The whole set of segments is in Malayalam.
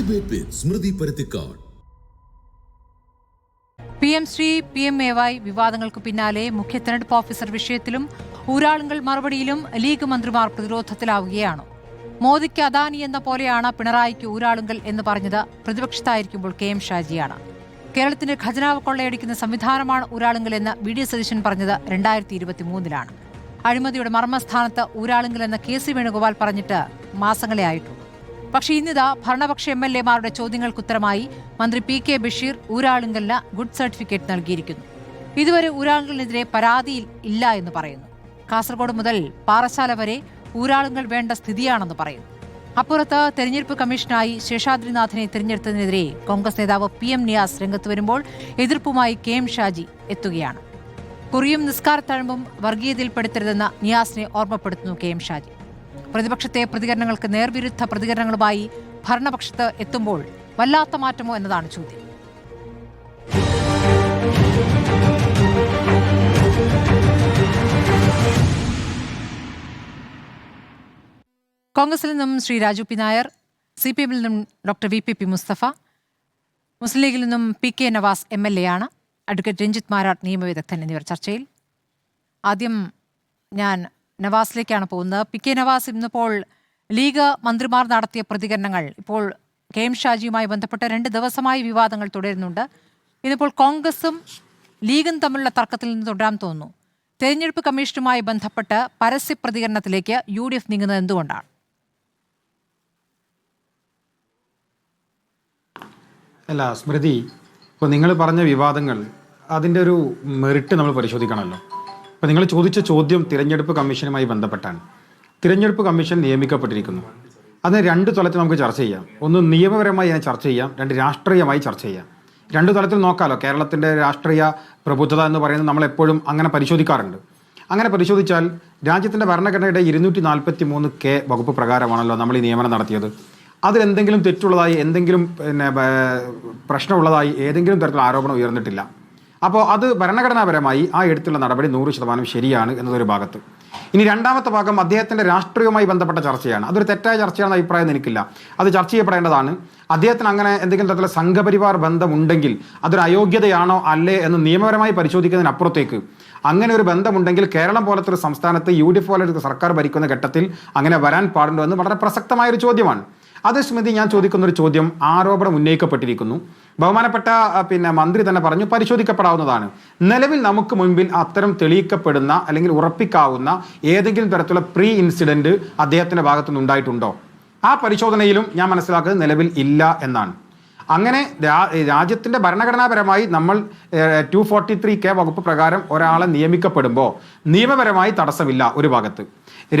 ഡിബേറ്റ് വിത്ത് സ്മൃതി പരുത്തിക്കാട്. PM ശ്രീ PMAY വിവാദങ്ങൾക്ക് പിന്നാലെ മുഖ്യ തെരഞ്ഞെടുപ്പ് ഓഫീസർ വിഷയത്തിലും ഊരാളുങ്കൽ മറുപടിയിലും ലീഗ് മന്ത്രിമാർ പ്രതിരോധത്തിലാവുകയാണ്. മോദിക്ക് അദാനി എന്ന പോലെയാണ് പിണറായിക്ക് ഊരാളുങ്കൽ എന്ന് പറഞ്ഞത് പ്രതിപക്ഷത്തായിരിക്കുമ്പോൾ KM ഷാജിയാണ്. കേരളത്തിന്റെ ഖജനാവ് കൊള്ളയടിക്കുന്ന സംവിധാനമാണ് ഊരാളുങ്കൽ എന്ന് VD സതീശൻ പറഞ്ഞത് 2023-ലാണ്. അഴിമതിയുടെ മർമ്മസ്ഥാനത്ത് ഊരാളുങ്കൽ എന്ന KC വേണുഗോപാൽ പറഞ്ഞിട്ട് മാസങ്ങളെ ആയിട്ടുള്ളൂ. പക്ഷേ ഇന്നിതാ ഭരണപക്ഷ MLA-മാരുടെ ചോദ്യങ്ങൾക്കുത്തരമായി മന്ത്രി PK ബഷീർ ഊരാളുങ്കലിന് ഗുഡ് സർട്ടിഫിക്കറ്റ് നൽകിയിരിക്കുന്നു. ഇതുവരെ ഊരാളുങ്കലിനെതിരെ പരാതിയിൽ ഇല്ല എന്ന് പറയുന്നു. കാസർഗോഡ് മുതൽ പാറശാല വരെ ഊരാളുങ്കൽ വേണ്ട സ്ഥിതിയാണെന്ന് പറയുന്നു. അപ്പുറത്ത് തെരഞ്ഞെടുപ്പ് കമ്മീഷനായി ശേഷാദ്രിനാഥിനെ തിരഞ്ഞെടുത്തതിനെതിരെ കോൺഗ്രസ് നേതാവ് PM നിയാസ് രംഗത്ത് വരുമ്പോൾ എതിർപ്പുമായി KM ഷാജി എത്തുകയാണ്. കുറിയും നിസ്കാരത്തഴമ്പും വർഗീയതയിൽപ്പെടുത്തരുതെന്ന് നിയാസിനെ ഓർമ്മപ്പെടുത്തുന്നു KM ഷാജി. പ്രതിപക്ഷത്തെ പ്രതികരണങ്ങൾക്ക് നേർവിരുദ്ധ പ്രതികരണങ്ങളുമായി ഭരണപക്ഷത്ത് എത്തുമ്പോൾ വല്ലാത്ത മാറ്റമോ എന്നതാണ് ചോദ്യം. കോൺഗ്രസിൽ നിന്നും ശ്രീ രാജു പി നായർ, CPM-ൽ നിന്നും ഡോക്ടർ VPP മുസ്തഫ, മുസ്ലിം ലീഗിൽ നിന്നും PK നവാസ് MLA ആണ്, അഡ്വക്കേറ്റ് രഞ്ജിത്ത് മാരാട്ട് നിയമവിദഗ്ധൻ എന്നിവർ ചർച്ചയിൽ. ആദ്യം ഞാൻ നവാസിലേക്കാണ് പോകുന്നത്. PK നവാസ്, ഇന്നിപ്പോൾ ലീഗ് മന്ത്രിമാർ നടത്തിയ പ്രതികരണങ്ങൾ ഇപ്പോൾ KM ഷാജിയുമായി ബന്ധപ്പെട്ട 2 ദിവസമായി വിവാദങ്ങൾ തുടരുന്നുണ്ട്. ഇതിപ്പോൾ കോൺഗ്രസും ലീഗും തമ്മിലുള്ള തർക്കത്തിൽ നിന്ന് തുടരാൻ തോന്നുന്നു. തെരഞ്ഞെടുപ്പ് കമ്മീഷനുമായി ബന്ധപ്പെട്ട് പരസ്യ പ്രതികരണത്തിലേക്ക് UDF നീങ്ങുന്നത് എന്തുകൊണ്ടാണ്? അല്ല സ്മൃതി, ഇപ്പോൾ നിങ്ങൾ പറഞ്ഞ വിവാദങ്ങൾ അതിൻ്റെ ഒരു മെറിറ്റ് നമ്മൾ പരിശോധിക്കണമല്ലോ. ഇപ്പോൾ നിങ്ങൾ ചോദിച്ച ചോദ്യം തിരഞ്ഞെടുപ്പ് കമ്മീഷനുമായി ബന്ധപ്പെട്ടാണ്. തിരഞ്ഞെടുപ്പ് കമ്മീഷൻ നിയമിക്കപ്പെട്ടിരിക്കുന്നു. അതിന് 2 തലത്തിൽ നമുക്ക് ചർച്ച ചെയ്യാം. ഒന്ന് നിയമപരമായി അതിനെ ചർച്ച ചെയ്യാം, 2 രാഷ്ട്രീയമായി ചർച്ച ചെയ്യാം. 2 തലത്തിൽ നോക്കാമല്ലോ. കേരളത്തിൻ്റെ രാഷ്ട്രീയ പ്രബുദ്ധത എന്ന് പറയുന്നത് നമ്മളെപ്പോഴും അങ്ങനെ പരിശോധിക്കാറുണ്ട്. അങ്ങനെ പരിശോധിച്ചാൽ രാജ്യത്തിൻ്റെ ഭരണഘടനയുടെ 243K വകുപ്പ് പ്രകാരമാണല്ലോ നമ്മൾ ഈ നിയമനം നടത്തിയത്. അതിലെന്തെങ്കിലും തെറ്റുള്ളതായി, എന്തെങ്കിലും പ്രശ്നമുള്ളതായി ഏതെങ്കിലും തരത്തിലുള്ള ആരോപണം ഉയർന്നിട്ടില്ല. അപ്പോൾ അത് ഭരണഘടനാപരമായി ആ എടുത്തുള്ള നടപടി 100% ശരിയാണ് എന്നതൊരു ഭാഗത്ത്. ഇനി രണ്ടാമത്തെ ഭാഗം അദ്ദേഹത്തിൻ്റെ രാഷ്ട്രീയവുമായി ബന്ധപ്പെട്ട ചർച്ചയാണ്. അതൊരു തെറ്റായ ചർച്ചയാണെന്ന അഭിപ്രായം എനിക്കില്ല. അത് ചർച്ച ചെയ്യപ്പെടേണ്ടതാണ്. അദ്ദേഹത്തിന് അങ്ങനെ എന്തെങ്കിലും തരത്തിലുള്ള സംഘപരിവാർ ബന്ധമുണ്ടെങ്കിൽ അതൊരു അയോഗ്യതയാണോ അല്ലേ എന്ന് നിയമപരമായി പരിശോധിക്കുന്നതിനപ്പുറത്തേക്ക് അങ്ങനെ ഒരു ബന്ധമുണ്ടെങ്കിൽ കേരളം പോലത്തെ ഒരു സംസ്ഥാനത്ത് UDF പോലൊരു സർക്കാർ ഭരിക്കുന്ന ഘട്ടത്തിൽ അങ്ങനെ വരാൻ പാടുണ്ടോ എന്ന് വളരെ പ്രസക്തമായൊരു ചോദ്യമാണ്. അതേ സ്മൃതി, ഞാൻ ചോദിക്കുന്നൊരു ചോദ്യം, ആരോപണം ഉന്നയിക്കപ്പെട്ടിരിക്കുന്നു. ബഹുമാനപ്പെട്ട മന്ത്രി തന്നെ പറഞ്ഞു പരിശോധിക്കപ്പെടാവുന്നതാണ്. നിലവിൽ നമുക്ക് മുൻപിൽ അത്തരം തെളിയിക്കപ്പെടുന്ന അല്ലെങ്കിൽ ഉറപ്പിക്കാവുന്ന ഏതെങ്കിലും തരത്തിലുള്ള പ്രീ ഇൻസിഡന്റ് അദ്ദേഹത്തിന്റെ ഭാഗത്തുനിന്ന് ഉണ്ടായിട്ടുണ്ടോ? ആ പരിശോധനയിലും ഞാൻ മനസ്സിലാക്കുന്നത് നിലവിൽ ഇല്ല എന്നാണ്. അങ്ങനെ രാജ്യത്തിൻ്റെ ഭരണഘടനാപരമായി നമ്മൾ 243K വകുപ്പ് പ്രകാരം ഒരാളെ നിയമിക്കപ്പെടുമ്പോൾ നിയമപരമായി തടസ്സമില്ല ഒരു ഭാഗത്ത്.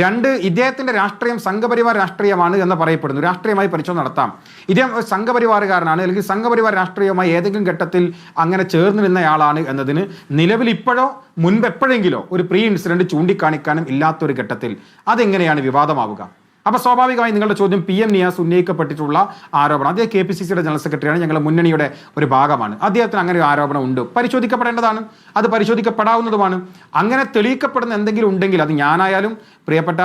2, ഇദ്ദേഹത്തിൻ്റെ രാഷ്ട്രീയം സംഘപരിവാർ രാഷ്ട്രീയമാണ് എന്ന് പറയപ്പെടുന്നു. രാഷ്ട്രീയമായി പരിശോധന നടത്താം. ഇദ്ദേഹം സംഘപരിവാറുകാരനാണ് അല്ലെങ്കിൽ സംഘപരിവാർ രാഷ്ട്രീയമായി ഏതെങ്കിലും ഘട്ടത്തിൽ അങ്ങനെ ചേർന്ന് നിന്നയാളാണ് എന്നതിന് നിലവിൽ ഇപ്പോഴോ മുൻപെപ്പോഴെങ്കിലോ ഒരു പ്രീ ഇൻസിഡന്റ് ചൂണ്ടിക്കാണിക്കാനും ഇല്ലാത്തൊരു ഘട്ടത്തിൽ അതെങ്ങനെയാണ് വിവാദമാവുക? അപ്പോൾ സ്വാഭാവികമായി നിങ്ങളുടെ ചോദ്യം PM നിയാസ് ഉന്നയിക്കപ്പെട്ടിട്ടുള്ള ആരോപണം, അദ്ദേഹം KPCCയുടെ ജനറൽ സെക്രട്ടറിയാണ്, ഞങ്ങളുടെ മുന്നണിയുടെ ഒരു ഭാഗമാണ്. അദ്ദേഹത്തിന് അങ്ങനെ ഒരു ആരോപണം ഉണ്ട്, പരിശോധിക്കപ്പെടേണ്ടതാണ്, അത് പരിശോധിക്കപ്പെടാവുന്നതുമാണ്. അങ്ങനെ തെളിയിക്കപ്പെടുന്ന എന്തെങ്കിലും ഉണ്ടെങ്കിൽ അത് ഞാനായാലും പ്രിയപ്പെട്ട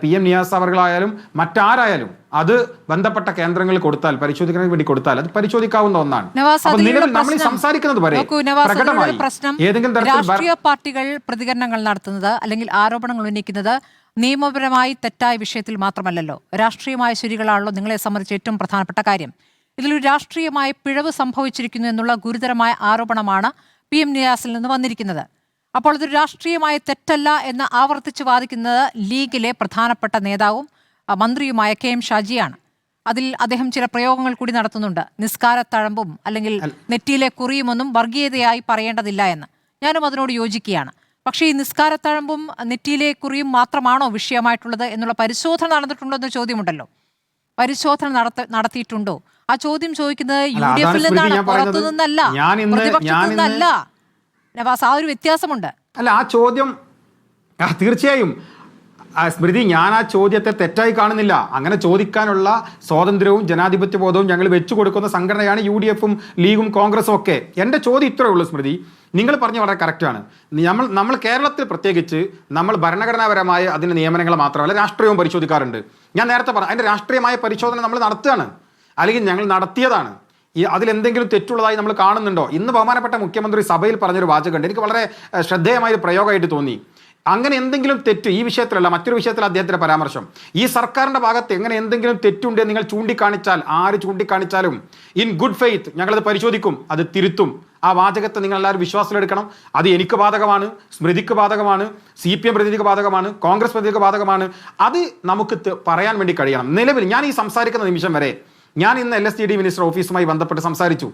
PM നിയാസ് അവർകളായാലും മറ്റാരായാലും അത് ബന്ധപ്പെട്ട കേന്ദ്രങ്ങളിൽ കൊടുത്താൽ, പരിശോധിക്കുന്നതിന് വേണ്ടി കൊടുത്താൽ അത് പരിശോധിക്കാവുന്ന ഒന്നാണ്. നമ്മൾ സംസാരിക്കുന്നത് വരെ ഏതെങ്കിലും രാഷ്ട്രീയ പാർട്ടികൾ പ്രതികരണങ്ങൾ നടത്തുന്നത് അല്ലെങ്കിൽ ആരോപണങ്ങൾ ഉന്നയിക്കുന്നത് നിയമപരമായി തെറ്റായ വിഷയത്തിൽ മാത്രമല്ലല്ലോ, രാഷ്ട്രീയമായ ശരികളാണല്ലോ നിങ്ങളെ സംബന്ധിച്ച് ഏറ്റവും പ്രധാനപ്പെട്ട കാര്യം. ഇതിലൊരു രാഷ്ട്രീയമായ പിഴവ് സംഭവിച്ചിരിക്കുന്നു എന്നുള്ള ഗുരുതരമായ ആരോപണമാണ് PM നിയാസിൽ നിന്ന് വന്നിരിക്കുന്നത്. അപ്പോൾ ഇതൊരു രാഷ്ട്രീയമായ തെറ്റല്ല എന്ന് ആവർത്തിച്ച് വാദിക്കുന്നത് ലീഗിലെ പ്രധാനപ്പെട്ട നേതാവും മന്ത്രിയുമായ KM ഷാജിയാണ്. അതിൽ അദ്ദേഹം ചില പ്രയോഗങ്ങൾ കൂടി നടത്തുന്നുണ്ട്. നിസ്കാരത്തഴമ്പും അല്ലെങ്കിൽ നെറ്റിയിലെ കുറിയുമൊന്നും വർഗീയതയായി പറയേണ്ടതില്ല എന്ന്. ഞാനും അതിനോട് യോജിക്കുകയാണ്. പക്ഷേ ഈ നിസ്കാരത്തഴമ്പും നെറ്റിയിലെ കുറിയും മാത്രമാണോ വിഷയമായിട്ടുള്ളത് എന്നുള്ള പരിശോധന നടന്നിട്ടുണ്ടോ എന്ന ചോദ്യമല്ലോ. പരിശോധന നടത്തിയിട്ടുണ്ടോ? ആ ചോദ്യം ചോദിക്കുന്നത് UDF-ൽ നിന്നാണ്, പുറത്തു നിന്നല്ല, പ്രതിപക്ഷത്തു നിന്നല്ല. നവാസ്, ആ ഒരു വ്യത്യാസമുണ്ട്. അല്ല, ആ ചോദ്യം തീർച്ചയായും സ്മൃതി, ഞാൻ ആ ചോദ്യത്തെ തെറ്റായി കാണുന്നില്ല. അങ്ങനെ ചോദിക്കാനുള്ള സ്വാതന്ത്ര്യവും ജനാധിപത്യ ബോധവും ഞങ്ങൾ വെച്ചു കൊടുക്കുന്ന സംഘടനയാണ് UDF-ഉം ലീഗും കോൺഗ്രസും ഒക്കെ. എൻ്റെ ചോദ്യം ഇത്രയേ ഉള്ളൂ സ്മൃതി, നിങ്ങൾ പറഞ്ഞ വളരെ കറക്റ്റാണ്. നമ്മൾ കേരളത്തിൽ പ്രത്യേകിച്ച് നമ്മൾ ഭരണഘടനാപരമായ അതിൻ്റെ നിയമനങ്ങൾ മാത്രമല്ല രാഷ്ട്രീയവും പരിശോധിക്കാറുണ്ട്. ഞാൻ നേരത്തെ പറഞ്ഞു അതിൻ്റെ രാഷ്ട്രീയമായ പരിശോധന നമ്മൾ നടത്തുകയാണ്. അല്ലെങ്കിൽ ഞങ്ങൾ നടത്തിയതാണ്, അതിലെന്തെങ്കിലും തെറ്റുള്ളതായി നമ്മൾ കാണുന്നുണ്ടോ? ഇന്ന് ബഹുമാനപ്പെട്ട മുഖ്യമന്ത്രി സഭയിൽ പറഞ്ഞൊരു വാചകമുണ്ട്, എനിക്ക് വളരെ ശ്രദ്ധേയമായ ഒരു പ്രയോഗമായിട്ട് തോന്നി. അങ്ങനെ എന്തെങ്കിലും തെറ്റ് ഈ വിഷയത്തിലല്ല, മറ്റൊരു വിഷയത്തിൽ അദ്ദേഹത്തിന്റെ പരാമർശം, ഈ സർക്കാരിന്റെ ഭാഗത്ത് എങ്ങനെ എന്തെങ്കിലും തെറ്റുണ്ട് നിങ്ങൾ ചൂണ്ടിക്കാണിച്ചാൽ, ആര് ചൂണ്ടിക്കാണിച്ചാലും ഇൻ ഗുഡ് ഫെയ്ത്ത് ഞങ്ങളത് പരിശോധിക്കും, അത് തിരുത്തും. ആ വാചകത്തെ നിങ്ങൾ എല്ലാവരും വിശ്വാസത്തിലെടുക്കണം. അത് എനിക്ക് ബാധകമാണ്, സ്മൃതിക്ക് ബാധകമാണ്, CPM പ്രതിനിധിക്ക് ബാധകമാണ്, കോൺഗ്രസ് പ്രതിനിധിക്ക് ബാധകമാണ്. അത് നമുക്ക് പറയാൻ വേണ്ടി കഴിയണം. നിലവിൽ ഞാൻ ഈ സംസാരിക്കുന്ന നിമിഷം വരെ ഞാൻ ഇന്ന് LSTD മിനിസ്റ്റർ ഓഫീസുമായി ബന്ധപ്പെട്ട് സംസാരിച്ചു.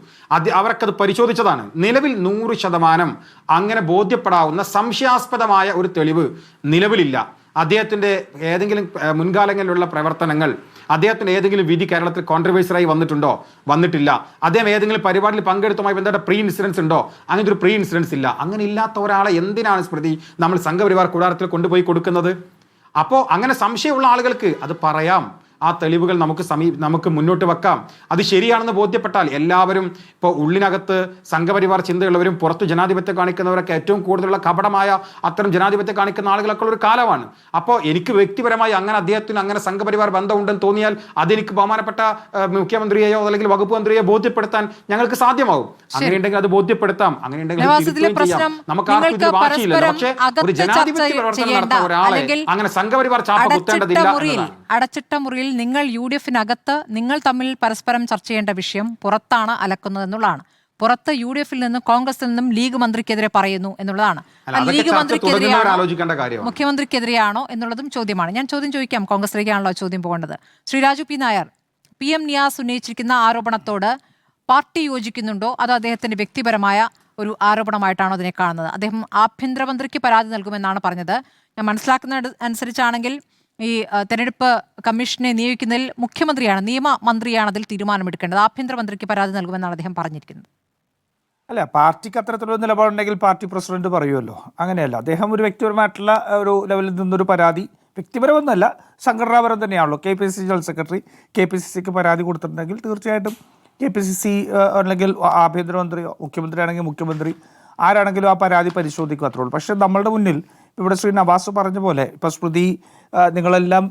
അവർക്കത് പരിശോധിച്ചതാണ്. നിലവിൽ 100% അങ്ങനെ ബോധ്യപ്പെടാവുന്ന സംശയാസ്പദമായ ഒരു തെളിവ് നിലവിലില്ല. അദ്ദേഹത്തിൻ്റെ ഏതെങ്കിലും മുൻകാലങ്ങളിലുള്ള പ്രവർത്തനങ്ങൾ, അദ്ദേഹത്തിന് ഏതെങ്കിലും വിധി കേരളത്തിൽ കോൺട്രവേഴ്സറായി വന്നിട്ടുണ്ടോ? വന്നിട്ടില്ല. അദ്ദേഹം ഏതെങ്കിലും പരിപാടിയിൽ പങ്കെടുത്തുമായി ബന്ധപ്പെട്ട പ്രീ ഇൻസിഡൻസ് ഉണ്ടോ? അങ്ങനത്തെ ഒരു പ്രീ ഇൻസിഡൻസ് ഇല്ല. അങ്ങനെ ഇല്ലാത്ത ഒരാളെ എന്തിനാണ് സ്മൃതി നമ്മൾ സംഘപരിവാർ കൂടാരത്തിൽ കൊണ്ടുപോയി കൊടുക്കുന്നത്? അപ്പോൾ അങ്ങനെ സംശയമുള്ള ആളുകൾക്ക് അത് പറയാം, ആ തെളിവുകൾ നമുക്ക് മുന്നോട്ട് വെക്കാം. അത് ശരിയാണെന്ന് ബോധ്യപ്പെട്ടാൽ എല്ലാവരും, ഇപ്പോൾ ഉള്ളിനകത്ത് സംഘപരിവാർ ചിന്തയുള്ളവരും പുറത്ത് ജനാധിപത്യം കാണിക്കുന്നവരൊക്കെ ഏറ്റവും കൂടുതലുള്ള കപടമായ അത്തരം ജനാധിപത്യം കാണിക്കുന്ന ആളുകളൊക്കെ ഒരു കാലമാണ്. അപ്പോൾ എനിക്ക് വ്യക്തിപരമായി അങ്ങനെ അദ്ദേഹത്തിന് അങ്ങനെ സംഘപരിവാർ ബന്ധമുണ്ടെന്ന് തോന്നിയാൽ അതെനിക്ക് ബഹുമാനപ്പെട്ട മുഖ്യമന്ത്രിയെയോ അല്ലെങ്കിൽ വകുപ്പ് മന്ത്രിയെയോ ബോധ്യപ്പെടുത്താൻ ഞങ്ങൾക്ക് സാധ്യമാവും. അങ്ങനെയുണ്ടെങ്കിൽ അത് ബോധ്യപ്പെടുത്താം, അങ്ങനെയുണ്ടെങ്കിൽ നമുക്ക് ആർക്കും ഇതിൽ വാശിയില്ല. പക്ഷേ ഒരു ജനാധിപത്യ പ്രവർത്തനം നടത്തുന്ന ഒരാളെ അങ്ങനെ സംഘപരിവാർ ചാപ്പ കുത്തേണ്ടതില്ല എന്നതാണ്. അടച്ചിട്ട മുറിയിൽ നിങ്ങൾ UDF-നകത്ത് നിങ്ങൾ തമ്മിൽ പരസ്പരം ചർച്ച ചെയ്യേണ്ട വിഷയം പുറത്താണ് അലക്കുന്നത് എന്നുള്ളതാണ്. പുറത്ത് UDF-ൽ നിന്നും കോൺഗ്രസിൽ നിന്നും ലീഗ് മന്ത്രിക്കെതിരെ പറയുന്നു എന്നുള്ളതാണ്. ലീഗ് മന്ത്രിക്കെതിരെയാണോ മുഖ്യമന്ത്രിക്കെതിരെയാണോ എന്നുള്ളതും ചോദ്യമാണ്. ഞാൻ ചോദ്യം ചോദിക്കാം, കോൺഗ്രസിലേക്കാണല്ലോ ചോദ്യം പോകേണ്ടത്. ശ്രീ രാജു പി നായർ, PM നിയാസ് ഉന്നയിച്ചിരിക്കുന്ന ആരോപണത്തോട് പാർട്ടി യോജിക്കുന്നുണ്ടോ, അതോ അദ്ദേഹത്തിന്റെ വ്യക്തിപരമായ ഒരു ആരോപണമായിട്ടാണോ അതിനെ കാണുന്നത്? അദ്ദേഹം ആഭ്യന്തരമന്ത്രിക്ക് പരാതി നൽകുമെന്നാണ് പറഞ്ഞത്. ഞാൻ മനസ്സിലാക്കുന്ന അനുസരിച്ചാണെങ്കിൽ ഈ തെരഞ്ഞെടുപ്പ് കമ്മീഷനെ നിയോഗിക്കുന്നതിൽ മുഖ്യമന്ത്രിയാണ്, നിയമമന്ത്രിയാണ് അതിൽ തീരുമാനമെടുക്കേണ്ടത്. ആഭ്യന്തരമന്ത്രിക്ക് പരാതി നൽകുമെന്നാണ് അദ്ദേഹം പറഞ്ഞിരിക്കുന്നത്. അല്ല, പാർട്ടിക്ക് അത്തരത്തിലുള്ള നിലപാടുണ്ടെങ്കിൽ പാർട്ടി പ്രസിഡന്റ് പറയുമല്ലോ. അങ്ങനെയല്ല, അദ്ദേഹം ഒരു വ്യക്തിപരമായിട്ടുള്ള ഒരു ലെവലിൽ നിന്നൊരു പരാതി, വ്യക്തിപരമൊന്നുമല്ല സംഘടനാപരം തന്നെയാണല്ലോ. KPCC ജനറൽ സെക്രട്ടറി KPCCക്ക് പരാതി കൊടുത്തിട്ടുണ്ടെങ്കിൽ തീർച്ചയായിട്ടും KPCC അല്ലെങ്കിൽ ആഭ്യന്തരമന്ത്രിയോ മുഖ്യമന്ത്രിയാണെങ്കിൽ മുഖ്യമന്ത്രി ആരാണെങ്കിലും ആ പരാതി പരിശോധിക്കുക, അത്രേ ഉള്ളൂ. പക്ഷേ നമ്മളുടെ മുന്നിൽ ഇവിടെ ശ്രീ നവാസ് പറഞ്ഞ പോലെ ഇപ്പോൾ സ്മൃതി നിങ്ങളെല്ലാം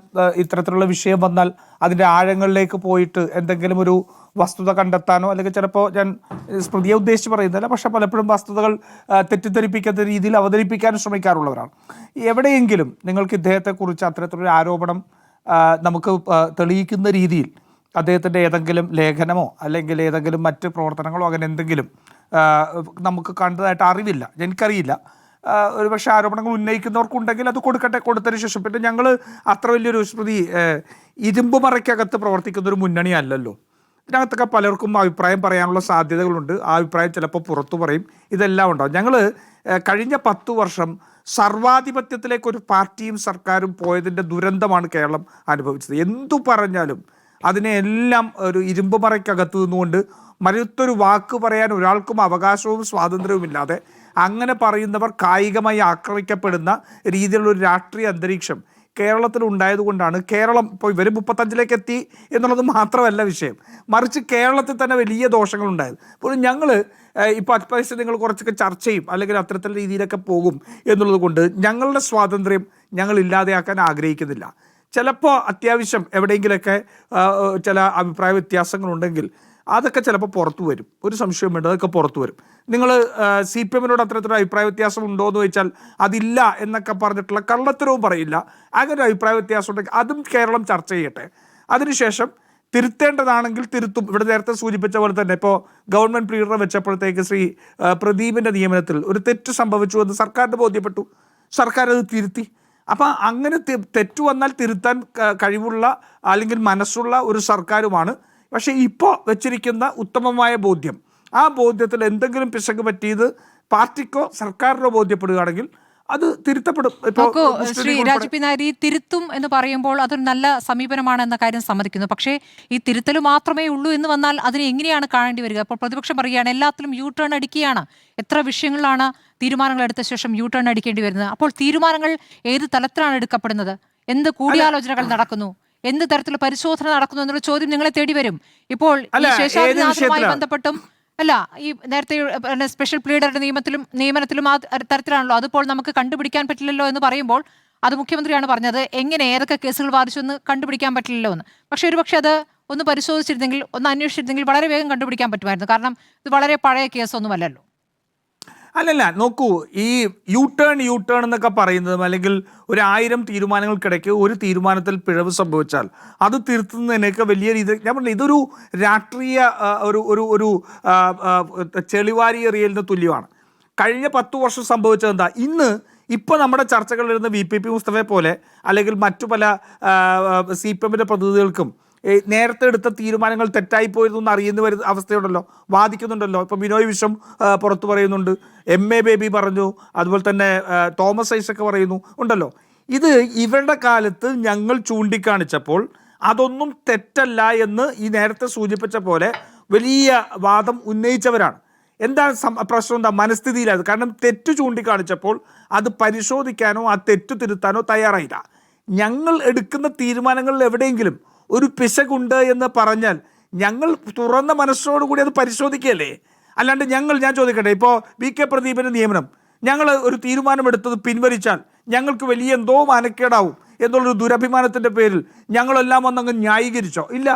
ഇത്തരത്തിലുള്ള വിഷയം വന്നാൽ അതിൻ്റെ ആഴങ്ങളിലേക്ക് പോയിട്ട് എന്തെങ്കിലും ഒരു വസ്തുത കണ്ടെത്താനോ, അല്ലെങ്കിൽ ചിലപ്പോൾ ഞാൻ സ്മൃതിയെ ഉദ്ദേശിച്ച് പറയുന്നില്ല, പക്ഷെ പലപ്പോഴും വസ്തുതകൾ തെറ്റിദ്ധരിപ്പിക്കാത്ത രീതിയിൽ അവതരിപ്പിക്കാൻ ശ്രമിക്കാറുള്ളവരാണ്. എവിടെയെങ്കിലും നിങ്ങൾക്ക് ഇദ്ദേഹത്തെക്കുറിച്ച് അത്തരത്തിലൊരു ആരോപണം നമുക്ക് തെളിയിക്കുന്ന രീതിയിൽ അദ്ദേഹത്തിൻ്റെ ഏതെങ്കിലും ലേഖനമോ അല്ലെങ്കിൽ ഏതെങ്കിലും മറ്റ് പ്രവർത്തനങ്ങളോ അങ്ങനെ എന്തെങ്കിലും നമുക്ക് കണ്ടതായിട്ട് അറിവില്ല, എനിക്കറിയില്ല. ഒരുപക്ഷെ ആരോപണങ്ങൾ ഉന്നയിക്കുന്നവർക്കുണ്ടെങ്കിൽ അത് കൊടുക്കട്ടെ, കൊടുത്തതിന് ശേഷം. പിന്നെ ഞങ്ങൾ അത്ര വലിയൊരു സ്മൃതി ഇരുമ്പ് മറയ്ക്കകത്ത് പ്രവർത്തിക്കുന്നൊരു മുന്നണി അല്ലല്ലോ. ഇതിനകത്തൊക്കെ പലർക്കും അഭിപ്രായം പറയാനുള്ള സാധ്യതകളുണ്ട്. ആ അഭിപ്രായം ചിലപ്പോൾ പുറത്തു പറയും, ഇതെല്ലാം ഉണ്ടാവും. ഞങ്ങൾ കഴിഞ്ഞ 10 വർഷം സർവാധിപത്യത്തിലേക്ക് ഒരു പാർട്ടിയും സർക്കാരും പോയതിൻ്റെ ദുരന്തമാണ് കേരളം അനുഭവിച്ചത്. എന്തു പറഞ്ഞാലും അതിനെല്ലാം ഒരു ഇരുമ്പ് മറയ്ക്കകത്ത് നിന്നുകൊണ്ട് മറ്റൊരു വാക്ക് പറയാൻ ഒരാൾക്കും അവകാശവും സ്വാതന്ത്ര്യവുമില്ലാതെ അങ്ങനെ പറയുന്നവർ കായികമായി ആക്രമിക്കപ്പെടുന്ന രീതിയിലുള്ളൊരു രാഷ്ട്രീയ അന്തരീക്ഷം കേരളത്തിൽ ഉണ്ടായതുകൊണ്ടാണ് കേരളം ഇപ്പോൾ ഇവർ 35-ലേക്ക് എത്തി എന്നുള്ളത് മാത്രമല്ല വിഷയം, മറിച്ച് കേരളത്തിൽ തന്നെ വലിയ ദോഷങ്ങളുണ്ടായത്. അപ്പോൾ ഞങ്ങൾ ഇപ്പോൾ അത്യാവശ്യം നിങ്ങൾ കുറച്ചൊക്കെ ചർച്ച ചെയ്യും അല്ലെങ്കിൽ അത്തരത്തിലുള്ള രീതിയിലൊക്കെ പോകും എന്നുള്ളത് കൊണ്ട് ഞങ്ങളുടെ സ്വാതന്ത്ര്യം ഞങ്ങൾ ഇല്ലാതെയാക്കാൻ ആഗ്രഹിക്കുന്നില്ല. ചിലപ്പോൾ അത്യാവശ്യം എവിടെയെങ്കിലൊക്കെ ചില അഭിപ്രായ വ്യത്യാസങ്ങളുണ്ടെങ്കിൽ അതൊക്കെ ചിലപ്പോൾ പുറത്തു വരും, ഒരു സംശയം വേണ്ട, അതൊക്കെ പുറത്തു വരും. നിങ്ങൾ CPM-നോട് അത്തരത്തിലുള്ള അഭിപ്രായ വ്യത്യാസം ഉണ്ടോ എന്ന് ചോദിച്ചാൽ അതില്ല എന്നൊക്കെ പറഞ്ഞിട്ടുള്ള കള്ളത്തരവും പറയില്ല. അങ്ങനെ ഒരു അഭിപ്രായ വ്യത്യാസം ഉണ്ടെങ്കിൽ അതും കേരളം ചർച്ച ചെയ്യട്ടെ. അതിനുശേഷം തിരുത്തേണ്ടതാണെങ്കിൽ തിരുത്തും. ഇവിടെ നേരത്തെ സൂചിപ്പിച്ച പോലെ തന്നെ ഇപ്പോൾ ഗവൺമെൻറ് പ്ലീഡറെ വെച്ചപ്പോഴത്തേക്ക് ശ്രീ പ്രദീപിൻ്റെ നിയമനത്തിൽ ഒരു തെറ്റ് സംഭവിച്ചു എന്ന് സർക്കാരിന് ബോധ്യപ്പെട്ടു, സർക്കാർ അത് തിരുത്തി. അപ്പം അങ്ങനെ തെറ്റു വന്നാൽ തിരുത്താൻ കഴിവുള്ള അല്ലെങ്കിൽ മനസ്സുള്ള ഒരു സർക്കാരുമാണ്. പക്ഷേ ഇപ്പോൾ വെച്ചിരിക്കുന്ന ഉത്തമമായ ബോധ്യം, ആ ബോധ്യത്തിൽ എന്തെങ്കിലും പിശക് പറ്റിയത് പാർട്ടിക്കോ സർക്കാരിനോ ബോധ്യപ്പെടുകയാണെങ്കിൽ അത് തിരുത്തപ്പെടും. ശ്രീ രാജു പി നായർ, ഈ തിരുത്തും എന്ന് പറയുമ്പോൾ അതൊരു നല്ല സമീപനമാണ് എന്ന കാര്യം സമ്മതിക്കുന്നു. പക്ഷേ ഈ തിരുത്തൽ മാത്രമേ ഉള്ളൂ എന്ന് വന്നാൽ അതിനെ എങ്ങനെയാണ് കാണേണ്ടി വരിക? അപ്പോൾ പ്രതിപക്ഷം പറയുകയാണ് എല്ലാത്തിലും U-ടേൺ അടിക്കുകയാണ്. എത്ര വിഷയങ്ങളിലാണ് തീരുമാനങ്ങൾ എടുത്ത ശേഷം U-ടേൺ അടിക്കേണ്ടി വരുന്നത്? അപ്പോൾ തീരുമാനങ്ങൾ ഏത് തലത്തിലാണ് എടുക്കപ്പെടുന്നത്? എന്ത് കൂടിയാലോചനകൾ നടക്കുന്നു? എന്ത് തരത്തിലുള്ള പരിശോധന നടക്കുന്നു എന്നുള്ള ചോദ്യം നിങ്ങളെ തേടി വരും. ഇപ്പോൾ ഈ ശേഷാദ്രിനാഥുമായി ബന്ധപ്പെട്ടും അല്ല, ഈ നേരത്തെ സ്പെഷ്യൽ പ്ലീഡറുടെ നിയമനത്തിലും ആ തരത്തിലാണല്ലോ. അതിപ്പോൾ നമുക്ക് കണ്ടുപിടിക്കാൻ പറ്റില്ലല്ലോ എന്ന് പറയുമ്പോൾ അത് മുഖ്യമന്ത്രിയാണ് പറഞ്ഞത്, എങ്ങനെ ഏതൊക്കെ കേസുകൾ വാദിച്ചു എന്ന് കണ്ടുപിടിക്കാൻ പറ്റില്ലല്ലോ എന്ന്. പക്ഷെ ഒരുപക്ഷെ അത് ഒന്ന് പരിശോധിച്ചിരുന്നെങ്കിൽ, ഒന്ന് അന്വേഷിച്ചിരുന്നെങ്കിൽ വളരെ വേഗം കണ്ടുപിടിക്കാൻ പറ്റുമായിരുന്നു. കാരണം ഇത് വളരെ പഴയ കേസൊന്നുമല്ലല്ലോ. അല്ലല്ല, നോക്കൂ, ഈ യു ടേൺ എന്നൊക്കെ പറയുന്നതും അല്ലെങ്കിൽ 1000 തീരുമാനങ്ങൾക്കിടയ്ക്ക് ഒരു തീരുമാനത്തിൽ പിഴവ് സംഭവിച്ചാൽ അത് തിരുത്തുന്നതിനൊക്കെ വലിയ രീതി, ഞാൻ പറഞ്ഞു, ഇതൊരു രാഷ്ട്രീയ ഒരു ചെളിവാരിയെറിയലിന് തുല്യമാണ്. കഴിഞ്ഞ 10 വർഷം സംഭവിച്ചത് എന്താ? ഇപ്പോൾ നമ്മുടെ ചർച്ചകളിലിരുന്ന് VPP മുസ്തഫയെ പോലെ അല്ലെങ്കിൽ മറ്റു പല CPM പ്രതിനിധികൾക്കും നേരത്തെ എടുത്ത തീരുമാനങ്ങൾ തെറ്റായിപ്പോയതെന്ന് അറിയുന്ന വരുന്ന അവസ്ഥയുണ്ടല്ലോ, വാദിക്കുന്നുണ്ടല്ലോ. ഇപ്പം ബിനോയ് വിശ്വം പുറത്തു പറയുന്നുണ്ട്, MA ബേബി പറഞ്ഞു, അതുപോലെ തന്നെ തോമസ് ഐസക് പറയുന്നു ഉണ്ടല്ലോ. ഇത് ഇവരുടെ കാലത്ത് ഞങ്ങൾ ചൂണ്ടിക്കാണിച്ചപ്പോൾ അതൊന്നും തെറ്റല്ല എന്ന് ഈ നേരത്തെ സൂചിപ്പിച്ച പോലെ വലിയ വാദം ഉന്നയിച്ചവരാണ്. എന്താണ് പ്രശ്നം? എന്താ? മനസ്ഥിതിയിലായത്. കാരണം തെറ്റ് ചൂണ്ടിക്കാണിച്ചപ്പോൾ അത് പരിശോധിക്കാനോ ആ തെറ്റ് തിരുത്താനോ തയ്യാറായില്ല. ഞങ്ങൾ എടുക്കുന്ന തീരുമാനങ്ങളിൽ എവിടെയെങ്കിലും ഒരു പിശകുണ്ട് എന്ന് പറഞ്ഞാൽ ഞങ്ങൾ തുറന്ന മനസ്സോടുകൂടി അത് പരിശോധിക്കുകയല്ലേ. അല്ലാണ്ട് ഞാൻ ചോദിക്കട്ടെ, ഇപ്പോൾ VK പ്രദീപിൻ്റെ നിയമനം ഞങ്ങൾ ഒരു തീരുമാനമെടുത്തത് പിൻവലിച്ചാൽ ഞങ്ങൾക്ക് വലിയ എന്തോ മാനക്കേടാവും എന്നുള്ളൊരു ദുരഭിമാനത്തിൻ്റെ പേരിൽ ഞങ്ങളെല്ലാം വന്നങ്ങ് ന്യായീകരിച്ചോ? ഇല്ല.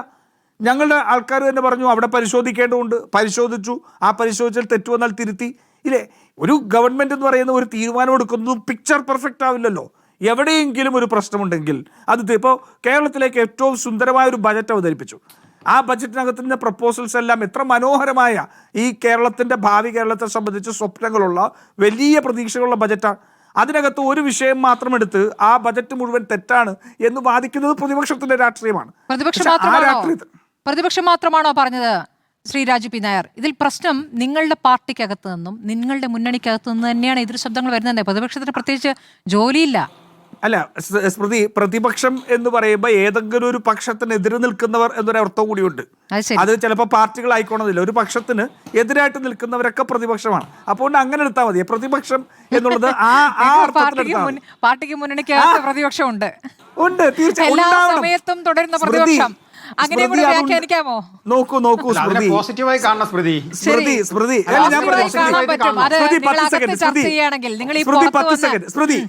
ഞങ്ങളുടെ ആൾക്കാർ തന്നെ പറഞ്ഞു അവിടെ പരിശോധിക്കേണ്ടതുണ്ട്, പരിശോധിച്ചു. ആ പരിശോധിച്ചാൽ തെറ്റ് വന്നാൽ തിരുത്തി. ഇല്ലേ? ഒരു ഗവൺമെൻറ് എന്ന് പറയുന്ന ഒരു തീരുമാനം എടുക്കുന്നതും പിക്ചർ പെർഫെക്റ്റ് ആവില്ലല്ലോ. എവിടെയെങ്കിലും ഒരു പ്രശ്നമുണ്ടെങ്കിൽ അത് ഇപ്പോൾ കേരളത്തിലേക്ക് ഏറ്റവും സുന്ദരമായ ഒരു ബജറ്റ് അവതരിപ്പിച്ചു. ആ ബജറ്റിനകത്തുള്ള പ്രപ്പോസൽസ് എല്ലാം എത്ര മനോഹരമായ, ഈ കേരളത്തിൻ്റെ ഭാവി കേരളത്തെ സംബന്ധിച്ച് സ്വപ്നങ്ങളുള്ള വലിയ പ്രതീക്ഷകളുള്ള ബജറ്റാണ്. അതിനകത്ത് ഒരു വിഷയം മാത്രം എടുത്ത് ആ ബജറ്റ് മുഴുവൻ തെറ്റാണ് എന്ന് വാദിക്കുന്നത് പ്രതിപക്ഷത്തിന്റെ രാഷ്ട്രീയമാണ്. പ്രതിപക്ഷം മാത്രമാണോ പറഞ്ഞത് ശ്രീ രാജു പി നായർ? ഇതിൽ പ്രശ്നം നിങ്ങളുടെ പാർട്ടിക്കകത്ത് നിന്നും നിങ്ങളുടെ മുന്നണിക്കകത്ത് നിന്ന് തന്നെയാണ് എതിർ ശബ്ദങ്ങൾ വരുന്നത്. പ്രതിപക്ഷത്തിന് പ്രത്യേകിച്ച് ജോലിയില്ല. അല്ല സ്മൃതി, പ്രതിപക്ഷം എന്ന് പറയുമ്പോൾ ഏതെങ്കിലും ഒരു പക്ഷത്തിനെതിരെ നിൽക്കുന്നവർ എന്നൊരർത്ഥം കൂടിയുണ്ട്. അത് ചിലപ്പോൾ പാർട്ടികളായിക്കോണമെന്നില്ല. ഒരു പക്ഷത്തിന് എതിരായിട്ട് നിൽക്കുന്നവരൊക്കെ പ്രതിപക്ഷമാണ്. അപ്പോൾ അങ്ങനെ എടുത്താൽ മതി. പ്രതിപക്ഷം എന്നുള്ളത് പാർട്ടിക്ക് മുന്നണിക്കകത്ത് പ്രതിപക്ഷം ഉണ്ട്, തീർച്ചയായും എല്ലാ സമയത്തും തുടരുന്ന പ്രതിപക്ഷം. നോക്കൂ പോസിറ്റീവായി കാണണം സ്മൃതി. സ്മൃതി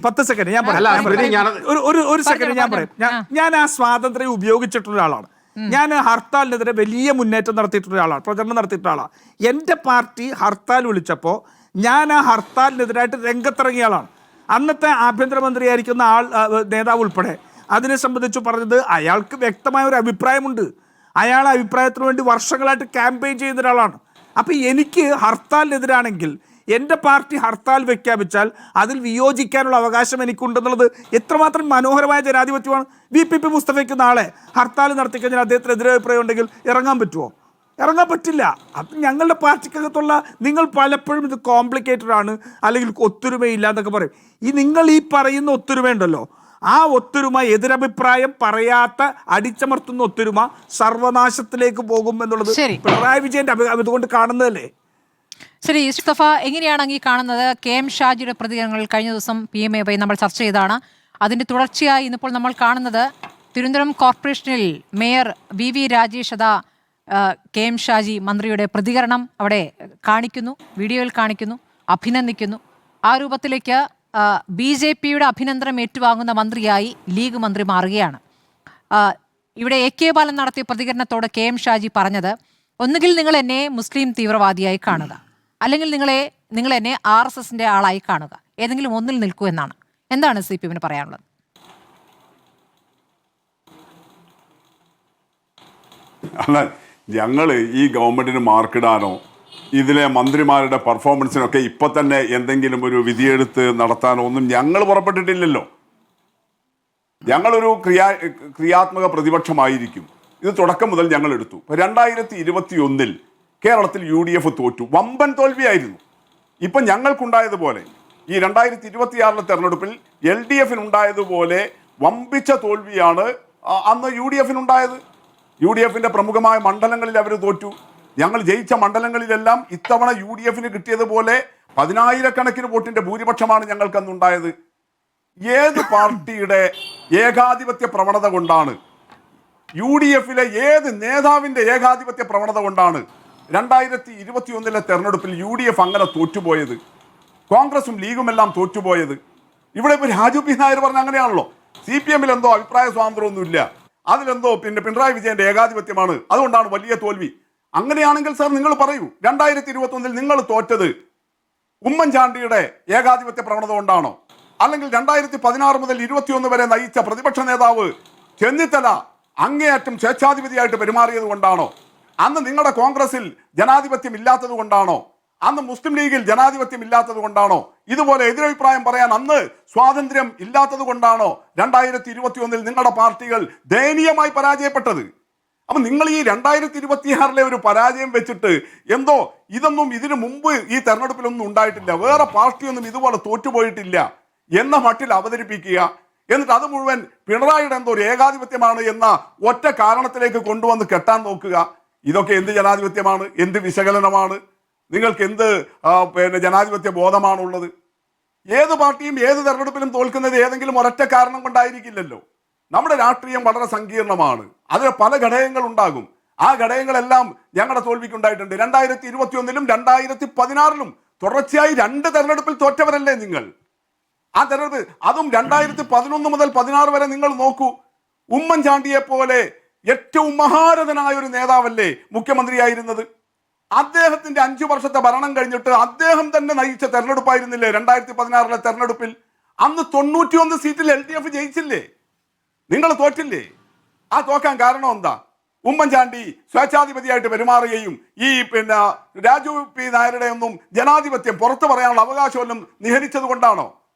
10 സെക്കൻഡ് ഞാൻ പറയാം. ഞാൻ ആ സ്വാതന്ത്ര്യം ഉപയോഗിച്ചിട്ടുള്ള ഒരാളാണ്. ഞാൻ ഹർത്താലിനെതിരെ വലിയ മുന്നേറ്റം നടത്തിയിട്ടുള്ള ഒരാളാണ്, പ്രചരണം നടത്തിയിട്ടുള്ള ആളാണ്. എൻ്റെ പാർട്ടി ഹർത്താൽ വിളിച്ചപ്പോൾ ഞാൻ ആ ഹർത്താലിനെതിരായിട്ട് രംഗത്തിറങ്ങിയ ആളാണ്. അന്നത്തെ ആഭ്യന്തരമന്ത്രിയായിരിക്കുന്ന നേതാവ് ഉൾപ്പെടെ അതിനെ സംബന്ധിച്ച് പറഞ്ഞത് അയാൾക്ക് വ്യക്തമായ ഒരു അഭിപ്രായമുണ്ട്. അയാൾ അഭിപ്രായത്തിന് വേണ്ടി വർഷങ്ങളായിട്ട് ക്യാമ്പയിൻ ചെയ്യുന്ന ഒരാളാണ്. അപ്പോൾ എനിക്ക് ഹർത്താലിനെതിരാണെങ്കിൽ എൻ്റെ പാർട്ടി ഹർത്താൽ പ്രഖ്യാപിച്ചാൽ അതിൽ വിയോജിക്കാനുള്ള അവകാശം എനിക്കുണ്ടെന്നുള്ളത് എത്രമാത്രം മനോഹരമായ ജനാധിപത്യമാണ്. VPP മുസ്തഫയ്ക്ക് നാളെ ഹർത്താൽ നടത്തിക്കഴിഞ്ഞാൽ അദ്ദേഹത്തിന് എതിരഭിപ്രായം ഉണ്ടെങ്കിൽ ഇറങ്ങാൻ പറ്റുമോ? ഇറങ്ങാൻ പറ്റില്ല. അപ്പം ഞങ്ങളുടെ പാർട്ടിക്കകത്തുള്ള നിങ്ങൾ പലപ്പോഴും ഇത് കോംപ്ലിക്കേറ്റഡ് ആണ്, അല്ലെങ്കിൽ ഒത്തൊരുമയില്ല എന്നൊക്കെ പറയും. നിങ്ങൾ ഈ പറയുന്ന ഒത്തൊരുമയുണ്ടല്ലോ, ആ ഒത്തൊരുമ, എതിരഭിപ്രായം പറയാത്ത അടിച്ചമർത്തുന്ന ഒത്തൊരുമ സർവനാശത്തിലേക്ക് പോകും എന്നുള്ളത് പിണറായി വിജയന്റെ അതുകൊണ്ട് കാണുന്നതല്ലേ. ശരി മുസ്തഫ, എങ്ങനെയാണ് അങ്ങ് കാണുന്നത്? KM ഷാജിയുടെ പ്രതികരണങ്ങൾ കഴിഞ്ഞ ദിവസം PMAY നമ്മൾ ചർച്ച ചെയ്താണ്. അതിന്റെ തുടർച്ചയായി ഇന്നിപ്പോൾ നമ്മൾ കാണുന്നത് തിരുവനന്തപുരം കോർപ്പറേഷനിൽ മേയർ VV രാജേഷ് അതാ KM ഷാജി മന്ത്രിയുടെ പ്രതികരണം അവിടെ കാണിക്കുന്നു, വീഡിയോയിൽ കാണിക്കുന്നു, അഭിനന്ദിക്കുന്നു. ആ രൂപത്തിലേക്ക് BJPയുടെ അഭിനന്ദനം ഏറ്റുവാങ്ങുന്ന മന്ത്രിയായി ലീഗ് മന്ത്രി മാറുകയാണ്. ഇവിടെ AK ബാലൻ നടത്തിയ പ്രതികരണത്തോട് KM ഷാജി പറഞ്ഞത്, ഒന്നുകിൽ നിങ്ങൾ എന്നെ മുസ്ലിം തീവ്രവാദിയായി കാണുക, അല്ലെങ്കിൽ നിങ്ങൾ എന്നെ RSSന്റെ ആളായി കാണുക, ഏതെങ്കിലും ഒന്നിൽ നിൽക്കൂ എന്നാണ്. എന്താണ് CPMന് പറയാനുള്ളത്? അല്ല, ഞങ്ങൾ ഈ ഗവൺമെന്റിന് മാർക്കിടാനോ ഇതിലെ മന്ത്രിമാരുടെ പെർഫോമൻസിനൊക്കെ ഇപ്പം തന്നെ എന്തെങ്കിലും ഒരു വിധിയെടുത്ത് നടത്താനോ ഒന്നും ഞങ്ങൾ പുറപ്പെട്ടിട്ടില്ലല്ലോ. ഞങ്ങളൊരു ക്രിയാത്മക പ്രതിപക്ഷമായിരിക്കും. ഇത് തുടക്കം മുതൽ ഞങ്ങൾ എടുത്തു. 2021 കേരളത്തിൽ UDF തോറ്റു, വമ്പൻ തോൽവിയായിരുന്നു. ഇപ്പം ഞങ്ങൾക്കുണ്ടായതുപോലെ ഈ 2026 തെരഞ്ഞെടുപ്പിൽ LDFനുണ്ടായതുപോലെ വമ്പിച്ച തോൽവിയാണ് അന്ന് UDFനുണ്ടായത്. UDFന്റെ പ്രമുഖമായ മണ്ഡലങ്ങളിൽ അവർ തോറ്റു. ഞങ്ങൾ ജയിച്ച മണ്ഡലങ്ങളിലെല്ലാം ഇത്തവണ UDFന് കിട്ടിയതുപോലെ 10,000-കണക്കിന് വോട്ടിന്റെ ഭൂരിപക്ഷമാണ് ഞങ്ങൾക്ക് അന്നുണ്ടായത്. ഏത് പാർട്ടിയുടെ ഏകാധിപത്യ പ്രവണത കൊണ്ടാണ്, UDFലെ ഏത് നേതാവിന്റെ ഏകാധിപത്യ പ്രവണത കൊണ്ടാണ് 2021 തെരഞ്ഞെടുപ്പിൽ UDF അങ്ങനെ തോറ്റുപോയത്? കോൺഗ്രസും ലീഗുമെല്ലാം തോറ്റുപോയത്. ഇവിടെ ഇപ്പോൾ രാജു പി നായർ പറഞ്ഞ അങ്ങനെയാണല്ലോ, CPMൽ എന്തോ അഭിപ്രായ സ്വാതന്ത്ര്യമൊന്നുമില്ല, അതിലെന്തോ പിണറായി വിജയന്റെ ഏകാധിപത്യമാണ്, അതുകൊണ്ടാണ് വലിയ തോൽവി. അങ്ങനെയാണെങ്കിൽ സാർ നിങ്ങൾ പറയൂ, 2021 നിങ്ങൾ തോറ്റത് ഉമ്മൻചാണ്ടിയുടെ ഏകാധിപത്യ പ്രവണത കൊണ്ടാണോ? അല്ലെങ്കിൽ 2016 മുതൽ 21 വരെ നയിച്ച പ്രതിപക്ഷ നേതാവ് ചെന്നിത്തല അങ്ങേയറ്റം സ്വേച്ഛാധിപതിയായിട്ട് പെരുമാറിയത് കൊണ്ടാണോ? അന്ന് നിങ്ങളുടെ കോൺഗ്രസിൽ ജനാധിപത്യം ഇല്ലാത്തത് കൊണ്ടാണോ? അന്ന് മുസ്ലിം ലീഗിൽ ജനാധിപത്യം ഇല്ലാത്തത് കൊണ്ടാണോ? ഇതുപോലെ എതിരഭിപ്രായം പറയാൻ അന്ന് സ്വാതന്ത്ര്യം ഇല്ലാത്തത് കൊണ്ടാണോ 2021 നിങ്ങളുടെ പാർട്ടികൾ ദയനീയമായി പരാജയപ്പെട്ടത്? അപ്പൊ നിങ്ങൾ ഈ 2026 ഒരു പരാജയം വെച്ചിട്ട് എന്തോ ഇതൊന്നും ഇതിനു മുമ്പ് ഈ തെരഞ്ഞെടുപ്പിലൊന്നും ഉണ്ടായിട്ടില്ല, വേറെ പാർട്ടിയൊന്നും ഇതുപോലെ തോറ്റുപോയിട്ടില്ല എന്ന മട്ടിൽ അവതരിപ്പിക്കുക. എന്നിട്ട് അത് മുഴുവൻ പിണറായിയുടെ എന്തോ ഒരു ഏകാധിപത്യമാണ് എന്ന ഒറ്റ കാരണത്തിലേക്ക് കൊണ്ടുവന്ന് കെട്ടാൻ നോക്കുക. ഇതൊക്കെ എന്ത് ജനാധിപത്യമാണ്? എന്ത് വിശകലനമാണ്? നിങ്ങൾക്ക് എന്ത് ജനാധിപത്യ ബോധമാണുള്ളത്? ഏത് പാർട്ടിയും ഏത് തെരഞ്ഞെടുപ്പിലും തോൽക്കുന്നത് ഏതെങ്കിലും ഒരൊറ്റ കാരണം കൊണ്ടായിരിക്കില്ലല്ലോ. നമ്മുടെ രാഷ്ട്രീയം വളരെ സങ്കീർണമാണ്, അതിന് പല ഘടകങ്ങൾ ഉണ്ടാകും. ആ ഘടകങ്ങളെല്ലാം ഞങ്ങളുടെ തോൽവിക്കുണ്ടായിട്ടുണ്ട്. 2021 2016 തുടർച്ചയായി 2 തെരഞ്ഞെടുപ്പിൽ തോറ്റവരല്ലേ നിങ്ങൾ? ആ തെരഞ്ഞെടുപ്പ്, അതും 2011 മുതൽ 16 വരെ നിങ്ങൾ നോക്കൂ. ഉമ്മൻചാണ്ടിയെ പോലെ ഏറ്റവും മഹാരഥനായ ഒരു നേതാവല്ലേ മുഖ്യമന്ത്രിയായിരുന്നത്? അദ്ദേഹത്തിന്റെ 5 വർഷത്തെ ഭരണം കഴിഞ്ഞിട്ട് അദ്ദേഹം തന്നെ നയിച്ച തെരഞ്ഞെടുപ്പായിരുന്നില്ലേ 2016 തെരഞ്ഞെടുപ്പിൽ? അന്ന് 91 സീറ്റിൽ LDF ജയിച്ചില്ലേ? നിങ്ങൾ തോറ്റില്ലേ? ആ തോക്കാൻ കാരണം എന്താ? ഉമ്മൻചാണ്ടി സ്വേച്ഛാധിപതിയായിട്ട് പെരുമാറുകയും ഈ രാജു പി നായരുടെ ഒന്നും ജനാധിപത്യം പുറത്തു പറയാനുള്ള അവകാശമൊന്നും നിഹരിച്ചത് കൊണ്ടാണോ?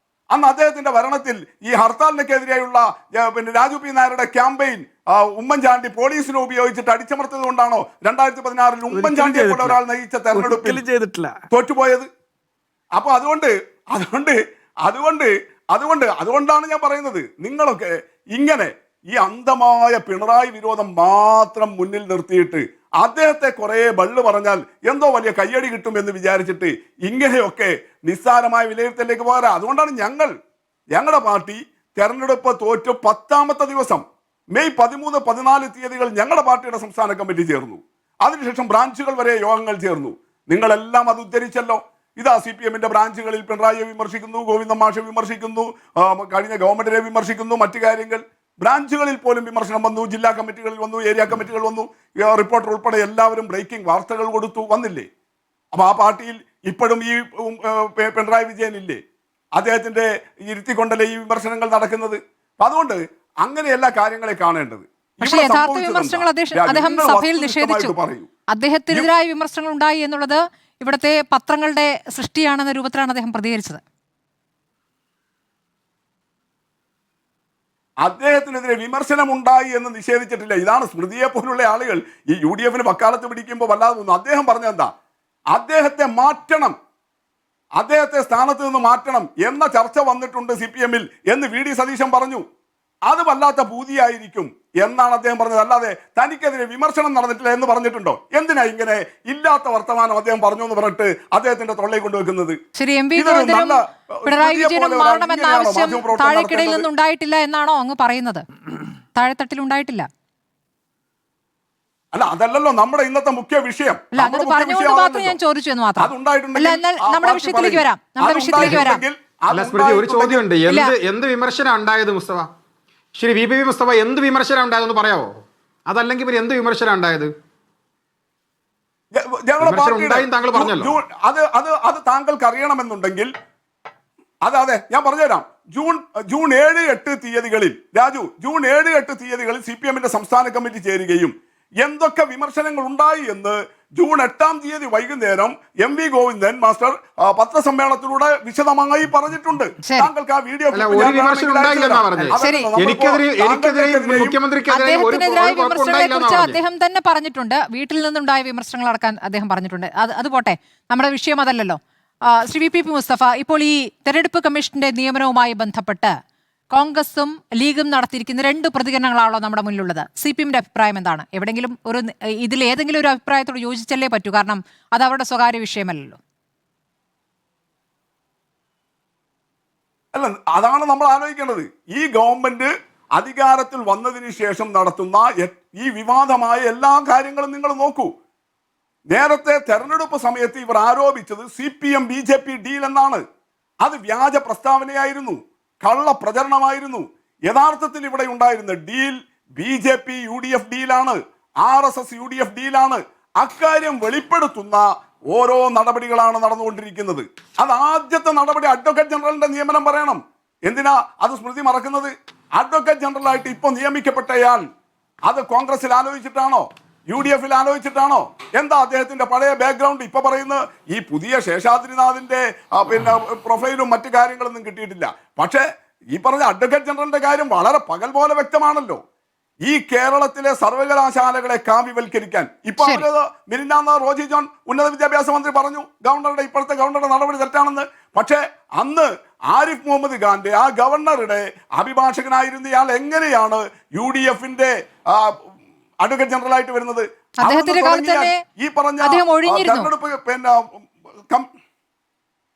അന്ന് അദ്ദേഹത്തിന്റെ ഭരണത്തിൽ ഈ ഹർത്താലിനെതിരെയുള്ള രാജു പി നായരുടെ ക്യാമ്പയിൻ ഉമ്മൻചാണ്ടി പോലീസിനെ ഉപയോഗിച്ചിട്ട് അടിച്ചമർത്തത് കൊണ്ടാണോ 2016 ഉമ്മൻചാണ്ടിയെ പോലെ ഒരാൾ നയിച്ച തെരഞ്ഞെടുപ്പിൽ തോറ്റുപോയത്? അപ്പൊ അതുകൊണ്ടാണ് ഞാൻ പറയുന്നത്, നിങ്ങളൊക്കെ ഇങ്ങനെ ഈ അന്ധമായ പിണറായി വിരോധം മാത്രം മുന്നിൽ നിർത്തിയിട്ട് അദ്ദേഹത്തെ കുറെ ബള്ള് പറഞ്ഞാൽ എന്തോ വലിയ കയ്യടി കിട്ടും എന്ന് വിചാരിച്ചിട്ട് ഇങ്ങനെയൊക്കെ നിസ്സാരമായ വിലയിരുത്തലിലേക്ക് പോരാ. അതുകൊണ്ടാണ് ഞങ്ങളുടെ പാർട്ടി തെരഞ്ഞെടുപ്പ് തോറ്റ് 10ാമത്തെ ദിവസം മെയ് 13, 14 തീയതികൾ ഞങ്ങളുടെ പാർട്ടിയുടെ സംസ്ഥാന കമ്മിറ്റി ചേർന്നു. അതിനുശേഷം ബ്രാഞ്ചുകൾ വരെ യോഗങ്ങൾ ചേർന്നു. നിങ്ങളെല്ലാം അത് ഉദ്ധരിച്ചല്ലോ. ഇതാ CPM-ന്റെ ബ്രാഞ്ചുകളിൽ പിണറായിയെ വിമർശിക്കുന്നു, ഗോവിന്ദൻ മാഷെ വിമർശിക്കുന്നു, കഴിഞ്ഞ ഗവൺമെന്റിനെ വിമർശിക്കുന്നു, മറ്റു കാര്യങ്ങൾ ബ്രാഞ്ചുകളിൽ പോലും വിമർശനം വന്നു, ജില്ലാ കമ്മിറ്റികളിൽ വന്നു, ഏരിയ കമ്മിറ്റികൾ വന്നു, റിപ്പോർട്ടർ ഉൾപ്പെടെ എല്ലാവരും ബ്രേക്കിംഗ് വാർത്തകൾ കൊടുത്തു, വന്നില്ലേ? അപ്പൊ ആ പാർട്ടിയിൽ ഇപ്പോഴും ഈ പിണറായി വിജയൻ ഇല്ലേ? അദ്ദേഹത്തിന്റെ ഇരുത്തിക്കൊണ്ടല്ലേ ഈ വിമർശനങ്ങൾ നടക്കുന്നത്? അപ്പൊ അതുകൊണ്ട് അങ്ങനെയല്ല കാര്യങ്ങളെ കാണേണ്ടത്. പക്ഷേ യഥാർത്ഥ വിമർശനങ്ങൾ അദ്ദേഹം സഭയിൽ നിഷേധിച്ചു. അദ്ദേഹത്തിനെതിരായ വിമർശനങ്ങൾ ഉണ്ടായി എന്നുള്ളത് ഇവിടുത്തെ പത്രങ്ങളുടെ സൃഷ്ടിയാണെന്ന രൂപത്തിലാണ് അദ്ദേഹം പ്രതികരിച്ചത്. അദ്ദേഹത്തിനെതിരെ വിമർശനം ഉണ്ടായി എന്ന് നിഷേധിച്ചിട്ടില്ല. ഇതാണ് സ്മൃതിയെ പോലുള്ള ആളുകൾ ഈ UDF-ന് വക്കാലത്ത് പിടിക്കുമ്പോൾ വല്ലാതെ തോന്നുന്നു. അദ്ദേഹം പറഞ്ഞെന്താ? അദ്ദേഹത്തെ മാറ്റണം, അദ്ദേഹത്തെ സ്ഥാനത്ത് നിന്ന് മാറ്റണം എന്ന ചർച്ച വന്നിട്ടുണ്ട് CPM-ൽ എന്ന് VD സതീശൻ പറഞ്ഞു. അത് വല്ലാത്ത ഭൂതിയായിരിക്കും എന്നാണ് അദ്ദേഹം പറഞ്ഞത്. അല്ലാതെ തനിക്കെതിരെ വിമർശനം നടന്നിട്ടില്ല എന്ന് പറഞ്ഞിട്ടുണ്ടോ? എന്തിനാ ഇങ്ങനെ ഇല്ലാത്ത വർത്തമാനം അദ്ദേഹം പറഞ്ഞു എന്ന് പറഞ്ഞിട്ട് അദ്ദേഹത്തിന്റെ തൊള്ളയിൽ കൊണ്ടുവെക്കുന്നത്? ശരി, പിണറായി വിജയനും മാറണമെന്ന ആവശ്യം താഴെക്കിടയിൽ നിന്നുണ്ടായിട്ടില്ല എന്നാണോ അങ്ങ് പറയുന്നത്? താഴെത്തട്ടിൽ ഉണ്ടായിട്ടില്ല? അല്ല, അതല്ലല്ലോ നമ്മുടെ ഇന്നത്തെ മുഖ്യ വിഷയം. ഞാൻ ചോദിച്ചു എന്ന് മാത്രം. നമ്മുടെ വിഷയത്തിലേക്ക് വരാം. ഒരു ചോദ്യമുണ്ട്. എന്ത് വിമർശനം ഉണ്ടായത് മുസ്തഫ? ശരി, VPP മുസ്തഫ, എന്ത് വിമർശനം ഉണ്ടായതെന്ന് പറയാവോ? അതല്ലെങ്കിൽ പിന്നെ എന്ത് വിമർശനം ഉണ്ടായത്? താങ്കൾ പറഞ്ഞല്ലോ. അത് താങ്കൾക്ക് അറിയണമെന്നുണ്ടെങ്കിൽ അതെ ഞാൻ പറഞ്ഞുതരാം. ജൂൺ 7, 8 തീയതികളിൽ ജൂൺ 7, 8 തീയതികളിൽ CPM-ന്റെ സംസ്ഥാന കമ്മിറ്റി ചേരുകയും എന്തൊക്കെ വിമർശനങ്ങൾ ഉണ്ടായി എന്ന് ജൂൺ 8-ാം തീയതി വൈകുന്നേരം MV ഗോവിന്ദൻ മാസ്റ്റർ പത്രസമ്മേളനത്തിലൂടെ വിശദമായി പറഞ്ഞിട്ടുണ്ട്. താങ്കൾക്ക് ആ വീഡിയോ അദ്ദേഹം തന്നെ പറഞ്ഞിട്ടുണ്ട്. വീട്ടിൽ നിന്നുണ്ടായ വിമർശനങ്ങൾ അടക്കാൻ അദ്ദേഹം പറഞ്ഞിട്ടുണ്ട്. അത് പോട്ടെ, നമ്മുടെ വിഷയം അതല്ലല്ലോ. ശ്രീ VPP മുസ്തഫ, ഇപ്പോൾ ഈ തെരഞ്ഞെടുപ്പ് കമ്മീഷന്റെ നിയമനവുമായി ബന്ധപ്പെട്ട് കോൺഗ്രസും ലീഗും നടത്തിയിരിക്കുന്ന 2 പ്രതികരണങ്ങളാണല്ലോ നമ്മുടെ മുന്നിലുള്ളത്. CPM-ന്റെ അഭിപ്രായം എന്താണ്? ഇതിൽ ഏതെങ്കിലും ഒരു അഭിപ്രായത്തോട് യോജിച്ചല്ലേ പറ്റൂ? കാരണം അത് അവരുടെ സ്വകാര്യ വിഷയമല്ലല്ലോ. അല്ല, അതാണ് നമ്മൾ ആലോചിക്കേണ്ടത്. ഈ ഗവൺമെന്റ് അധികാരത്തിൽ വന്നതിന് ശേഷം നടത്തുന്ന ഈ വിവാദമായ എല്ലാ കാര്യങ്ങളും നിങ്ങൾ നോക്കൂ. നേരത്തെ തെരഞ്ഞെടുപ്പ് സമയത്ത് ഇവർ ആരോപിച്ചത് CPM BJP ഡീൽ എന്നാണ്. അത് വ്യാജ പ്രസ്താവനയായിരുന്നു, കള്ള പ്രചരണമായിരുന്നു. യഥാർത്ഥത്തിൽ ഇവിടെ ഉണ്ടായിരുന്ന deal BJP UDF ഡീലാണ്, RSS UDF ഡീലാണ്. അക്കാര്യം വെളിപ്പെടുത്തുന്ന ഓരോ നടപടികളാണ് നടന്നുകൊണ്ടിരിക്കുന്നത്. അത് ആദ്യത്തെ നടപടി അഡ്വക്കേറ്റ് ജനറലിന്റെ നിയമനം പറയണം. എന്തിനാ അത് സ്മൃതി മറക്കുന്നത്? അഡ്വക്കേറ്റ് ജനറലായിട്ട് ഇപ്പൊ നിയമിക്കപ്പെട്ടയാൾ അത് കോൺഗ്രസിൽ ആലോചിച്ചിട്ടാണോ, UDF ആലോചിച്ചിട്ടാണോ? എന്താ അദ്ദേഹത്തിന്റെ പഴയ ബാക്ക്ഗ്രൗണ്ട്? ഇപ്പൊ പറയുന്നത് ഈ പുതിയ ശേഷാദ്രിനാഥിന്റെ പിന്നെ പ്രൊഫൈലും മറ്റു കാര്യങ്ങളൊന്നും കിട്ടിയിട്ടില്ല. പക്ഷേ ഈ പറഞ്ഞ അഡ്വക്കേറ്റ് ജനറലിന്റെ കാര്യം വളരെ പകൽ പോലെ വ്യക്തമാണല്ലോ. ഈ കേരളത്തിലെ സർവകലാശാലകളെ കാവ്യവൽക്കരിക്കാൻ ഇപ്പൊ അവരത് മിനിഞ്ഞാന്ന് റോജി ജോൺ ഉന്നത വിദ്യാഭ്യാസ മന്ത്രി പറഞ്ഞു ഇപ്പോഴത്തെ ഗവർണറുടെ നടപടി തെറ്റാണെന്ന്. പക്ഷേ അന്ന് ആരിഫ് മുഹമ്മദ് ഖാന്റെ ആ ഗവർണറുടെ അഭിഭാഷകനായിരുന്ന ഇയാൾ എങ്ങനെയാണ് UDFന്റെ അഡ്വക്കേറ്റ് ജനറൽ ആയിട്ട് വരുന്നത്? ഈ പറഞ്ഞ തെരഞ്ഞെടുപ്പ് പിന്നെ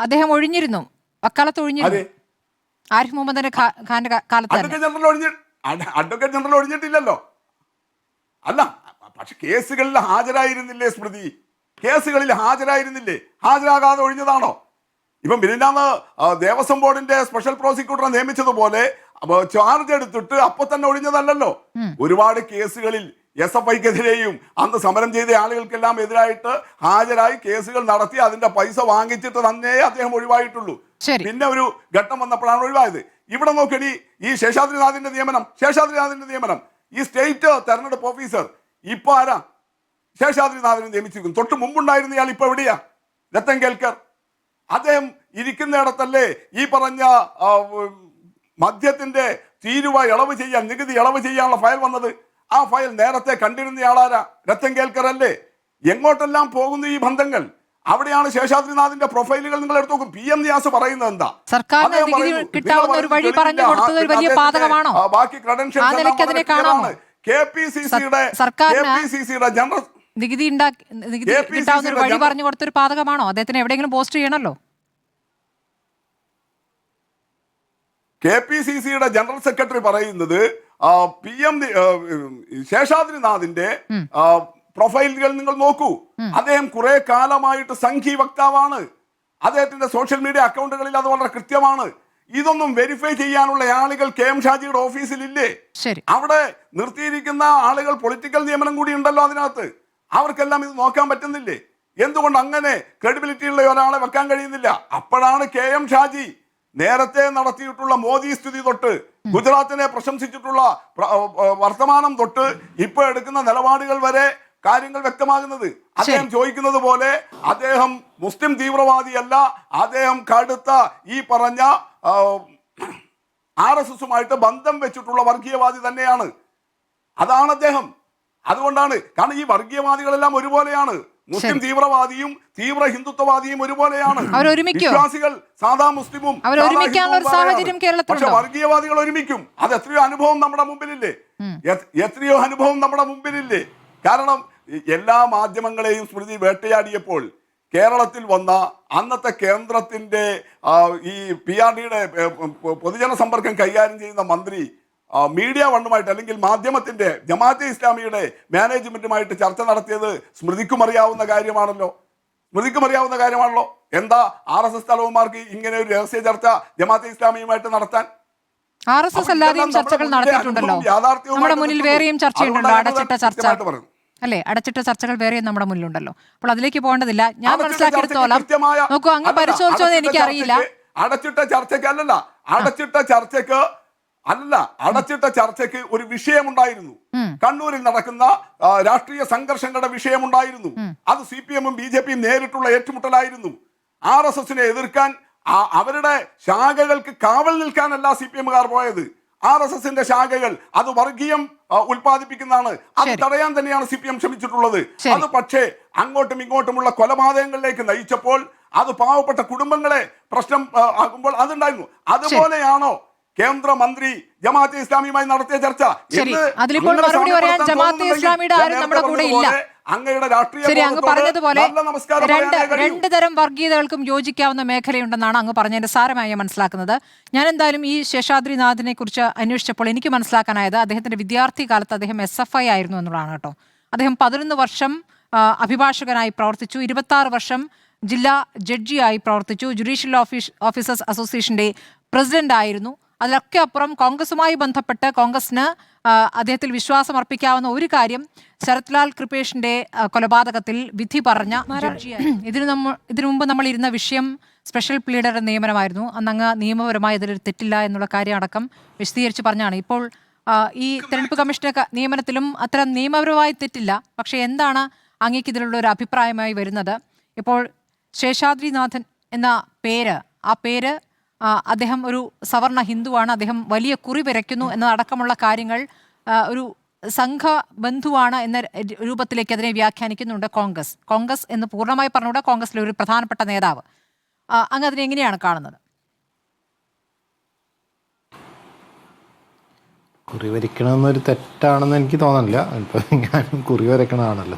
അദ്ദേഹം ഒഴിഞ്ഞിരുന്നു, വക്കാലത്ത് ഒഴിഞ്ഞിരുന്നു. ആരിഫ് മുഹമ്മദ് ഖാന്റെ കാലത്ത് അഡ്വക്കേറ്റ് ജനറൽ ഒഴിഞ്ഞിട്ടില്ലല്ലോ. അല്ല, പക്ഷെ കേസുകളിൽ ഹാജരായിരുന്നില്ലേ സ്മൃതി? കേസുകളിൽ ഹാജരായിരുന്നില്ലേ? ഹാജരാകാതെ ഒഴിഞ്ഞതാണോ? ഇപ്പം മിനിഞ്ഞാന്ന് ദേവസ്വം ബോർഡിന്റെ സ്പെഷ്യൽ പ്രോസിക്യൂട്ടറെ നിയമിച്ചതുപോലെ ചാർജ് എടുത്തിട്ട് അപ്പൊ തന്നെ ഒഴിഞ്ഞതല്ലല്ലോ. ഒരുപാട് കേസുകളിൽ SFIക്കെതിരെയും അന്ന് സമരം ചെയ്ത ആളുകൾക്കെല്ലാം എതിരായിട്ട് ഹാജരായി കേസുകൾ നടത്തി അതിന്റെ പൈസ വാങ്ങിച്ചിട്ട് തന്നെ അദ്ദേഹം ഒഴിവായിട്ടുള്ളൂ. പിന്നെ ഒരു ഘട്ടം വന്നപ്പോഴാണ് ഒഴിവായത്. ഇവിടെ നോക്കണി, ഈ ശേഷാദ്രിനാഥിന്റെ നിയമനം ഈ സ്റ്റേറ്റ് തെരഞ്ഞെടുപ്പ് ഓഫീസർ ഇപ്പൊ ആരാ? ശേഷാദ്രിനാഥിനെ നിയമിച്ചിരിക്കുന്നു. തൊട്ട് മുമ്പുണ്ടായിരുന്ന ഇയാൾ ഇപ്പൊ എവിടെയാ? രത്തൻ കേൽക്കർ. അദ്ദേഹം ഇരിക്കുന്നിടത്തല്ലേ ഈ പറഞ്ഞ മദ്യത്തിന്റെ തീരുവ ഇളവ് ചെയ്യാൻ, നികുതി ഇളവ് ചെയ്യാനുള്ള ഫയൽ വന്നത്? ആ ഫയൽ നേരത്തെ കണ്ടിരുന്നയാളാരാ? രത്തൻ കേൽക്കർ അല്ലേ? എങ്ങോട്ടെല്ലാം പോകുന്നു ഈ ബന്ധങ്ങൾ? അവിടെയാണ് ശേഷാദ്രിനാഥിന്റെ പ്രൊഫൈലുകൾ നിങ്ങൾ എടുത്തു നോക്കും. PM നിയാസ് പറയുന്നത് എന്താ? ബാക്കി ക്രെഡൻഷ്യൽസ് KPCCയുടെ ജനറൽ നികുതി കിട്ടാവുന്ന ഒരു വഴി പറഞ്ഞു കൊടുത്തൊരു പാതകമാണോ? അദ്ദേഹത്തിന് എവിടെയെങ്കിലും പോസ്റ്റ് ചെയ്യണമല്ലോ. KPCCയുടെ ജനറൽ സെക്രട്ടറി പറയുന്നത് ശേഷാദ്രിനാഥിന്റെ പ്രൊഫൈലുകൾ നിങ്ങൾ നോക്കൂ. അദ്ദേഹം കുറെ കാലമായിട്ട് സംഘി വക്താവാണ്. അദ്ദേഹത്തിന്റെ സോഷ്യൽ മീഡിയ അക്കൗണ്ടുകളിൽ അത് വളരെ കൃത്യമാണ്. ഇതൊന്നും വെരിഫൈ ചെയ്യാനുള്ള ആളുകൾ KM ഷാജിയുടെ ഓഫീസിലില്ലേ? അവിടെ നിർത്തിയിരിക്കുന്ന ആളുകൾ പൊളിറ്റിക്കൽ നിയമനം കൂടി ഉണ്ടല്ലോ അതിനകത്ത്. അവർക്കെല്ലാം ഇത് നോക്കാൻ പറ്റുന്നില്ലേ? എന്തുകൊണ്ട് അങ്ങനെ ക്രെഡിബിലിറ്റി ഉള്ള ഒരാളെ വെക്കാൻ കഴിയുന്നില്ല? അപ്പോഴാണ് KM ഷാജി നേരത്തെ നടത്തിയിട്ടുള്ള മോദി സ്തുതി തൊട്ട് ഗുജറാത്തിനെ പ്രശംസിച്ചിട്ടുള്ള വർത്തമാനം തൊട്ട് ഇപ്പൊ എടുക്കുന്ന നിലപാടുകൾ വരെ കാര്യങ്ങൾ വ്യക്തമാകുന്നത്. അദ്ദേഹം ചോദിക്കുന്നത് പോലെ അദ്ദേഹം മുസ്ലിം തീവ്രവാദിയല്ല, അദ്ദേഹം കടുത്ത ഈ പറഞ്ഞ RSSുമായിട്ട് ബന്ധം വെച്ചിട്ടുള്ള വർഗീയവാദി തന്നെയാണ്. അതാണ് അദ്ദേഹം. അതുകൊണ്ടാണ്, കാരണം ഈ വർഗീയവാദികളെല്ലാം ഒരുപോലെയാണ്. മുസ്ലിം തീവ്രവാദിയും തീവ്ര ഹിന്ദുത്വവാദിയും ഒരുപോലെയാണ്. വിശ്വാസികൾ സാധാ മുസ്ലിമും പക്ഷെ വർഗീയവാദികൾ ഒരുമിക്കും. അത് എത്രയോ അനുഭവം നമ്മുടെ മുമ്പിലില്ലേ? കാരണം എല്ലാ മാധ്യമങ്ങളെയും സ്മൃതി വേട്ടയാടിയപ്പോൾ കേരളത്തിൽ വന്ന അന്നത്തെ കേന്ദ്രത്തിന്റെ ഈ PRDയുടെ പൊതുജന സമ്പർക്കം കൈകാര്യം ചെയ്യുന്ന മന്ത്രി മീഡിയ വണ്ണുമായിട്ട് അല്ലെങ്കിൽ മാധ്യമത്തിന്റെ ജമാഅത്തെ ഇസ്ലാമിയുടെ മാനേജ്മെന്റുമായിട്ട് ചർച്ച നടത്തിയത് സ്മൃതിക്കും അറിയാവുന്ന കാര്യമാണല്ലോ. എന്താ RSS തലവന്മാർക്ക് ഇങ്ങനെ ഒരു രഹസ്യ ചർച്ച ജമാഅത്തെ ഇസ്ലാമിയുമായിട്ട് നടത്താൻ? RSS എല്ലാവരെയും ചർച്ചകൾ നടത്തിയിട്ടുണ്ടല്ലോ. നമ്മുടെ മുന്നിൽ വേറെയും ചർച്ചയുണ്ടല്ലോ, അടച്ചിട്ട ചർച്ച അല്ലേ? അടച്ചിട്ട ചർച്ചകൾ വേറെയും നമ്മുടെ മുന്നിലുണ്ടല്ലോ. അപ്പോൾ അതിലേക്ക് പോകേണ്ടതില്ല. ഞാൻ മനസ്സിലാക്കിയെടുത്തോളം നോക്കൂ, അങ്ങ് പരിശോധിച്ചോ എന്ന് എനിക്കറിയില്ല. അടച്ചിട്ട ചർച്ചയ്ക്ക് ഒരു വിഷയമുണ്ടായിരുന്നു. കണ്ണൂരിൽ നടക്കുന്ന രാഷ്ട്രീയ സംഘർഷങ്ങളുടെ വിഷയമുണ്ടായിരുന്നു. അത് CPM-ഉം BJP-യും നേരിട്ടുള്ള ഏറ്റുമുട്ടലായിരുന്നു. RSSനെ എതിർക്കാൻ അവരുടെ ശാഖകൾക്ക് കാവൽ നിൽക്കാനല്ല CPM-കാർ പോയത്. RSSന്റെ ശാഖകൾ അത് വർഗീയം ഉൽപ്പാദിപ്പിക്കുന്നതാണ്. അത് തടയാൻ തന്നെയാണ് CPM ശ്രമിച്ചിട്ടുള്ളത്. അത് പക്ഷേ അങ്ങോട്ടും ഇങ്ങോട്ടുമുള്ള കൊലപാതകങ്ങളിലേക്ക് നയിച്ചപ്പോൾ അത് പാവപ്പെട്ട കുടുംബങ്ങളെ പ്രശ്നം ആകുമ്പോൾ അതുണ്ടായിരുന്നു. അതുപോലെയാണോ കേന്ദ്രമന്ത്രി ജമാഅത്തെ ഇസ്ലാമിയുമായി നടത്തിയ ചർച്ച? അതിലിപ്പോൾ മറുപടി പറയാൻ ജമാഅത്തെ ഇസ്ലാമിയുടെ ആരും നമ്മുടെ കൂടെ ഇല്ല. ശരി, അങ്ങ് പറഞ്ഞതുപോലെ രണ്ട് തരം വർഗീയതകൾക്കും യോജിക്കാവുന്ന മേഖലയുണ്ടെന്നാണ് അങ്ങ് പറഞ്ഞതിന്റെ സാരമായി മനസ്സിലാക്കുന്നത്. ഞാൻ എന്തായാലും ഈ ശേഷാദ്രിനാഥിനെ കുറിച്ച് അന്വേഷിച്ചപ്പോൾ എനിക്ക് മനസ്സിലാക്കാനായത് അദ്ദേഹത്തിന്റെ വിദ്യാർത്ഥി കാലത്ത് അദ്ദേഹം SFI ആയിരുന്നു എന്നുള്ളതാണ് കേട്ടോ. അദ്ദേഹം 11 വർഷം അഭിഭാഷകനായി പ്രവർത്തിച്ചു, 26 വർഷം ജില്ലാ ജഡ്ജിയായി പ്രവർത്തിച്ചു, ജുഡീഷ്യൽ ഓഫീസേഴ്സ് അസോസിയേഷന്റെ പ്രസിഡന്റ് ആയിരുന്നു. അതിലൊക്കെ അപ്പുറം കോൺഗ്രസുമായി ബന്ധപ്പെട്ട് കോൺഗ്രസിന് അദ്ദേഹത്തിൽ വിശ്വാസം അർപ്പിക്കാവുന്ന ഒരു കാര്യം ശരത് ലാൽ കൃപേഷിന്റെ കൊലപാതകത്തിൽ വിധി പറഞ്ഞ ഇതിനു മുമ്പ് നമ്മൾ ഇരുന്ന വിഷയം സ്പെഷ്യൽ പ്ലീഡറുടെ നിയമനമായിരുന്നു. അന്നങ്ങ് നിയമപരമായി അതിലൊരു തെറ്റില്ല എന്നുള്ള കാര്യം അടക്കം വിശദീകരിച്ച് പറഞ്ഞാണ്. ഇപ്പോൾ ഈ തെരഞ്ഞെടുപ്പ് കമ്മീഷന്റെ നിയമനത്തിലും അത്തരം നിയമപരമായി തെറ്റില്ല. പക്ഷേ എന്താണ് അങ്ങേക്ക് ഇതിലുള്ള ഒരു അഭിപ്രായമായി വരുന്നത്? ഇപ്പോൾ ശേഷാദ്രിനാഥൻ എന്ന ആ പേര് അദ്ദേഹം ഒരു സവർണ ഹിന്ദുവാണ്, അദ്ദേഹം വലിയ കുറി വരയ്ക്കുന്നു എന്നതടക്കമുള്ള കാര്യങ്ങൾ ഒരു സംഘബന്ധുവാണ് എന്ന രൂപത്തിലേക്ക് അതിനെ വ്യാഖ്യാനിക്കുന്നുണ്ട് കോൺഗ്രസ് എന്ന് പൂർണ്ണമായി പറഞ്ഞുകൂടെ, കോൺഗ്രസിലെ ഒരു പ്രധാനപ്പെട്ട നേതാവ്. അങ്ങ് അതിനെ എങ്ങനെയാണ് കാണുന്നത്? കുറി വരയ്ക്കണമെന്നൊരു തെറ്റാണെന്ന് എനിക്ക് തോന്നുന്നില്ല. ഇപ്പം ഞാനും കുറി വരയ്ക്കണതാണല്ലോ,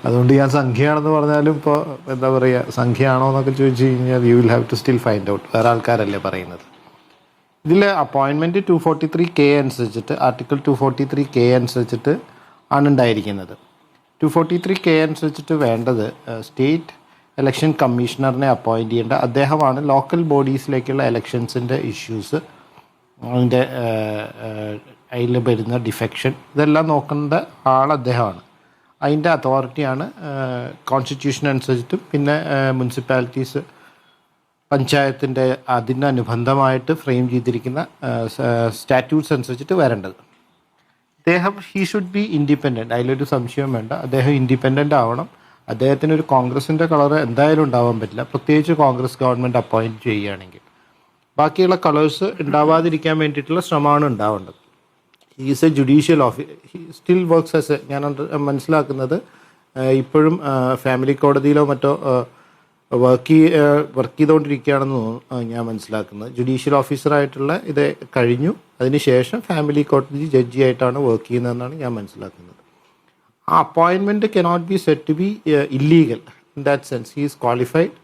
അതുകൊണ്ട് ഞാൻ സംഖ്യയാണെന്ന് പറഞ്ഞാലും ഇപ്പോൾ എന്താ പറയുക, സംഖ്യയാണോ എന്നൊക്കെ ചോദിച്ചു കഴിഞ്ഞാൽ you will have to still find out. വേറെ ആൾക്കാരല്ലേ പറയുന്നത്. ഇതിൽ അപ്പോയിൻമെൻറ്റ് 243K അനുസരിച്ചിട്ട്, ആർട്ടിക്കിൾ 243K അനുസരിച്ചിട്ട് ആണ് ഉണ്ടായിരിക്കുന്നത്. 243K അനുസരിച്ചിട്ട് വേണ്ടത് സ്റ്റേറ്റ് ഇലക്ഷൻ കമ്മീഷണറിനെ അപ്പോയിൻറ്റ് ചെയ്യേണ്ട അദ്ദേഹമാണ്. ലോക്കൽ ബോഡീസിലേക്കുള്ള ഇലക്ഷൻസിൻ്റെ ഇഷ്യൂസ്, അതിൻ്റെ അതിൽ വരുന്ന ഡിഫെക്ഷൻ ഇതെല്ലാം നോക്കേണ്ട ആൾ അദ്ദേഹമാണ്. അതിൻ്റെ അതോറിറ്റിയാണ് കോൺസ്റ്റിറ്റ്യൂഷൻ അനുസരിച്ചിട്ടും പിന്നെ മുനിസിപ്പാലിറ്റീസ് പഞ്ചായത്തിൻ്റെ അതിനനുബന്ധമായിട്ട് ഫ്രെയിം ചെയ്തിരിക്കുന്ന സ്റ്റാറ്റ്യൂട്ട്സ് അനുസരിച്ചിട്ട് വരേണ്ടത്. അദ്ദേഹം ഷുഡ് ബി ഇൻഡിപെൻഡൻറ്റ്, അതിലൊരു സംശയവും വേണ്ട. അദ്ദേഹം ഇൻഡിപെൻഡൻ്റ് ആവണം. അദ്ദേഹത്തിനൊരു കോൺഗ്രസിൻ്റെ കളർ എന്തായാലും ഉണ്ടാവാൻ പറ്റില്ല, പ്രത്യേകിച്ച് കോൺഗ്രസ് ഗവൺമെൻറ് അപ്പോയിൻറ്റ് ചെയ്യുകയാണെങ്കിൽ. ബാക്കിയുള്ള കളേഴ്സ് ഉണ്ടാവാതിരിക്കാൻ വേണ്ടിയിട്ടുള്ള ശ്രമമാണ് ഉണ്ടാവേണ്ടത്. He's A judicial officer, he still works as ഞാൻ മനസ്സിലാക്കുന്നത് ഇപ്പോഴും ഫാമിലി കോടതിയിലോ മറ്റോ വർക്ക് ചെയ്തുകൊണ്ടിരിക്കുകയാണെന്ന് ഞാൻ മനസ്സിലാക്കുന്നത്. ജുഡീഷ്യൽ ഓഫീസറായിട്ടുള്ള ഇത് കഴിഞ്ഞു, അതിനുശേഷം ഫാമിലി കോടതി ജഡ്ജിയായിട്ടാണ് വർക്ക് ചെയ്യുന്നതെന്നാണ് ഞാൻ മനസ്സിലാക്കുന്നത്. ആ appointment cannot be set to be illegal in that sense. He is qualified.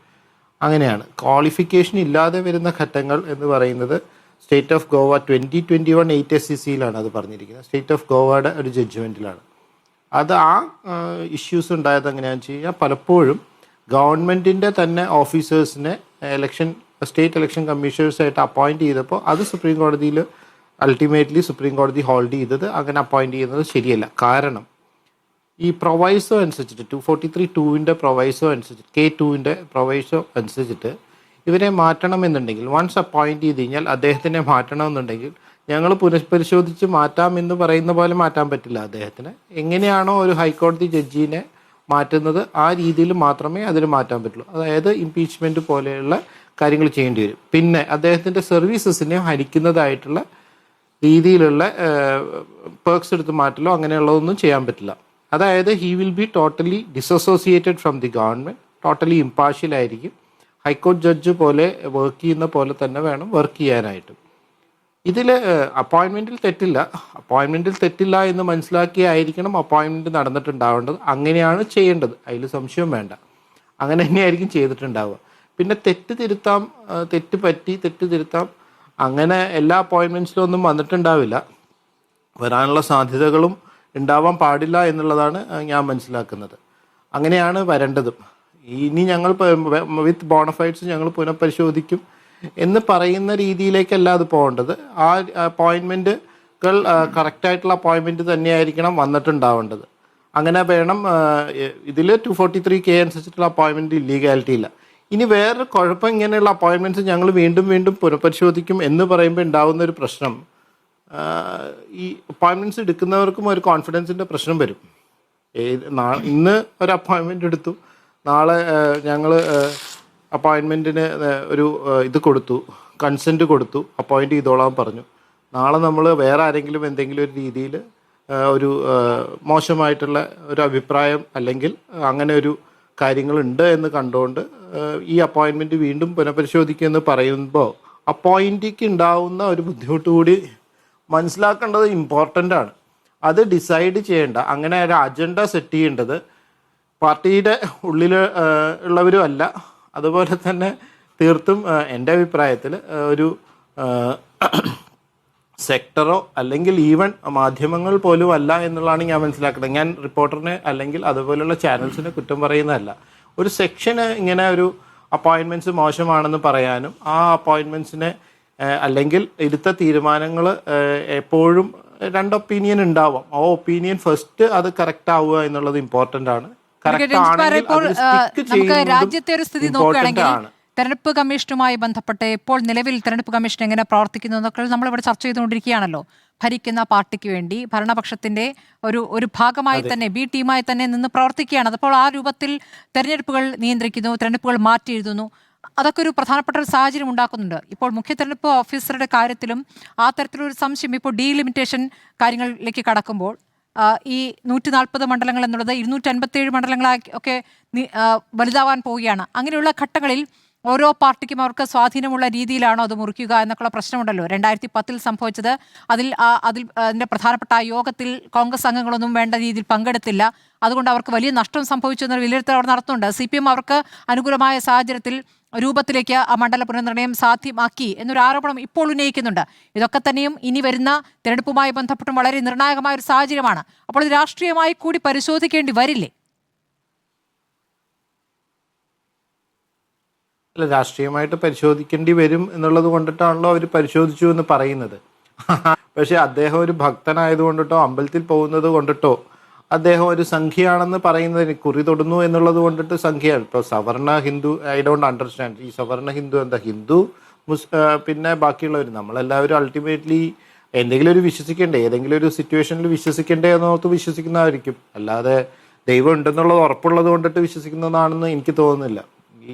അങ്ങനെയാണ്. ക്വാളിഫിക്കേഷൻ ഇല്ലാതെ വരുന്ന ഘട്ടങ്ങൾ എന്ന് പറയുന്നത് സ്റ്റേറ്റ് ഓഫ് ഗോവ 2021 8SCCയിലാണ് അത് പറഞ്ഞിരിക്കുന്നത്. സ്റ്റേറ്റ് ഓഫ് ഗോവയുടെ ഒരു ജഡ്ജ്മെൻറ്റിലാണ് അത്. ആ ഇഷ്യൂസ് ഉണ്ടായത് എങ്ങനെയാണെന്ന് വെച്ച് കഴിഞ്ഞാൽ പലപ്പോഴും ഗവൺമെൻറ്റിൻ്റെ തന്നെ ഓഫീസേഴ്സിനെ സ്റ്റേറ്റ് ഇലക്ഷൻ കമ്മീഷണേഴ്സായിട്ട് അപ്പോയിൻറ്റ് ചെയ്തപ്പോൾ അത് സുപ്രീം കോടതിയിൽ അൾട്ടിമേറ്റ്ലി സുപ്രീം കോടതി ഹോൾഡ് ചെയ്തത് അങ്ങനെ അപ്പോയിൻറ്റ് ചെയ്യുന്നത് ശരിയല്ല. കാരണം ഈ പ്രൊവൈസോ അനുസരിച്ചിട്ട് 243(2)ൻ്റെ പ്രൊവൈസോ അനുസരിച്ചിട്ട്, K2ൻ്റെ പ്രൊവൈസോ അനുസരിച്ചിട്ട് ഇവരെ മാറ്റണമെന്നുണ്ടെങ്കിൽ, വൺസ് അപ്പോയിൻറ്റ് ചെയ്ത് കഴിഞ്ഞാൽ അദ്ദേഹത്തിനെ മാറ്റണമെന്നുണ്ടെങ്കിൽ ഞങ്ങൾ പുനഃപരിശോധിച്ച് മാറ്റാമെന്ന് പറയുന്ന പോലെ മാറ്റാൻ പറ്റില്ല അദ്ദേഹത്തിന്. എങ്ങനെയാണോ ഒരു ഹൈക്കോടതി ജഡ്ജിനെ മാറ്റുന്നത് ആ രീതിയിൽ മാത്രമേ അതിന് മാറ്റാൻ പറ്റുള്ളൂ. അതായത് ഇംപീച്ച്മെൻറ്റ് പോലെയുള്ള കാര്യങ്ങൾ ചെയ്യേണ്ടി വരും. പിന്നെ അദ്ദേഹത്തിൻ്റെ സർവീസസിനെ ഹരിക്കുന്നതായിട്ടുള്ള രീതിയിലുള്ള പേർക്സ് എടുത്ത് മാറ്റലോ അങ്ങനെയുള്ളതൊന്നും ചെയ്യാൻ പറ്റില്ല. അതായത് he will be totally dissociated from the government, totally impartial ആയിരിക്കും. ഹൈക്കോടതി ജഡ്ജ് പോലെ വർക്ക് ചെയ്യുന്ന പോലെ തന്നെ വേണം വർക്ക് ചെയ്യാനായിട്ട്. ഇതിൽ അപ്പോയിൻമെൻറ്റിൽ തെറ്റില്ല എന്ന് മനസ്സിലാക്കിയായിരിക്കണം അപ്പോയിൻമെൻറ്റ് നടന്നിട്ടുണ്ടാവേണ്ടത്. അങ്ങനെയാണ് ചെയ്യേണ്ടത്, അതിൽ സംശയം വേണ്ട. അങ്ങനെ തന്നെയായിരിക്കും ചെയ്തിട്ടുണ്ടാവുക. പിന്നെ തെറ്റ് തിരുത്താം അങ്ങനെ എല്ലാ അപ്പോയിൻമെൻറ്റ്സിലും ഒന്നും വന്നിട്ടുണ്ടാവില്ല. വരാനുള്ള സാധ്യതകളും ഉണ്ടാവാൻ പാടില്ല എന്നുള്ളതാണ് ഞാൻ മനസ്സിലാക്കുന്നത്. അങ്ങനെയാണ് വരേണ്ടതും. ഇനി ഞങ്ങൾ വിത്ത് ബോണഫൈഡ്സ് ഞങ്ങൾ പുനഃപരിശോധിക്കും എന്ന് പറയുന്ന രീതിയിലേക്കല്ല അത് പോകേണ്ടത്. ആ അപ്പോയിൻമെൻറ്റുകൾ കറക്റ്റായിട്ടുള്ള അപ്പോയിൻമെൻറ്റ് തന്നെയായിരിക്കണം വന്നിട്ടുണ്ടാവേണ്ടത്. അങ്ങനെ വേണം. ഇതിൽ 243K അനുസരിച്ചിട്ടുള്ള അപ്പോയിൻമെൻറ്റ് ഇല്ലീഗാലിറ്റി ഇല്ല. ഇനി വേറൊരു കുഴപ്പം, ഇങ്ങനെയുള്ള അപ്പോയിൻമെൻറ്റ്സ് ഞങ്ങൾ വീണ്ടും പുനഃപരിശോധിക്കും എന്ന് പറയുമ്പോൾ ഉണ്ടാകുന്ന ഒരു പ്രശ്നം, ഈ അപ്പോയിൻമെൻറ്റ്സ് എടുക്കുന്നവർക്കും ഒരു കോൺഫിഡൻസിൻ്റെ പ്രശ്നം വരും. ഇന്ന് ഒരു അപ്പോയിൻമെൻറ്റ് എടുത്തു, നാളെ ഞങ്ങൾ അപ്പോയിൻമെൻറ്റിന് ഒരു ഇത് കൊടുത്തു, കൺസെൻറ്റ് കൊടുത്തു, അപ്പോയിൻറ്റ് ചെയ്തോളാൻ പറഞ്ഞു. നാളെ നമ്മൾ വേറെ ആരെങ്കിലും എന്തെങ്കിലും ഒരു രീതിയിൽ ഒരു മോശമായിട്ടുള്ള ഒരു അഭിപ്രായം അല്ലെങ്കിൽ അങ്ങനെ ഒരു കാര്യങ്ങളുണ്ട് എന്ന് കണ്ടുകൊണ്ട് ഈ അപ്പോയിൻമെൻറ്റ് വീണ്ടും പുനഃപരിശോധിക്കുമെന്ന് പറയുമ്പോൾ അപ്പോയിൻറ്റിക്ക് ഉണ്ടാവുന്ന ഒരു ബുദ്ധിമുട്ട് കൂടി മനസ്സിലാക്കേണ്ടത് ഇമ്പോർട്ടൻ്റ് ആണ്. അത് ഡിസൈഡ് ചെയ്യേണ്ട, അങ്ങനെ ഒരു അജണ്ട സെറ്റ് ചെയ്യേണ്ടത് പാർട്ടിയുടെ ഉള്ളിൽ ഉള്ളവരും അല്ല. അതുപോലെ തന്നെ തീർത്തും എൻ്റെ അഭിപ്രായത്തിൽ ഒരു സെക്ടറോ അല്ലെങ്കിൽ ഈവൻ മാധ്യമങ്ങൾ പോലും അല്ല എന്നുള്ളതാണ് ഞാൻ മനസ്സിലാക്കുന്നത്. ഞാൻ റിപ്പോർട്ടറിനെ അല്ലെങ്കിൽ അതുപോലുള്ള ചാനൽസിനെ കുറ്റം പറയുന്നതല്ല. ഒരു സെക്ഷന് ഇങ്ങനെ ഒരു അപ്പോയിൻമെൻറ്റ്സ് മോശമാണെന്ന് പറയാനും ആ അപ്പോയിൻമെൻറ്റ്സിനെ അല്ലെങ്കിൽ എടുത്ത തീരുമാനങ്ങൾ എപ്പോഴും രണ്ട് ഒപ്പീനിയൻ ഉണ്ടാവാം. ആ ഒപ്പീനിയൻ ഫസ്റ്റ് അത് കറക്റ്റ് ആവുക എന്നുള്ളത് ഇമ്പോർട്ടന്റ് ആണ്. ഇപ്പോൾ നമുക്ക് രാജ്യത്തെ ഒരു സ്ഥിതി നോക്കുകയാണെങ്കിൽ തെരഞ്ഞെടുപ്പ് കമ്മീഷനുമായി ബന്ധപ്പെട്ട് ഇപ്പോൾ നിലവിൽ തെരഞ്ഞെടുപ്പ് കമ്മീഷൻ എങ്ങനെ പ്രവർത്തിക്കുന്നു എന്നൊക്കെ നമ്മളിവിടെ ചർച്ച ചെയ്തുകൊണ്ടിരിക്കുകയാണല്ലോ. ഭരിക്കുന്ന പാർട്ടിക്ക് വേണ്ടി ഭരണപക്ഷത്തിന്റെ ഒരു ഭാഗമായി തന്നെ ബി ടീമായി തന്നെ നിന്ന് പ്രവർത്തിക്കുകയാണ്. അപ്പോൾ ആ രൂപത്തിൽ തെരഞ്ഞെടുപ്പുകൾ നിയന്ത്രിക്കുന്നു, തെരഞ്ഞെടുപ്പുകൾ മാറ്റി എഴുതുന്നു. അതൊക്കെ ഒരു പ്രധാനപ്പെട്ട ഒരു സാഹചര്യം ഉണ്ടാക്കുന്നുണ്ട്. ഇപ്പോൾ മുഖ്യ തെരഞ്ഞെടുപ്പ് ഓഫീസറുടെ കാര്യത്തിലും ആ തരത്തിലൊരു സംശയം ഇപ്പോൾ ഡീലിമിറ്റേഷൻ കാര്യങ്ങളിലേക്ക് കടക്കുമ്പോൾ ഈ 140 മണ്ഡലങ്ങൾ എന്നുള്ളത് 257 മണ്ഡലങ്ങളായി ഒക്കെ വലുതാവാൻ പോവുകയാണ്. അങ്ങനെയുള്ള ഘട്ടങ്ങളിൽ ഓരോ പാർട്ടിക്കും അവർക്ക് സ്വാധീനമുള്ള രീതിയിലാണോ അത് മുറിക്കുക എന്നൊക്കെയുള്ള പ്രശ്നമുണ്ടല്ലോ. 2010 സംഭവിച്ചത് അതിൻ്റെ പ്രധാനപ്പെട്ട യോഗത്തിൽ കോൺഗ്രസ് അംഗങ്ങളൊന്നും വേണ്ട രീതിയിൽ പങ്കെടുത്തില്ല. അതുകൊണ്ട് അവർക്ക് വലിയ നഷ്ടം സംഭവിച്ചു എന്നൊരു വിലയിരുത്തൽ അവർ നടത്തുന്നുണ്ട്. CPM അവർക്ക് അനുകൂലമായ സാഹചര്യത്തിൽ രൂപത്തിലേക്ക് ആ മണ്ഡല പുനർനിർണയം സാധ്യമാക്കി എന്നൊരു ആരോപണം ഇപ്പോൾ ഉന്നയിക്കുന്നുണ്ട്. ഇതൊക്കെ തന്നെയും ഇനി വരുന്ന തെരഞ്ഞെടുപ്പുമായി ബന്ധപ്പെട്ടും വളരെ നിർണായകമായ ഒരു സാഹചര്യമാണ്. അപ്പോൾ ഇത് രാഷ്ട്രീയമായി കൂടി പരിശോധിക്കേണ്ടി വരില്ലേ? അല്ല, രാഷ്ട്രീയമായിട്ട് പരിശോധിക്കേണ്ടി വരും എന്നുള്ളത് കൊണ്ടിട്ടാണല്ലോ അവർ പരിശോധിച്ചു എന്ന് പറയുന്നത്. പക്ഷെ അദ്ദേഹം ഒരു ഭക്തനായത് കൊണ്ടിട്ടോ അമ്പലത്തിൽ പോകുന്നത് കൊണ്ടിട്ടോ അദ്ദേഹം ഒരു സംഖ്യയാണെന്ന് പറയുന്നതിന് കുറി തൊടുന്നു എന്നുള്ളത് കൊണ്ടിട്ട് സംഖ്യയാണ്. ഇപ്പോൾ സവർണ ഹിന്ദു, ഐ ഡോണ്ട് അണ്ടർസ്റ്റാൻഡ്. ഈ സവർണ ഹിന്ദു എന്താ? ഹിന്ദു പിന്നെ ബാക്കിയുള്ളവർ നമ്മളെല്ലാവരും അൾട്ടിമേറ്റ്ലി എന്തെങ്കിലും ഒരു വിശ്വസിക്കേണ്ടേ, ഏതെങ്കിലും ഒരു സിറ്റുവേഷനിൽ വിശ്വസിക്കേണ്ടേ എന്നോർത്ത് വിശ്വസിക്കുന്നതായിരിക്കും. അല്ലാതെ ദൈവം ഉണ്ടെന്നുള്ളത് ഉറപ്പുള്ളത് കൊണ്ടിട്ട് വിശ്വസിക്കുന്നതാണെന്ന് എനിക്ക് തോന്നുന്നില്ല.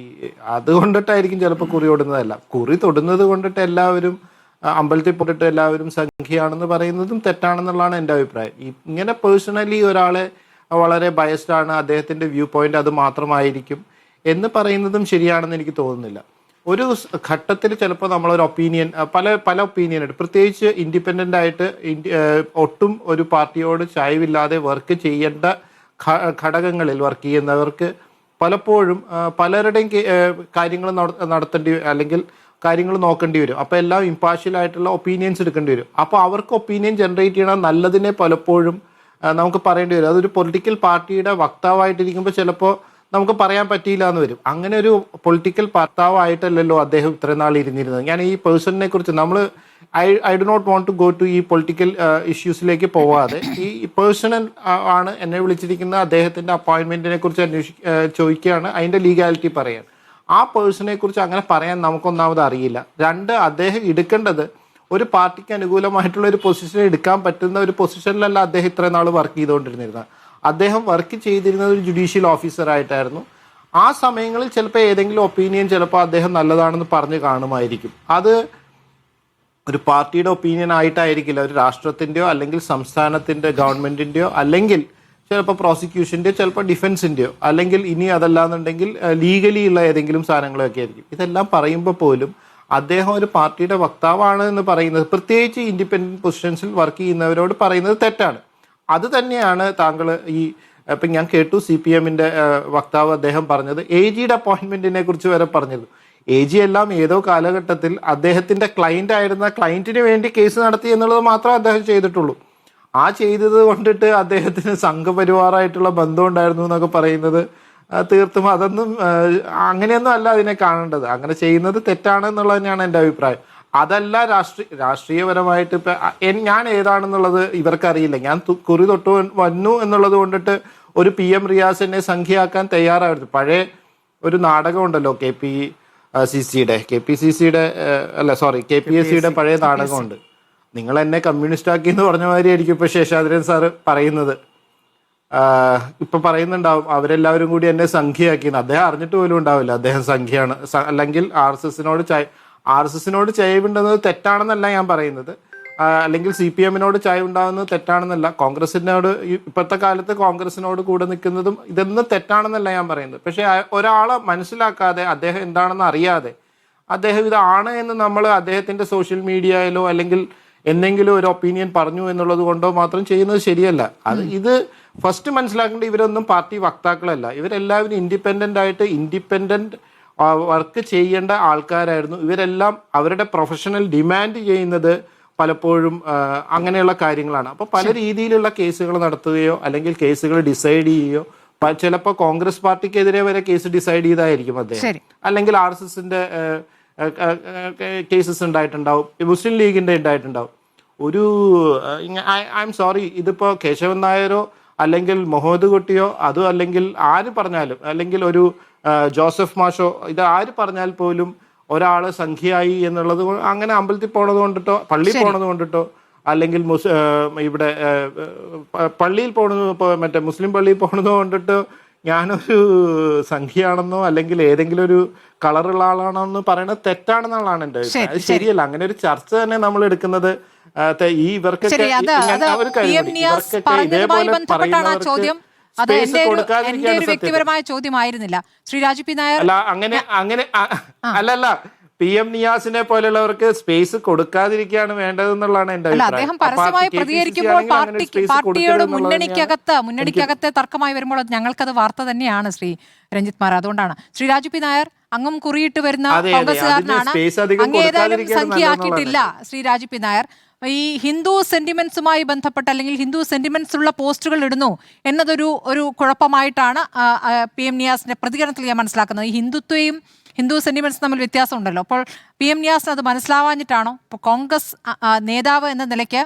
അതുകൊണ്ടിട്ടായിരിക്കും ചിലപ്പോൾ കുറി തൊടുന്നതല്ല. കുറി തൊടുന്നത് കൊണ്ടിട്ട് എല്ലാവരും അമ്പലത്തിൽ പോയിട്ട് എല്ലാവരും സംഖ്യയാണെന്ന് പറയുന്നതും തെറ്റാണെന്നുള്ളതാണ് എൻ്റെ അഭിപ്രായം. ഇങ്ങനെ പേഴ്സണലി ഒരാളെ വളരെ ബയസ്ഡ് ആണ്, അദ്ദേഹത്തിൻ്റെ വ്യൂ പോയിന്റ് അത് മാത്രമായിരിക്കും എന്ന് പറയുന്നതും ശരിയാണെന്ന് എനിക്ക് തോന്നുന്നില്ല. ഒരു ഘട്ടത്തിൽ ചിലപ്പോൾ നമ്മളൊരു ഒപ്പീനിയൻ പല ഒപ്പീനിയനുണ്ട്. പ്രത്യേകിച്ച് ഇൻഡിപെൻഡൻ്റ് ആയിട്ട് ഒട്ടും ഒരു പാർട്ടിയോട് ചായ്വില്ലാതെ വർക്ക് ചെയ്യേണ്ട ഘടകങ്ങളിൽ വർക്ക് ചെയ്യുന്നവർക്ക് പലപ്പോഴും പലരുടെയും കാര്യങ്ങൾ നടത്തേണ്ടി അല്ലെങ്കിൽ കാര്യങ്ങൾ നോക്കേണ്ടി വരും. അപ്പോൾ എല്ലാം ഇമ്പാർഷ്യലായിട്ടുള്ള ഒപ്പീനിയൻസ് എടുക്കേണ്ടി വരും. അപ്പോൾ അവർക്ക് ഒപ്പീനിയൻ ജനറേറ്റ് ചെയ്യണം നല്ലതിനെ പലപ്പോഴും നമുക്ക് പറയേണ്ടി വരും. അതൊരു പൊളിറ്റിക്കൽ പാർട്ടിയുടെ വക്താവായിട്ടിരിക്കുമ്പോൾ ചിലപ്പോൾ നമുക്ക് പറയാൻ പറ്റിയില്ല എന്ന് വരും. അങ്ങനെ ഒരു പൊളിറ്റിക്കൽ വക്താവായിട്ടല്ലല്ലോ അദ്ദേഹം ഇത്രയും നാൾ ഇരുന്നിരുന്നത്. ഞാൻ ഈ പേഴ്സണിനെ കുറിച്ച് I do not want to go to ഈ പൊളിറ്റിക്കൽ ഇഷ്യൂസിലേക്ക് പോവാതെ ഈ പേഴ്സണൽ ആണ് എന്നെ വിളിച്ചിരിക്കുന്ന അദ്ദേഹത്തിൻ്റെ അപ്പോയിൻമെൻറ്റിനെ കുറിച്ച് ചോദിക്കുകയാണ്, അതിൻ്റെ ലീഗാലിറ്റി പറയാൻ. ആ പേഴ്സണെ കുറിച്ച് അങ്ങനെ പറയാൻ നമുക്കൊന്നാമത് അറിയില്ല. രണ്ട്, അദ്ദേഹം എടുക്കേണ്ടത് ഒരു പാർട്ടിക്ക് അനുകൂലമായിട്ടുള്ള ഒരു പൊസിഷൻ എടുക്കാൻ പറ്റുന്ന ഒരു പൊസിഷനിലല്ല അദ്ദേഹം ഇത്രയും നാൾ വർക്ക് ചെയ്തുകൊണ്ടിരുന്നിരുന്നത്. അദ്ദേഹം വർക്ക് ചെയ്തിരുന്നത് ഒരു ജുഡീഷ്യൽ ഓഫീസറായിട്ടായിരുന്നു. ആ സമയങ്ങളിൽ ചിലപ്പോൾ ഏതെങ്കിലും ഒപ്പീനിയൻ ചിലപ്പോൾ അദ്ദേഹം നല്ലതാണെന്ന് പറഞ്ഞ് കാണുമായിരിക്കും. അത് ഒരു പാർട്ടിയുടെ ഒപ്പീനിയൻ ആയിട്ടായിരിക്കില്ല, ഒരു രാഷ്ട്രത്തിൻ്റെയോ അല്ലെങ്കിൽ സംസ്ഥാനത്തിൻ്റെ ഗവൺമെൻറ്റിൻ്റെയോ അല്ലെങ്കിൽ ചിലപ്പോൾ പ്രോസിക്യൂഷൻ്റെയോ ചിലപ്പോൾ ഡിഫൻസിൻ്റെയോ അല്ലെങ്കിൽ ഇനി അതല്ലാന്നുണ്ടെങ്കിൽ ലീഗലി ഉള്ള ഏതെങ്കിലും സാധനങ്ങളൊക്കെ ആയിരിക്കും. ഇതെല്ലാം പറയുമ്പോൾ പോലും അദ്ദേഹം ഒരു പാർട്ടിയുടെ വക്താവാണ് എന്ന് പറയുന്നത്, പ്രത്യേകിച്ച് ഇൻഡിപെൻഡൻറ്റ് പൊസിഷൻസിൽ വർക്ക് ചെയ്യുന്നവരോട് പറയുന്നത് തെറ്റാണ്. അത് തന്നെയാണ് താങ്കൾ ഇപ്പം ഞാൻ കേട്ടു CPMൻ്റെ വക്താവ് അദ്ദേഹം പറഞ്ഞത് AGയുടെ അപ്പോയിൻമെൻറ്റിനെ കുറിച്ച് വരെ പറഞ്ഞത്. AG എല്ലാം ഏതോ കാലഘട്ടത്തിൽ അദ്ദേഹത്തിൻ്റെ ക്ലയൻറ്റിന് വേണ്ടി കേസ് നടത്തി എന്നുള്ളത് മാത്രമേ അദ്ദേഹം ചെയ്തിട്ടുള്ളൂ. ആ ചെയ്തത് കൊണ്ടിട്ട് അദ്ദേഹത്തിന് സംഘപരിവാറായിട്ടുള്ള ബന്ധം ഉണ്ടായിരുന്നു എന്നൊക്കെ പറയുന്നത് തീർത്തും അതൊന്നും അങ്ങനെയൊന്നും അല്ല അതിനെ കാണേണ്ടത്. അങ്ങനെ ചെയ്യുന്നത് തെറ്റാണെന്നുള്ളത് തന്നെയാണ് എൻ്റെ അഭിപ്രായം. അതല്ല രാഷ്ട്രീയപരമായിട്ട് ഇപ്പം ഞാൻ ഏതാണെന്നുള്ളത് ഇവർക്കറിയില്ല. ഞാൻ കുറി തൊട്ട് വന്നു എന്നുള്ളത് കൊണ്ടിട്ട് ഒരു PM റിയാസിനെ സംഖ്യയാക്കാൻ തയ്യാറായിരുന്നു. പഴയ ഒരു നാടകമുണ്ടല്ലോ KPCCയുടെ പഴയ നാടകമുണ്ട്. നിങ്ങൾ എന്നെ കമ്മ്യൂണിസ്റ്റ് ആക്കി എന്ന് പറഞ്ഞ മാതിരി ആയിരിക്കും ഇപ്പൊ ശേഷാദ്രൻ സാറ് പറയുന്നത്. ഇപ്പൊ പറയുന്നുണ്ടാവും അവരെല്ലാവരും കൂടി എന്നെ സംഖ്യയാക്കിയെന്ന്. അദ്ദേഹം അറിഞ്ഞിട്ട് പോലും ഉണ്ടാവില്ല അദ്ദേഹം സംഖ്യയാണ്. അല്ലെങ്കിൽ RSSനോട് ചായവുണ്ടെന്നത് തെറ്റാണെന്നല്ല ഞാൻ പറയുന്നത്, അല്ലെങ്കിൽ CPMനോട് ചായവുണ്ടാകുന്നത് തെറ്റാണെന്നല്ല, കോൺഗ്രസിനോട് ഇപ്പോഴത്തെ കാലത്ത് കോൺഗ്രസിനോട് കൂടെ നിൽക്കുന്നതും ഇതൊന്നും തെറ്റാണെന്നല്ല ഞാൻ പറയുന്നത്. പക്ഷെ ഒരാളെ മനസ്സിലാക്കാതെ അദ്ദേഹം എന്താണെന്ന് അറിയാതെ അദ്ദേഹം ഇതാണ് എന്ന് നമ്മൾ അദ്ദേഹത്തിന്റെ സോഷ്യൽ മീഡിയയിലോ അല്ലെങ്കിൽ എന്തെങ്കിലും ഒരു ഒപ്പീനിയൻ പറഞ്ഞു എന്നുള്ളത് കൊണ്ടോ മാത്രം ചെയ്യുന്നത് ശരിയല്ല. ഇത് ഫസ്റ്റ് മനസ്സിലാക്കേണ്ട, ഇവരൊന്നും പാർട്ടി വക്താക്കളല്ല. ഇവരെല്ലാവരും ഇൻഡിപെൻഡന്റ് വർക്ക് ചെയ്യേണ്ട ആൾക്കാരായിരുന്നു. ഇവരെല്ലാം അവരുടെ പ്രൊഫഷണൽ ഡിമാൻഡ് ചെയ്യുന്നത് പലപ്പോഴും അങ്ങനെയുള്ള കാര്യങ്ങളാണ്. അപ്പോൾ പല രീതിയിലുള്ള കേസുകൾ നടത്തുകയോ അല്ലെങ്കിൽ കേസുകൾ ഡിസൈഡ് ചെയ്യുകയോ, ചിലപ്പോൾ കോൺഗ്രസ് പാർട്ടിക്കെതിരെ വരെ കേസ് ഡിസൈഡ് ചെയ്തായിരിക്കും അദ്ദേഹം, അല്ലെങ്കിൽ RSSന്റെ കേസസ് ഉണ്ടായിട്ടുണ്ടാവും, മുസ്ലിം ലീഗിന്റെ ഉണ്ടായിട്ടുണ്ടാവും. ഐ എം സോറി, ഇതിപ്പോൾ കേശവൻ നായരോ അല്ലെങ്കിൽ മുഹമ്മദ് കുട്ടിയോ അതോ അല്ലെങ്കിൽ ആര് പറഞ്ഞാലും, അല്ലെങ്കിൽ ഒരു ജോസഫ് മാഷോ, ഇത് ആര് പറഞ്ഞാൽ പോലും ഒരാൾ സംഖ്യയായി എന്നുള്ളത് അങ്ങനെ അമ്പലത്തിൽ പോണത് കൊണ്ടിട്ടോ പള്ളിയിൽ പോണത് കൊണ്ടിട്ടോ അല്ലെങ്കിൽ ഇവിടെ പള്ളിയിൽ പോണത്, മറ്റേ മുസ്ലിം പള്ളിയിൽ പോണത് കൊണ്ടിട്ടോ ഞാനൊരു സംഖ്യയാണെന്നോ അല്ലെങ്കിൽ ഏതെങ്കിലും ഒരു കളറുള്ള ആളാണെന്ന് പറയുന്നത് തെറ്റാണെന്നുള്ളതാണ് എൻ്റെ അഭിപ്രായം. അത് ശരിയല്ല. അങ്ങനെ ഒരു ചർച്ച തന്നെ നമ്മൾ എടുക്കുന്നത് ഈ ഇവർക്കൊക്കെ അത് എന്റെ ഒരു വ്യക്തിപരമായ ചോദ്യമായിരുന്നില്ല ശ്രീ രാജു പി നായർ. അല്ല, അങ്ങനെ അല്ലല്ല, PM നിയാസിനെ പോലുള്ളവർക്ക് സ്പേസ് കൊടുക്കാതിരിക്കുകയാണ് വേണ്ടതെന്നുള്ളതാണ് എന്റെ അഭിപ്രായം. അദ്ദേഹം പരസ്യമായി പ്രതികരിക്കുമ്പോൾ പാർട്ടിയോട് മുന്നണിക്കകത്തെ തർക്കമായി വരുമ്പോൾ ഞങ്ങൾക്കത് വാർത്ത തന്നെയാണ് ശ്രീ രഞ്ജിത്ത് മാർ. അതുകൊണ്ടാണ് ശ്രീ രാജു പി നായർ അങ്ങും കുറിയിട്ട് വരുന്ന കോൺഗ്രസ്സുകാരനാണ്, അങ്ങേതായാലും സംഖ്യയാക്കിയിട്ടില്ല ശ്രീ രാജു പി നായർ. ഈ ഹിന്ദു സെന്റിമെന്റ്സുമായി ബന്ധപ്പെട്ട് അല്ലെങ്കിൽ ഹിന്ദു സെന്റിമെന്റ്സ് ഉള്ള പോസ്റ്റുകൾ ഇടുന്നു എന്നതൊരു കുഴപ്പമായിട്ടാണ് PM നിയാസിന്റെ പ്രതികരണത്തിൽ ഞാൻ മനസ്സിലാക്കുന്നത്. ഈ ഹിന്ദുത്വയും ഹിന്ദു സെന്റിമെന്റ്സ് തമ്മിൽ വ്യത്യാസമുണ്ടല്ലോ. അപ്പോൾ PM നിയാസിന് അത് മനസ്സിലാവാഞ്ഞിട്ടാണോ? ഇപ്പോൾ കോൺഗ്രസ് നേതാവ് എന്ന നിലയ്ക്ക്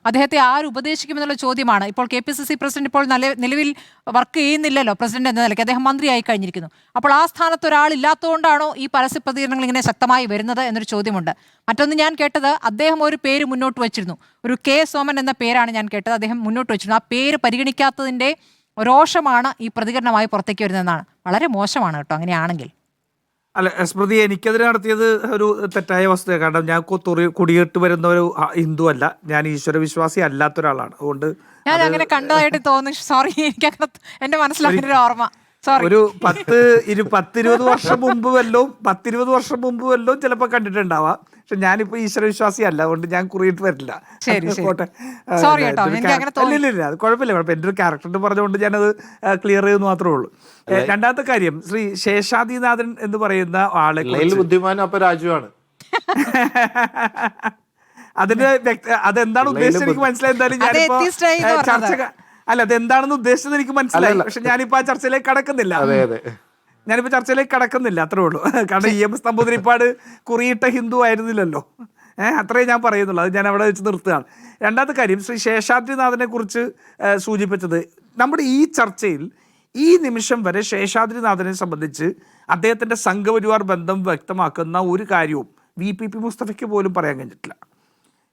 അദ്ദേഹത്തെ ആര് ഉപദേശിക്കുമെന്നുള്ള ചോദ്യമാണ്. ഇപ്പോൾ KPCC പ്രസിഡന്റ് ഇപ്പോൾ നിലവിൽ വർക്ക് ചെയ്യുന്നില്ലല്ലോ പ്രസിഡന്റ് എന്ന നിലയ്ക്ക്, അദ്ദേഹം മന്ത്രിയായി കഴിഞ്ഞിരിക്കുന്നു. അപ്പോൾ ആ സ്ഥാനത്ത് ഒരാളില്ലാത്തതുകൊണ്ടാണോ ഈ പരസ്യ പ്രതികരണങ്ങൾ ഇങ്ങനെ ശക്തമായി വരുന്നത് എന്നൊരു ചോദ്യമുണ്ട്. മറ്റൊന്ന് ഞാൻ കേട്ടത്, അദ്ദേഹം ഒരു പേര് മുന്നോട്ട് വെച്ചിരുന്നു, ഒരു K സോമൻ എന്ന പേരാണ് ഞാൻ കേട്ടത്, അദ്ദേഹം മുന്നോട്ട് വെച്ചിരുന്നു. ആ പേര് പരിഗണിക്കാത്തതിൻ്റെ രോഷമാണ് ഈ പ്രതികരണമായി പുറത്തേക്ക് വരുന്നതെന്നാണ്. വളരെ മോശമാണ് കേട്ടോ അങ്ങനെയാണെങ്കിൽ. അല്ല സ്മൃതി, എനിക്കെതിരെ നടത്തിയത് ഒരു തെറ്റായ വസ്തുത. കാരണം ഞാൻ കുടിയേറ്റ് വരുന്ന ഒരു ഹിന്ദു അല്ല, ഞാൻ ഈശ്വര വിശ്വാസി അല്ലാത്ത ഒരാളാണ്. അതുകൊണ്ട് ഞാൻ അങ്ങനെ കണ്ടതായിട്ട് തോന്നുന്നു. സോറി, എനിക്ക് എന്റെ മനസ്സിലാക്കിയ ഒരു ഓർമ്മ. ഒരു 10-20 വർഷം മുമ്പ് വല്ലതും ചിലപ്പോൾ കണ്ടിട്ടുണ്ടാവാം. പക്ഷെ ഞാനിപ്പോ ഈശ്വര വിശ്വാസി അല്ല, അതുകൊണ്ട് ഞാൻ കുറിയിട്ട് വരില്ല. ഇല്ല, അത് കുഴപ്പമില്ല. എന്റെ ഒരു ക്യാരക്ടറിന് പറഞ്ഞുകൊണ്ട് ഞാനത് ക്ലിയർ ചെയ്തെന്ന് മാത്രമേ ഉള്ളൂ. രണ്ടാമത്തെ കാര്യം, ശ്രീ ശേഷാദ്രിനാഥൻ എന്ന് പറയുന്ന ആളെ ബുദ്ധിമാനും അപ്പൊ രാജുവാണ്. അതിന്റെ അതെന്താണ് ഉദ്ദേശിച്ചത് എനിക്ക് മനസ്സിലായി. എന്തായാലും ഞാനിപ്പോ ചർച്ച അതെന്താണെന്ന് ഉദ്ദേശിച്ചത് എനിക്ക് മനസ്സിലായി. പക്ഷെ ഞാനിപ്പോ ആ ചർച്ചയിലേക്ക് കടക്കുന്നില്ല. അത്രേ ഉള്ളൂ. കാരണം EMS നമ്പൂതിരിപ്പാട് കുറിയിട്ട ഹിന്ദു ആയിരുന്നില്ലല്ലോ. അത്രേ ഞാൻ പറയുന്നുള്ളൂ. അത് ഞാൻ അവിടെ വെച്ച് നിർത്തുകയാണ്. രണ്ടാമത്തെ കാര്യം, ശ്രീ ശേഷാദ്രിനാഥനെ കുറിച്ച് സൂചിപ്പിച്ചത്, നമ്മുടെ ഈ ചർച്ചയിൽ ഈ നിമിഷം വരെ ശേഷാദ്രിനാഥനെ സംബന്ധിച്ച് അദ്ദേഹത്തിൻ്റെ സംഘപരിവാർ ബന്ധം വ്യക്തമാക്കുന്ന ഒരു കാര്യവും VPP മുസ്തഫയ്ക്ക് പോലും പറയാൻ കഴിഞ്ഞിട്ടില്ല.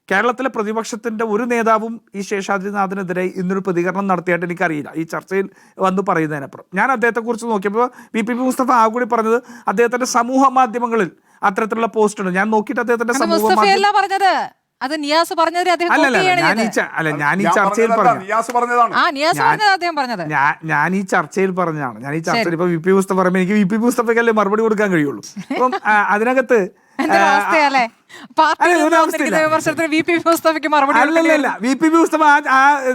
കേരളത്തിലെ പ്രതിപക്ഷത്തിൻ്റെ ഒരു നേതാവും ഈ ശേഷാദ്രിനാഥിനെതിരെ ഇന്നൊരു പ്രതികരണം നടത്തിയായിട്ട് എനിക്കറിയില്ല, ഈ ചർച്ചയിൽ വന്ന് പറയുന്നതിനപ്പുറം. ഞാൻ അദ്ദേഹത്തെക്കുറിച്ച് നോക്കിയപ്പോൾ VPP മുസ്തഫ ആകൂടി പറഞ്ഞത് അദ്ദേഹത്തിൻ്റെ സമൂഹ മാധ്യമങ്ങളിൽ അത്തരത്തിലുള്ള പോസ്റ്റ് ഉണ്ട്. ഞാൻ നോക്കിയിട്ട് അദ്ദേഹത്തിൻ്റെ സമൂഹ ഞാൻ ഈ ചർച്ചയിൽ പറഞ്ഞതാണ്. ഇപ്പൊ VP മുസ്തഫ പറയുമ്പോൾ എനിക്ക് VP മുസ്തഫയ്ക്കല്ലേ മറുപടി കൊടുക്കാൻ കഴിയുള്ളൂ. അപ്പം അതിനകത്ത് VP മുസ്തഫ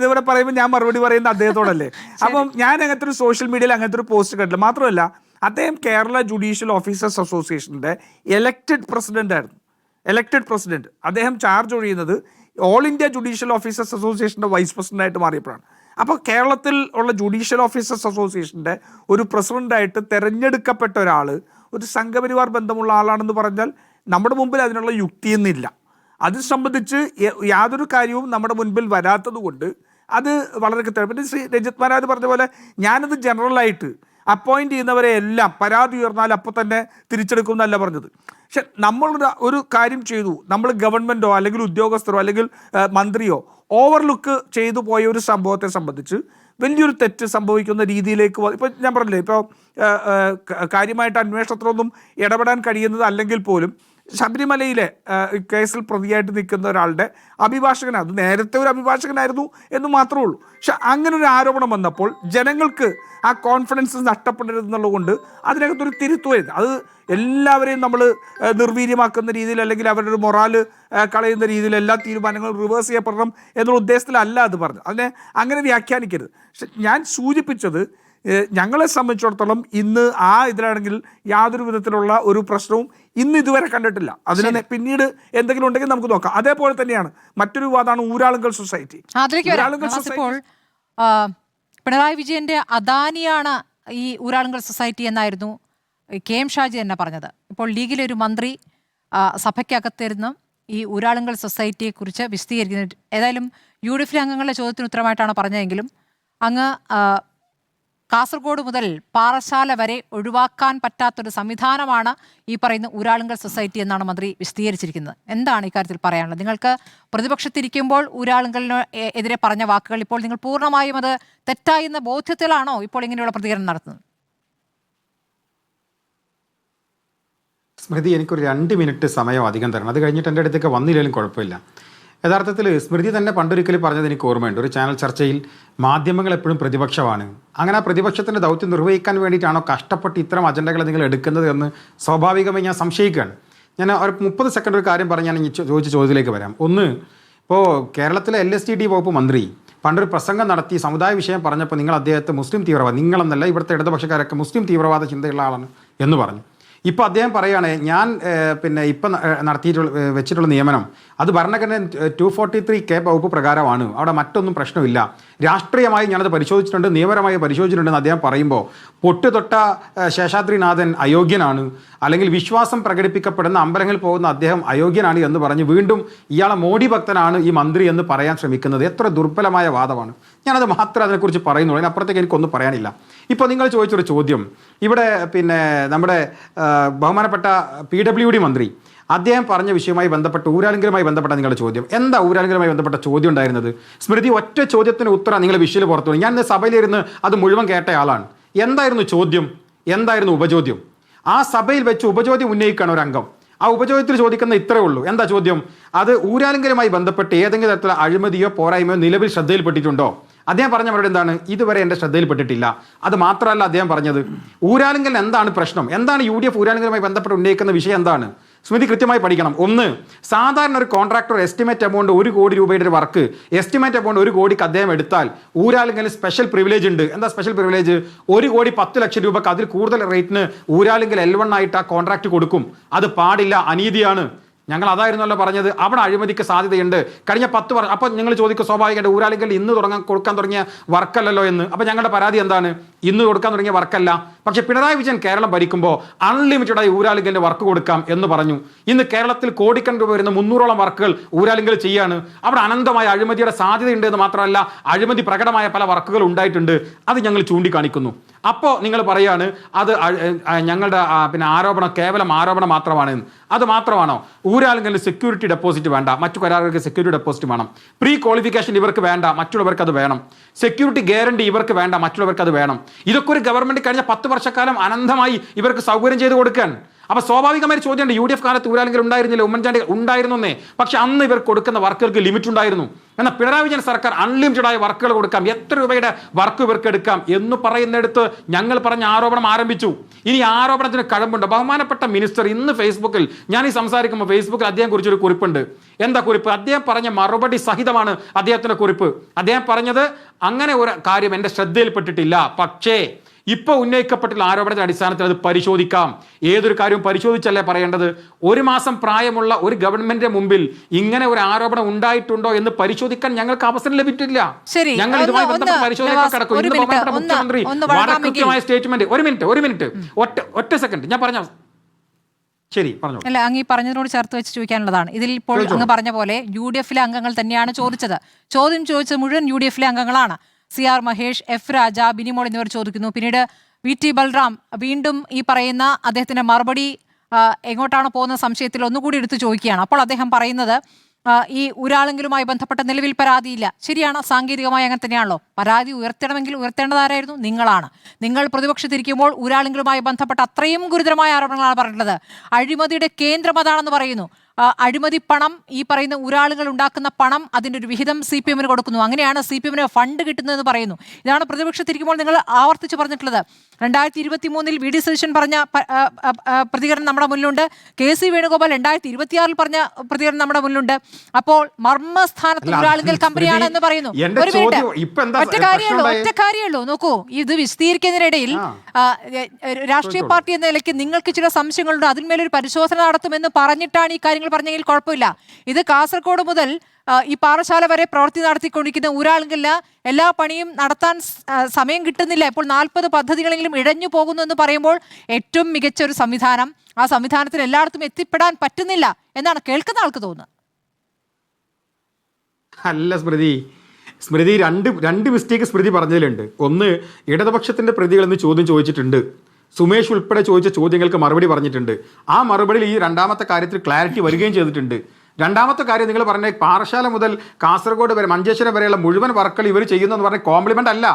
ഇവിടെ പറയുമ്പോൾ ഞാൻ മറുപടി പറയുന്നത് അദ്ദേഹത്തോടല്ലേ. അപ്പം ഞാൻ അങ്ങനത്തെ ഒരു സോഷ്യൽ മീഡിയയിൽ അങ്ങനത്തെ ഒരു പോസ്റ്റ് കണ്ടില്ല. മാത്രമല്ല, അദ്ദേഹം കേരള ജുഡീഷ്യൽ ഓഫീസേഴ്സ് അസോസിയേഷന്റെ എലക്റ്റഡ് പ്രസിഡന്റ്. അദ്ദേഹം ചാർജ് ഒഴിയുന്നത് ഓൾ ഇന്ത്യ ജുഡീഷ്യൽ ഓഫീസേഴ്സ് അസോസിയേഷന്റെ വൈസ് പ്രസിഡന്റായിട്ട് മാറിയപ്പോഴാണ്. അപ്പോൾ കേരളത്തിൽ ഉള്ള ജുഡീഷ്യൽ ഓഫീസേഴ്സ് അസോസിയേഷന്റെ ഒരു പ്രസിഡന്റായിട്ട് തെരഞ്ഞെടുക്കപ്പെട്ട ഒരാൾ ഒരു സംഘപരിവാർ ബന്ധമുള്ള ആളാണെന്ന് പറഞ്ഞാൽ നമ്മുടെ മുമ്പിൽ അതിനുള്ള യുക്തിയൊന്നുമില്ല. അത് സംബന്ധിച്ച് യാതൊരു കാര്യവും നമ്മുടെ മുൻപിൽ വരാത്തത് കൊണ്ട് അത് വളരെ കൃത്യമാണ്. പിന്നെ ശ്രീ രഞ്ജിത്ത് മാരാജ് പറഞ്ഞ പോലെ ഞാനത് ജനറലായിട്ട് അപ്പോയിൻറ്റ് ചെയ്യുന്നവരെ എല്ലാം പരാതി ഉയർന്നാൽ അപ്പോൾ തന്നെ തിരിച്ചെടുക്കും എന്നല്ല പറഞ്ഞത്. പക്ഷെ നമ്മളൊരു ഒരു കാര്യം ചെയ്തു, നമ്മൾ ഗവൺമെൻറ്റോ അല്ലെങ്കിൽ ഉദ്യോഗസ്ഥരോ അല്ലെങ്കിൽ മന്ത്രിയോ ഓവർലുക്ക് ചെയ്തു പോയ ഒരു സംഭവത്തെ സംബന്ധിച്ച് വലിയൊരു തെറ്റ് സംഭവിക്കുന്ന രീതിയിലേക്ക് ഇപ്പോൾ ഞാൻ പറഞ്ഞില്ലേ, ഇപ്പോൾ കാര്യമായിട്ട് അന്വേഷണത്തിലൊന്നും ഇടപെടാൻ കഴിയുന്നത് അല്ലെങ്കിൽ പോലും ശബരിമലയിലെ കേസിൽ പ്രതിയായിട്ട് നിൽക്കുന്ന ഒരാളുടെ അഭിഭാഷകനാണ്. അത് നേരത്തെ ഒരു അഭിഭാഷകനായിരുന്നു എന്ന് മാത്രമേ ഉള്ളൂ. പക്ഷെ അങ്ങനെ ഒരു ആരോപണം വന്നപ്പോൾ ജനങ്ങൾക്ക് ആ കോൺഫിഡൻസ് നഷ്ടപ്പെടരുതെന്നുള്ളതുകൊണ്ട് അതിനകത്തൊരു തിരുത്തുമായിരുന്നു. അത് എല്ലാവരെയും നമ്മൾ നിർവീര്യമാക്കുന്ന രീതിയിൽ അല്ലെങ്കിൽ അവരുടെ ഒരു മൊറാല് കളയുന്ന രീതിയിൽ എല്ലാ തീരുമാനങ്ങളും റിവേഴ്സ് ചെയ്യപ്പെടണം എന്നുള്ള ഉദ്ദേശത്തിലല്ല അത് പറഞ്ഞു. അതിനെ അങ്ങനെ വ്യാഖ്യാനിക്കരുത്. പക്ഷെ ഞാൻ സൂചിപ്പിച്ചത് ഞങ്ങളെ സംബന്ധിച്ചിടത്തോളം ഇന്ന് ആ ഇതിലാണെങ്കിൽ യാതൊരു വിധത്തിലുള്ള ഒരു പ്രശ്നവും ഇന്ന് ഇതുവരെ കണ്ടിട്ടില്ല. അതിനെ പിന്നീട് എന്തെങ്കിലും ഉണ്ടെങ്കിൽ നമുക്ക് നോക്കാം. അതേപോലെ തന്നെയാണ് മറ്റൊരു വിവാദമാണ് ഊരാളുങ്കൽ സൊസൈറ്റി. ഇപ്പോൾ പിണറായി വിജയന്റെ അദാനിയാണ് ഈ ഊരാളുങ്കൽ സൊസൈറ്റി എന്നായിരുന്നു KM ഷാജി തന്നെ പറഞ്ഞത്. ഇപ്പോൾ ലീഗിലെ ഒരു മന്ത്രി സഭയ്ക്കകത്തിരുന്ന് ഈ ഊരാളുങ്കൽ സൊസൈറ്റിയെക്കുറിച്ച് വിശദീകരിക്കുന്നത്. ഏതായാലും UDF അംഗങ്ങളുടെ ചോദ്യത്തിന് ഉത്തരമായിട്ടാണ് പറഞ്ഞതെങ്കിലും അങ്ങ് കാസർഗോഡ് മുതൽ പാറശാല വരെ ഒഴിവാക്കാൻ പറ്റാത്തൊരു സംവിധാനമാണ് ഈ പറയുന്ന ഊരാളുങ്കൽ സൊസൈറ്റി എന്നാണ് മന്ത്രി വിശദീകരിച്ചിരിക്കുന്നത്. എന്താണ് ഇക്കാര്യത്തിൽ പറയാനുള്ളത്? നിങ്ങൾക്ക് പ്രതിപക്ഷത്തിരിക്കുമ്പോൾ ഊരാളുങ്കലിന് എതിരെ പറഞ്ഞ വാക്കുകൾ ഇപ്പോൾ നിങ്ങൾ പൂർണ്ണമായും അത് തെറ്റായി എന്ന ബോധ്യത്തിലാണോ ഇപ്പോൾ ഇങ്ങനെയുള്ള പ്രതികരണം നടത്തുന്നത്? സ്മൃതി, എനിക്കൊരു 2 മിനിറ്റ് സമയം അധികം തരണം. അത് കഴിഞ്ഞിട്ട് എൻ്റെ അടുത്തേക്ക് വന്നില്ലെങ്കിലും കുഴപ്പമില്ല. യഥാർത്ഥത്തിൽ സ്മൃതി തന്നെ പണ്ടൊരിക്കൽ പറഞ്ഞത് എനിക്ക് ഓർമ്മയുണ്ട്. ഒരു ചാനൽ ചർച്ചയിൽ മാധ്യമങ്ങൾ എപ്പോഴും പ്രതിപക്ഷമാണ്, അങ്ങനെ ആ പ്രതിപക്ഷത്തിൻ്റെ ദൗത്യം നിർവഹിക്കാൻ വേണ്ടിയിട്ടാണോ കഷ്ടപ്പെട്ട് ഇത്തരം അജണ്ടകൾ നിങ്ങൾ എടുക്കുന്നത് എന്ന് സ്വാഭാവികമായി ഞാൻ സംശയിക്കുകയാണ്. ഞാൻ ഒരു 30 സെക്കൻഡ് ഒരു കാര്യം പറഞ്ഞ് ഞാൻ ചോദിച്ച ചോദ്യത്തിലേക്ക് വരാം. ഒന്ന്, ഇപ്പോൾ കേരളത്തിലെ LSTD വകുപ്പ് മന്ത്രി പണ്ടൊരു പ്രസംഗം നടത്തി സമുദായ വിഷയം പറഞ്ഞപ്പോൾ നിങ്ങൾ അദ്ദേഹത്തെ മുസ്ലിം തീവ്രവാദി, നിങ്ങളെന്നല്ല ഇവിടുത്തെ ഇടതുപക്ഷക്കാരൊക്കെ മുസ്ലിം തീവ്രവാദ ചിന്തയുള്ള ആളാണ് എന്ന് പറഞ്ഞു. ഇപ്പോൾ അദ്ദേഹം പറയുകയാണ് ഞാൻ ഇപ്പം വെച്ചിട്ടുള്ള നിയമനം അത് ഭരണഘടന 243K വകുപ്പ് പ്രകാരമാണ്, അവിടെ മറ്റൊന്നും പ്രശ്നമില്ല, രാഷ്ട്രീയമായി ഞാനത് പരിശോധിച്ചിട്ടുണ്ട്, നിയമപരമായി പരിശോധിച്ചിട്ടുണ്ടെന്ന് അദ്ദേഹം പറയുമ്പോൾ പൊട്ടുതൊട്ട ശേഷാദ്രിനാഥൻ അയോഗ്യനാണ്, അല്ലെങ്കിൽ വിശ്വാസം പ്രകടിപ്പിക്കപ്പെടുന്ന അമ്പലങ്ങളിൽ പോകുന്ന അദ്ദേഹം അയോഗ്യനാണ് എന്ന് പറഞ്ഞ് വീണ്ടും ഇയാളെ മോഡി ഭക്തനാണ് ഈ മന്ത്രി എന്ന് പറയാൻ ശ്രമിക്കുന്നത് എത്ര ദുർബലമായ വാദമാണ്. ഞാനത് മാത്രമേ അതിനെക്കുറിച്ച് പറയുന്നുള്ളൂ, അതിനപ്പുറത്തേക്ക് എനിക്കൊന്നും പറയാനില്ല. ഇപ്പോൾ നിങ്ങൾ ചോദിച്ചൊരു ചോദ്യം, ഇവിടെ നമ്മുടെ ബഹുമാനപ്പെട്ട PWD മന്ത്രി അദ്ദേഹം പറഞ്ഞ വിഷയവുമായി ബന്ധപ്പെട്ട് ഊരാളുങ്കലുമായി ബന്ധപ്പെട്ട നിങ്ങളുടെ ചോദ്യം എന്താ? ഊരാളുങ്കലുമായി ബന്ധപ്പെട്ട ചോദ്യം ഉണ്ടായിരുന്നത് സ്മൃതി, ഒറ്റ ചോദ്യത്തിന് ഉത്തരം നിങ്ങൾ വിഷയിൽ പുറത്തു. ഞാൻ ഇന്ന് സഭയിലിരുന്ന് അത് മുഴുവൻ കേട്ടയാളാണ്. എന്തായിരുന്നു ചോദ്യം? എന്തായിരുന്നു ഉപചോദ്യം? ആ സഭയിൽ വെച്ച് ഉപചോദ്യം ഉന്നയിക്കുകയാണ് ഒരു അംഗം. ആ ഉപചോദ്യത്തിൽ ചോദിക്കുന്ന ഇത്രേ ഉള്ളൂ. എന്താ ചോദ്യം? അത് ഊരാളുങ്കലുമായി ബന്ധപ്പെട്ട് ഏതെങ്കിലും തരത്തിലുള്ള അഴിമതിയോ പോരായ്മയോ നിലവിൽ ശ്രദ്ധയിൽപ്പെട്ടിട്ടുണ്ടോ? അദ്ദേഹം പറഞ്ഞ മറുപടി എന്താണ്? ഇതുവരെ എൻ്റെ ശ്രദ്ധയിൽപ്പെട്ടിട്ടില്ല. അത് മാത്രമല്ല അദ്ദേഹം പറഞ്ഞത്, ഊരാളുങ്കൽ എന്താണ് പ്രശ്നം, എന്താണ് UDF ഊരാളുങ്കലുമായി ബന്ധപ്പെട്ട് ഉന്നയിക്കുന്ന വിഷയം എന്താണ്? സ്മൃതി കൃത്യമായി പഠിക്കണം. ഒന്ന്, സാധാരണ ഒരു കോൺട്രാക്ടർ എസ്റ്റിമേറ്റ് എമൗണ്ട് 1 കോടി രൂപയുടെ ഒരു വർക്ക് എസ്റ്റിമേറ്റ് എമൗണ്ട് 1 കോടിക്ക് അദ്ദേഹം എടുത്താൽ ഊരാളുങ്കലിൽ സ്പെഷ്യൽ പ്രിവിലേജ് ഉണ്ട്. എന്താ സ്പെഷ്യൽ പ്രിവിലേജ്? 1 കോടി 10 ലക്ഷം രൂപക്ക് അതിൽ കൂടുതൽ റേറ്റിന് ഊരാളുങ്കൽ L1 ആയിട്ട് ആ കോൺട്രാക്ട് കൊടുക്കും. അത് പാടില്ല, അനീതിയാണ്. ഞങ്ങൾ അതായിരുന്നല്ലോ പറഞ്ഞത്. അവിടെ അഴിമതിക്ക് സാധ്യതയുണ്ട്. കഴിഞ്ഞ 10 വർഷം. അപ്പോൾ നിങ്ങൾ ചോദിക്കുക സ്വാഭാവികമായിട്ട് ഊരാളുങ്കൽ ഇന്ന് കൊടുക്കാൻ തുടങ്ങിയ വർക്കല്ലല്ലോ എന്ന്. അപ്പോൾ ഞങ്ങളുടെ പരാതി എന്താണ്? ഇന്ന് കൊടുക്കാൻ തുടങ്ങിയ വർക്കല്ല. പക്ഷേ പിണറായി വിജയൻ കേരളം ഭരിക്കുമ്പോൾ അൺലിമിറ്റഡായി ഊരാളുങ്കലിന് വർക്ക് കൊടുക്കാം എന്ന് പറഞ്ഞു. ഇന്ന് കേരളത്തിൽ കോടിക്കണക്കിന് രൂപ വരുന്ന 300ഓളം വർക്കുകൾ ഊരാളുങ്കൽ ചെയ്യാണ്. അവിടെ അനന്തമായ അഴിമതിയുടെ സാധ്യതയുണ്ട് എന്ന് മാത്രമല്ല, അഴിമതി പ്രകടമായ പല വർക്കുകൾ ഉണ്ടായിട്ടുണ്ട്. അത് ഞങ്ങൾ ചൂണ്ടിക്കാണിക്കുന്നു. അപ്പോൾ നിങ്ങൾ പറയാണ് അത് ഞങ്ങളുടെ ആരോപണം കേവലം ആരോപണം മാത്രമാണ്. അത് മാത്രമാണോ? ഊരാളുങ്കലിന് സെക്യൂരിറ്റി ഡെപ്പോസിറ്റ് വേണ്ട, മറ്റു കരാറുകൾക്ക് സെക്യൂരിറ്റി ഡെപ്പോസിറ്റ് വേണം. പ്രീ ക്വാളിഫിക്കേഷൻ ഇവർക്ക് വേണ്ട, മറ്റുള്ളവർക്ക് അത് വേണം. സെക്യൂരിറ്റി ഗ്യാരണ്ടി ഇവർക്ക് വേണ്ട, മറ്റുള്ളവർക്ക് അത് വേണം. ഇതൊക്കെ ഒരു ഗവൺമെന്റ് കഴിഞ്ഞ 10 വർഷക്കാലം അനന്തമായി ഇവർക്ക് സൗകര്യം ചെയ്ത് കൊടുക്കാൻ. അപ്പോൾ സ്വാഭാവികമായ ചോദ്യമുണ്ട്, UDF കാലത്ത് ഊരാളുങ്കൽ ഉണ്ടായിരുന്നില്ല, ഉമ്മൻചാണ്ടി ഉണ്ടായിരുന്നേ. പക്ഷെ അന്ന് ഇവർ കൊടുക്കുന്ന വർക്കുകൾക്ക് ലിമിറ്റ് ഉണ്ടായിരുന്നു. എന്നാൽ പിണറായി വിജയൻ സർക്കാർ അൺലിമിറ്റഡ് ആയ വർക്കുകൾ കൊടുക്കാം, എത്ര രൂപയുടെ വർക്ക് ഇവർക്ക് എടുക്കാം എന്ന് പറയുന്നിടത്ത് ഞങ്ങൾ പറഞ്ഞ ആരോപണം ആരംഭിച്ചു. ഇനി ആരോപണത്തിന് കഴമ്പുണ്ട്. ബഹുമാനപ്പെട്ട മിനിസ്റ്റർ ഇന്ന് ഫേസ്ബുക്കിൽ, ഞാൻ ഈ സംസാരിക്കുമ്പോൾ ഫേസ്ബുക്കിൽ അദ്ദേഹം കുറിച്ചൊരു കുറിപ്പുണ്ട്. എന്താ കുറിപ്പ്? അദ്ദേഹം പറഞ്ഞ മറുപടി സഹിതമാണ് അദ്ദേഹത്തിന്റെ കുറിപ്പ്. അദ്ദേഹം പറഞ്ഞത്, അങ്ങനെ ഒരു കാര്യം എൻ്റെ ശ്രദ്ധയിൽപ്പെട്ടിട്ടില്ല, പക്ഷേ ഇപ്പോൾ ഉന്നയിക്കപ്പെട്ടുള്ള ആരോപണത്തിന്റെ അടിസ്ഥാനത്തിൽ അത് പരിശോധിക്കാം. ഏതൊരു കാര്യവും പരിശോധിച്ചല്ലേ പറയേണ്ടത്? 1 മാസം പ്രായമുള്ള ഒരു ഗവൺമെന്റിന്റെ മുമ്പിൽ ഇങ്ങനെ ഒരു ആരോപണം ഉണ്ടായിട്ടുണ്ടോ എന്ന് പരിശോധിക്കാൻ ഞങ്ങൾക്ക് അവസരം ലഭിച്ചിട്ടില്ല. ഞങ്ങൾ ഇതുമായി ബന്ധപ്പെട്ട പരിശോധനയൊക്കെ കിടക്കും. ഇന്ന് ബഹുമാനപ്പെട്ട മുഖ്യമന്ത്രി വളരെ കൃത്യമായ സ്റ്റേറ്റ്മെന്റ്. ഒരു മിനിറ്റ് ഒറ്റ സെക്കൻഡ് ഞാൻ പറഞ്ഞ ശരി പറഞ്ഞു. അല്ല, അങ്ങ് ഈ പറഞ്ഞതിനോട് ചേർത്ത് വെച്ച് ചോദിക്കാനുള്ളതാണ്. ഇതിൽ ഇപ്പോൾ അങ്ങ് പറഞ്ഞ പോലെ UDF അംഗങ്ങൾ തന്നെയാണ് ചോദിച്ചത്. ചോദ്യം ചോദിച്ചത് മുഴുവൻ UDF അംഗങ്ങളാണ്. CR മഹേഷ്, F രാജ, ബിനിമോൾ എന്നിവർ ചോദിക്കുന്നു. പിന്നീട് VT ബൽറാം വീണ്ടും ഈ പറയുന്ന അദ്ദേഹത്തിന്റെ മറുപടി എങ്ങോട്ടാണ് പോകുന്ന സംശയത്തിൽ ഒന്നുകൂടി എടുത്തു ചോദിക്കുകയാണ്. അപ്പോൾ അദ്ദേഹം പറയുന്നത്, ഈ ഊരാളുങ്കലുമായി ബന്ധപ്പെട്ട നിലവിൽ പരാതിയില്ല. ശരിയാണ്, സാങ്കേതികമായി അങ്ങനെ തന്നെയാണല്ലോ. പരാതി ഉയർത്തണമെങ്കിൽ ഉയർത്തേണ്ടതാരായിരുന്നു? നിങ്ങളാണ്. നിങ്ങൾ പ്രതിപക്ഷത്തിരിക്കുമ്പോൾ ഊരാളുങ്കലുമായി ബന്ധപ്പെട്ട അത്രയും ഗുരുതരമായ ആരോപണങ്ങളാണ് പറഞ്ഞിട്ടുള്ളത്. അഴിമതിയുടെ കേന്ദ്രം അതാണെന്ന് പറയുന്നു. അഴിമതി പണം, ഈ പറയുന്ന ഊരാളുകൾ ഉണ്ടാക്കുന്ന പണം, അതിൻ്റെ ഒരു വിഹിതം CPM കൊടുക്കുന്നു. അങ്ങനെയാണ് CPM ഫണ്ട് കിട്ടുന്നതെന്ന് പറയുന്നു. ഇതാണ് പ്രതിപക്ഷത്തിരിക്കുമ്പോൾ നിങ്ങൾ ആവർത്തിച്ച് പറഞ്ഞിട്ടുള്ളത്. 2023 VD സതീശൻ പറഞ്ഞ പ്രതികരണം നമ്മുടെ മുന്നിലുണ്ട്. KC വേണുഗോപാൽ 2026 പറഞ്ഞ പ്രതികരണം നമ്മുടെ മുന്നിലുണ്ട്. അപ്പോൾ മർമ്മസ്ഥാനത്ത് ഊരാളുങ്കൽ കമ്പനിയാണ് എന്ന് പറയുന്നു. ഒരു മിനിറ്റ്, ഒറ്റ കാര്യമുള്ളൂ. നോക്കൂ, ഇത് വിശദീകരിക്കുന്നതിനിടയിൽ രാഷ്ട്രീയ പാർട്ടി എന്ന നിലയ്ക്ക് നിങ്ങൾക്ക് ചില സംശയങ്ങളുണ്ട്, അതിന്മേലൊരു പരിശോധന നടത്തുമെന്ന് പറഞ്ഞിട്ടാണ് ഈ കാര്യങ്ങൾ പറഞ്ഞെങ്കിൽ കുഴപ്പമില്ല. ഇത് കാസർഗോഡ് മുതൽ ഈ പാറശാല വരെ പ്രവൃത്തി നടത്തിക്കൊണ്ടിരിക്കുന്ന ഊരാളുങ്കലിന് എല്ലാ പണിയും നടത്താൻ സമയം കിട്ടുന്നില്ല. ഇപ്പോൾ 40 പദ്ധതികളെങ്കിലും ഇഴഞ്ഞു പോകുന്നു എന്ന് പറയുമ്പോൾ ഏറ്റവും മികച്ച ഒരു സംവിധാനം, ആ സംവിധാനത്തിൽ എല്ലായിടത്തും എത്തിപ്പെടാൻ പറ്റുന്നില്ല എന്നാണ് കേൾക്കുന്ന ആൾക്ക് തോന്നുന്നത്. അല്ല സ്മൃതി രണ്ട് മിസ്റ്റേക്ക് സ്മൃതി പറഞ്ഞതിലുണ്ട്. ഒന്ന്, ഇടതുപക്ഷത്തിന്റെ പ്രതികൾ എന്ന് ചോദ്യം ചോദിച്ചിട്ടുണ്ട്. സുമേഷ് ഉൾപ്പെടെ ചോദിച്ച ചോദ്യങ്ങൾക്ക് മറുപടി പറഞ്ഞിട്ടുണ്ട്. ആ മറുപടിയിൽ ഈ രണ്ടാമത്തെ കാര്യത്തിൽ ക്ലാരിറ്റി വരികയും ചെയ്തിട്ടുണ്ട്. രണ്ടാമത്തെ കാര്യം നിങ്ങൾ പറഞ്ഞ പാറശാല മുതൽ കാസർഗോഡ് വരെ മഞ്ചേശ്വരം വരെയുള്ള മുഴുവൻ വർക്കുകൾ ഇവർ ചെയ്യുന്നതെന്ന് പറഞ്ഞ കോംപ്ലിമെന്റ് അല്ല.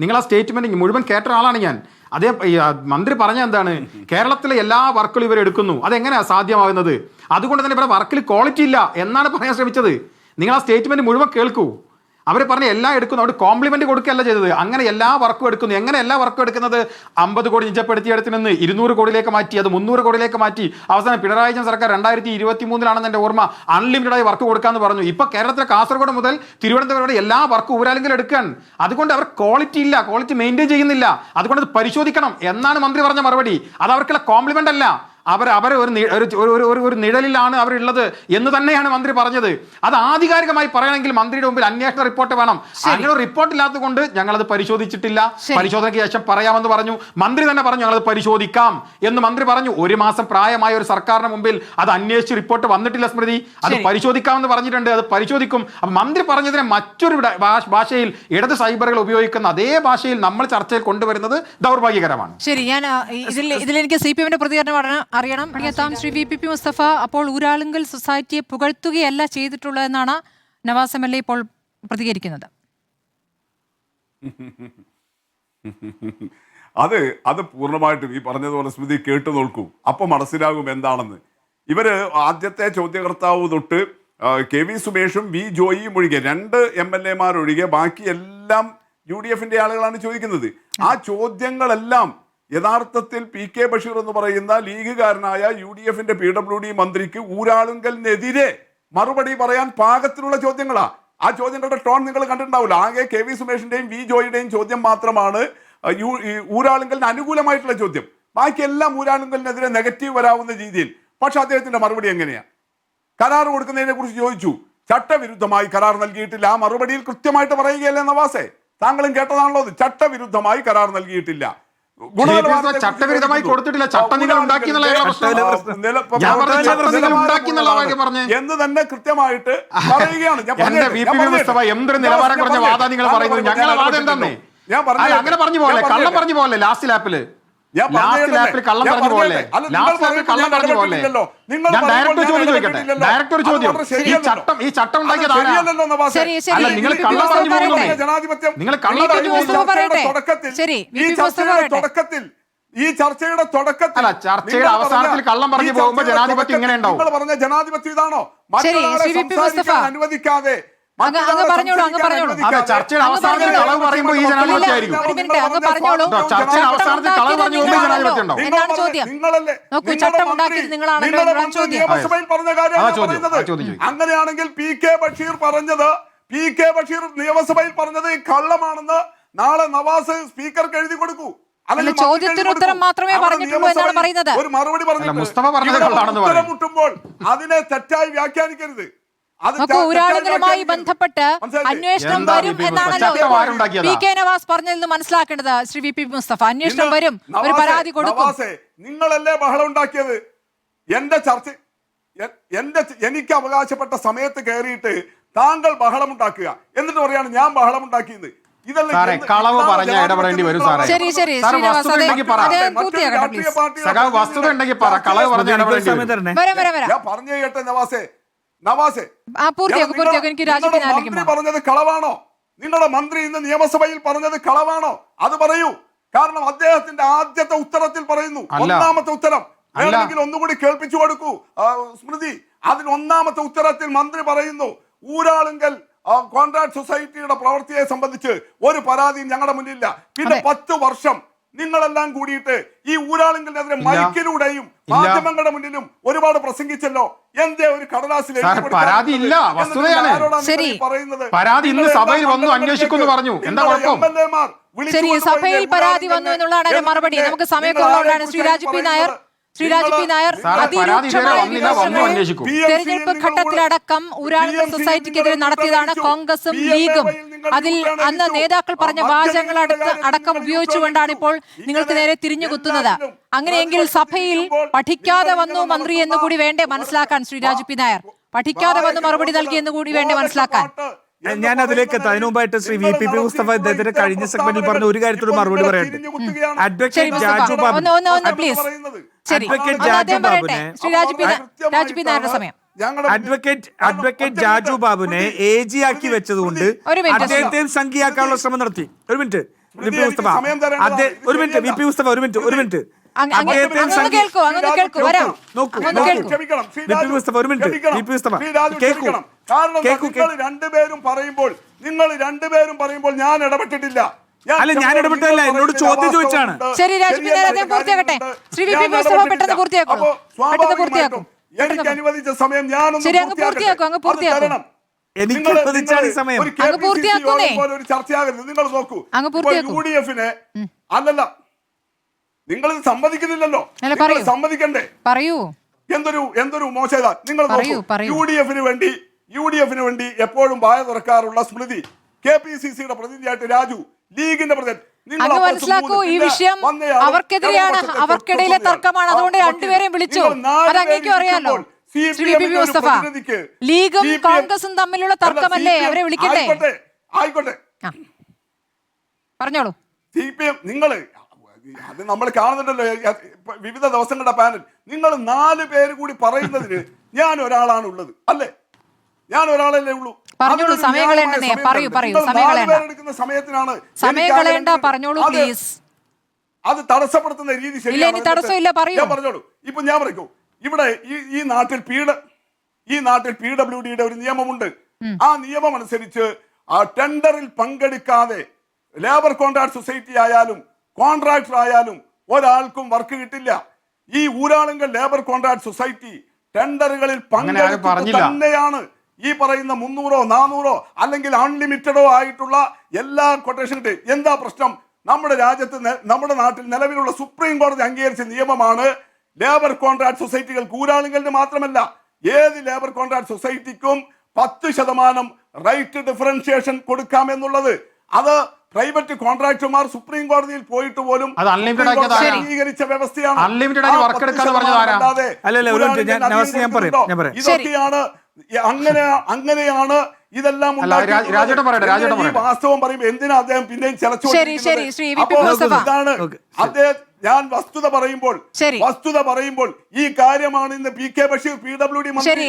നിങ്ങൾ ആ സ്റ്റേറ്റ്മെന്റ് മുഴുവൻ കേട്ട ആളാണ് ഞാൻ. അതേ മന്ത്രി പറഞ്ഞ എന്താണ്, കേരളത്തിലെ എല്ലാ വർക്കുകളും ഇവർ എടുക്കുന്നു. അതെങ്ങനെയാണ് സാധ്യമാകുന്നത്? അതുകൊണ്ട് തന്നെ ഇവിടെ വർക്കിൽ ക്വാളിറ്റി ഇല്ല എന്നാണ് പറയാൻ ശ്രമിച്ചത്. നിങ്ങൾ ആ സ്റ്റേറ്റ്മെന്റ് മുഴുവൻ കേൾക്കൂ. അവർ പറഞ്ഞ എല്ലാം എടുക്കുന്നു, അവിടെ കോംപ്ലിമെന്റ് കൊടുക്കുകയല്ല ചെയ്തത്. അങ്ങനെ എല്ലാ വർക്കും എടുക്കുന്നു. എങ്ങനെ എല്ലാ വർക്കും എടുക്കുന്നത്? 50 കോടി നിജപ്പെടുത്തിയിടത്ത് നിന്ന് 200 കോടിയിലേക്ക് മാറ്റി, അത് 300 കോടിയിലേക്ക് മാറ്റി. അവസാനം പിണറായി വിജയൻ സർക്കാർ 2023 എൻ്റെ ഓർമ്മ അൺലിമിറ്റഡ് ആയി വർക്ക് കൊടുക്കാന്ന് പറഞ്ഞു. ഇപ്പൊ കേരളത്തിലെ കാസർഗോഡ് മുതൽ തിരുവനന്തപുരം വരെ എല്ലാ വർക്കും ഊരാലെങ്കിലും എടുക്കാൻ. അതുകൊണ്ട് അവർ ക്വാളിറ്റി ഇല്ല, ക്വാളിറ്റി മെയിൻറ്റെയിൻ ചെയ്യുന്നില്ല. അതുകൊണ്ട് അത് പരിശോധിക്കണം എന്നാണ് മന്ത്രി പറഞ്ഞ മറുപടി. അത് അവർക്കുള്ള കോംപ്ലിമെന്റ് അല്ല. അവർ ഒരു നിഴലിലാണ് അവരുള്ളത് എന്ന് തന്നെയാണ് മന്ത്രി പറഞ്ഞത്. അത് ആധികാരികമായി പറയണമെങ്കിൽ മന്ത്രിയുടെ മുമ്പിൽ അന്വേഷണ റിപ്പോർട്ട് വേണം. അങ്ങനെ റിപ്പോർട്ട് ഇല്ലാത്തത് കൊണ്ട് ഞങ്ങളത് പരിശോധിച്ചിട്ടില്ല, പരിശോധനയ്ക്ക് ശേഷം പറയാമെന്ന് പറഞ്ഞു. മന്ത്രി തന്നെ പറഞ്ഞു ഞങ്ങളത് പരിശോധിക്കാം എന്ന് മന്ത്രി പറഞ്ഞു. 1 മാസം പ്രായമായ ഒരു സർക്കാരിന് മുമ്പിൽ അത് അന്വേഷിച്ച് റിപ്പോർട്ട് വന്നിട്ടില്ല സ്മൃതി. അത് പരിശോധിക്കാമെന്ന് പറഞ്ഞിട്ടുണ്ട്, അത് പരിശോധിക്കും. അപ്പൊ മന്ത്രി പറഞ്ഞതിനെ മറ്റൊരു ഭാഷയിൽ ഇടത് സൈബറുകൾ ഉപയോഗിക്കുന്ന അതേ ഭാഷയിൽ നമ്മൾ ചർച്ചയിൽ കൊണ്ടുവരുന്നത് ദൗർഭാഗ്യകരമാണ്. ശരി, ഞാൻ ഇതിലെനിക്ക് CPM-ന്റെ പ്രതികരണം അറിയണം. ശ്രീ VPP മുസ്തഫ, അപ്പോൾ ഊരാളുങ്കൽ സൊസൈറ്റിയെ പുകഴ്ത്തുകയല്ല ചെയ്തിട്ടുള്ളതെന്നാണ് നവാസ് MLA ഇപ്പോൾ പ്രതികരിക്കുന്നത്. അത് പൂർണ്ണമായിട്ടും ഈ പറഞ്ഞതുപോലെ സ്മൃതി കേട്ടു നോക്കൂ, അപ്പൊ മനസ്സിലാകും എന്താണെന്ന്. ഇവര് ആദ്യത്തെ ചോദ്യകർത്താവ് തൊട്ട് KV സുമേഷും V ജോയിയും ഒഴികെ 2 MLA-മാർ ഒഴികെ ബാക്കി എല്ലാം UDF-ന്റെ ആളുകളാണ് ചോദിക്കുന്നത്. ആ ചോദ്യങ്ങളെല്ലാം യഥാർത്ഥത്തിൽ PK ബഷീർ എന്ന് പറയുന്ന ലീഗുകാരനായ UDF-ന്റെ PWD മന്ത്രിക്ക് ഊരാളുങ്കലിനെതിരെ മറുപടി പറയാൻ പാകത്തിലുള്ള ചോദ്യങ്ങളാ. ആ ചോദ്യങ്ങളുടെ ടോൺ നിങ്ങൾ കണ്ടിട്ടുണ്ടാവില്ല. ആകെ KV സുമേഷിന്റെയും V ജോയിയുടെയും ചോദ്യം മാത്രമാണ് ഊരാളുങ്കലിന് അനുകൂലമായിട്ടുള്ള ചോദ്യം. ബാക്കിയെല്ലാം ഊരാളുങ്കലിനെതിരെ നെഗറ്റീവ് വരാവുന്ന രീതിയിൽ. പക്ഷെ അദ്ദേഹത്തിന്റെ മറുപടി എങ്ങനെയാ? കരാർ കൊടുക്കുന്നതിനെ കുറിച്ച് ചോദിച്ചു. ചട്ടവിരുദ്ധമായി കരാർ നൽകിയിട്ടില്ല. ആ മറുപടിയിൽ കൃത്യമായിട്ട് പറയുകയല്ലേ നവാസെ? താങ്കളും കേട്ടതാണല്ലോ അത്. ചട്ടവിരുദ്ധമായി കരാർ നൽകിയിട്ടില്ല. ചട്ടവിരുദ്ധമായി കൊടുത്തിട്ടില്ല, ചട്ടം നിങ്ങൾ ഉണ്ടാക്കി എന്ന് തന്നെ കൃത്യമായിട്ട് പറയുകയാണ്. നിലവാരം കുറഞ്ഞ വാദം നിങ്ങൾ പറയുന്നത്. ഞങ്ങളെ വാദം എന്താണ്? അങ്ങനെ പറഞ്ഞു പോലെ കള്ളം പറഞ്ഞു പോലെ ലാസ്റ്റ് ലാപ്പില് കള്ളം പറഞ്ഞു പോലെ കള്ളം പറഞ്ഞു പോലെ. ഞാൻ ഡയറക്ടർ ചോദ്യം ചോദിക്കട്ടെ, ഡയറക്ടർ ചോദ്യം. ഈ ചട്ടം ഉണ്ടാക്കിയത് അല്ല, നിങ്ങൾ കള്ളം പറഞ്ഞു പോകുന്നു. നിങ്ങൾ കള്ളം പറഞ്ഞു തുടക്കത്തിൽ ഈ ചർച്ചയുടെ തുടക്കത്തിൽ അല്ല, ചർച്ചയുടെ അവസാനത്തിൽ കള്ളം പറഞ്ഞു പോകുമ്പോൾ ജനാധിപത്യം ഇങ്ങനെ ഉണ്ടാവും. നിങ്ങൾ പറഞ്ഞ ജനാധിപത്യം ഇതാണോ? അനുവദിക്കാതെ ചർച്ചയുടെ അവസാനത്തിൽ കളവ് പറയുമ്പോൾ ഈ ജനാധിപത്യം ആയിരിക്കും. ചർച്ചയുടെ അവസാനത്തിൽ കളവ് പറഞ്ഞു പോകുമ്പോൾ ജനാധിപത്യം ഉണ്ടാവും. അങ്ങനെയാണെങ്കിൽ PK ബഷീർ നിയമസഭയിൽ പറഞ്ഞത് കള്ളമാണെന്ന് നാളെ നവാസ് സ്പീക്കർക്ക് എഴുതി കൊടുക്കൂ. ചോദ്യത്തിന് ഉത്തരം മാത്രമേ പറഞ്ഞിട്ടുള്ളൂ എന്നാണ് പറയുന്നത്. ഒരു മറുപടി മുട്ടുമ്പോൾ അതിനെ തെറ്റായി വ്യാഖ്യാനിക്കരുത്. ഊരാളുകളുമായി ബന്ധപ്പെട്ട് അന്വേഷണം വരും എന്നാണല്ലോ PK നവാസ് പറഞ്ഞതെന്ന് മനസ്സിലാക്കേണ്ടത്. ശ്രീ VP മുസ്തഫ, അന്വേഷണം വരും, ഒരു പരാതി കൊടുക്കും. നിങ്ങളല്ലേ ബഹളം ഉണ്ടാക്കിയത്? എനിക്ക് അവകാശപ്പെട്ട സമയത്ത് കയറിയിട്ട് താങ്കൾ ബഹളം ഉണ്ടാക്കുക, എന്നിട്ട് പറയാണ് ഞാൻ ബഹളം ഉണ്ടാക്കിയത്. കളവ് പറഞ്ഞ ഇടപെടേണ്ടി വരും സാറേ. ശരി ശരി, വസ്തുത ഉണ്ടെങ്കിൽ പറ, കളവ് പറഞ്ഞ പറഞ്ഞു കേട്ടെ നവാസെ പറഞ്ഞത് കളവാണോ? നിങ്ങളുടെ മന്ത്രി ഇന്ന് നിയമസഭയിൽ പറഞ്ഞത് കളവാണോ? അത് പറയൂ. കാരണം അദ്ദേഹത്തിന്റെ ആദ്യത്തെ ഉത്തരത്തിൽ പറയുന്നു, ഒന്നാമത്തെ ഉത്തരം വേണമെങ്കിൽ ഒന്നുകൂടി കേൾപ്പിച്ചു കൊടുക്കൂ സ്മൃതി. അതിൽ ഒന്നാമത്തെ ഉത്തരത്തിൽ മന്ത്രി പറയുന്നു, ഊരാളുങ്കൽ കോൺട്രാക്ട് സൊസൈറ്റിയുടെ പ്രവൃത്തിയെ സംബന്ധിച്ച് ഒരു പരാതിയും ഞങ്ങളുടെ മുന്നിലില്ല. പിന്നെ 10 വർഷം നിങ്ങളെല്ലാം കൂടിയിട്ട് ഈ ഊരാളുങ്കലിനെതിരെ മൈക്കിലൂടെയും മാധ്യമങ്ങളുടെ മുന്നിലും ഒരുപാട് പ്രസംഗിച്ചല്ലോ. എന്തേ ഒരു കടലാസിൽ പരാതി ഇല്ല, വസ്തുതയാണ് പറയുന്നത്. പരാതി ഇന്ന് സഭയിൽ വന്നു അന്വേഷിക്കുന്നു പറഞ്ഞു. എന്താ കുഴപ്പം? ശരി, സഭയിൽ പരാതി വന്നു എന്നുള്ളതാണ് അതിന്റെ മറുപടി. നമുക്ക് സമയക്കുറവുകൊണ്ടാണ്. ശ്രീരാജ് പി നായർ തെരഞ്ഞെടുപ്പ് ഘട്ടത്തിലടക്കം ഊരാളുങ്കൽ സൊസൈറ്റിക്കെതിരെ നടത്തിയതാണ് കോൺഗ്രസും ലീഗും. അതിൽ അന്ന് നേതാക്കൾ പറഞ്ഞ വാചകങ്ങൾ അടക്കം ഉപയോഗിച്ചുകൊണ്ടാണ് ഇപ്പോൾ നിങ്ങൾക്ക് നേരെ തിരിഞ്ഞുകുത്തുന്നത്. അങ്ങനെയെങ്കിൽ സഭയിൽ പഠിക്കാതെ വന്നു മന്ത്രി എന്നുകൂടി വേണ്ടേ മനസ്സിലാക്കാൻ? ശ്രീരാജ് പി നായർ, പഠിക്കാതെ വന്ന് മറുപടി നൽകി എന്നുകൂടി വേണ്ടേ മനസ്സിലാക്കാൻ? ഞാൻ അതിലേക്ക് എത്താം. അതിനു മുമ്പായിട്ട് ശ്രീ വി പി മുസ്തഫ അദ്ദേഹത്തിന്റെ കഴിഞ്ഞ സെഗ്മെന്റിൽ പറഞ്ഞ ഒരു കാര്യത്തിൽ മറുപടി പറയട്ടെ. അഡ്വക്കേറ്റ് ജാജു ബാബു അഡ്വക്കേറ്റ് ജാജു ബാബുവിനെ AG ആക്കി വെച്ചതുകൊണ്ട് അദ്ദേഹത്തെയും സംഖ്യയാക്കാനുള്ള ശ്രമം നടത്തി. ഒരു മിനിറ്റ് വി പി മുസ്തഫ, ഒരു മിനിറ്റ് വി പി മുസ്തഫ, ഒരു മിനിറ്റ് നിങ്ങൾ രണ്ടുപേരും ഞാൻ ഇടപെട്ടിട്ടില്ല. അല്ല, ഞാൻ ഇടപെട്ടില്ല, എന്നോട് ചോദ്യം ചോദിച്ചാണ്. ശരി രാജ്പി പൂർത്തിയാക്കട്ടെ. ശ്രീ വി പി മുസ്തഫ പെട്ടെന്ന് പൂർത്തിയാക്കും. എനിക്ക് അനുവദിച്ച സമയം ഞാനൊന്ന് പൂർത്തിയാക്കും. എനിക്ക് അനുവദിച്ചാണ് ഈ സമയം. ഒരു ചർച്ചയാകരുത്. നിങ്ങൾ നോക്കൂ, UDF-നെ അല്ലല്ല, നിങ്ങൾ സമ്മതിക്കുന്നില്ലല്ലോ, സമ്മതിക്കണ്ടേ? പറയൂ. എന്തൊരു മോശം. നിങ്ങൾ UDF-ന് വേണ്ടി എപ്പോഴും വായ തുറക്കാറുള്ള സ്മൃതി, KPCC-യുടെ പ്രതിനിധിയായിട്ട് രാജു, ലീഗിന്റെ പ്രതിനിധി. അങ്ങ് മനസ്സിലാക്കൂ, ഈ വിഷയം അവർക്കെതിരെയാണ്, അവർക്കിടയിലെ തർക്കമാണ്. അതുകൊണ്ട് രണ്ടുപേരെയും വിളിച്ചു. അത് അങ്ങേക്കും അറിയാലോ. ശ്രീ വി പി മുസ്തഫ, ലീഗും കോൺഗ്രസും തമ്മിലുള്ള തർക്കമല്ലേ, അവരെ വിളിക്കട്ടെ. ആയിക്കോട്ടെ, പറഞ്ഞോളൂ. CPM നിങ്ങള് അത് നമ്മൾ കാണുന്നുണ്ടല്ലോ വിവിധ ദിവസങ്ങളുടെ പാനൽ. നിങ്ങൾ 4 പേര് കൂടി പറയുന്നതിന് ഞാൻ ഒരാളാണ് ഉള്ളത്, അല്ലേ? ഞാൻ ഒരാളല്ലേ ഉള്ളൂ. പറഞ്ഞോളൂ, സമയം കളയണ്ടെന്നേ. പറയൂ. സമയത്തിനാണ് പറഞ്ഞോളൂ പ്ലീസ്. അത് തടസ്സപ്പെടുത്തുന്ന രീതി ശരിയാണ്. പറഞ്ഞോളൂ. ഇപ്പൊ ഞാൻ പറയൂ, ഇവിടെ ഈ നാട്ടിൽ PWD-യുടെ ഒരു നിയമമുണ്ട്. ആ നിയമം അനുസരിച്ച് ടെൻഡറിൽ പങ്കെടുക്കാതെ ലേബർ കോൺട്രാക്ട് സൊസൈറ്റി ആയാലും കോൺട്രാക്ടർ ആയാലും ഒരാൾക്കും വർക്ക് കിട്ടില്ല. ഈ ഊരാളുങ്കൽ ലേബർ കോൺട്രാക്ട് സൊസൈറ്റി ടെൻഡറുകളിൽ തന്നെയാണ് ഈ പറയുന്ന 300-ഓ 400-ഓ അല്ലെങ്കിൽ അൺലിമിറ്റഡോ ആയിട്ടുള്ള എല്ലാ കൊട്ടേഷൻ കിട്ടി. എന്താ പ്രശ്നം? നമ്മുടെ രാജ്യത്ത്, നമ്മുടെ നാട്ടിൽ നിലവിലുള്ള സുപ്രീം കോടതി അംഗീകരിച്ച നിയമമാണ് ലേബർ കോൺട്രാക്ട് സൊസൈറ്റികൾക്ക്, ഊരാളുങ്കലിന് മാത്രമല്ല ഏത് ലേബർ കോൺട്രാക്ട് സൊസൈറ്റിക്കും 10% റൈറ്റ് ഡിഫറൻഷിയേഷൻ കൊടുക്കാമെന്നുള്ളത്. അത് പ്രൈവറ്റ് കോൺട്രാക്ടർമാർ സുപ്രീം കോടതിയിൽ പോയിട്ട് പോലും അംഗീകരിച്ച വ്യവസ്ഥയാണ്. ഇതൊക്കെയാണ് അങ്ങനെയാണ് ഇതെല്ലാം വാസ്തവം പറയുമ്പോൾ എന്തിനാ അദ്ദേഹം പിന്നെയും ഇതാണ് അദ്ദേഹം. ഞാൻ വസ്തുത പറയുമ്പോൾ ഈ കാര്യമാണ് ഇന്ന് PK ബഷീർ PWD മന്ത്രി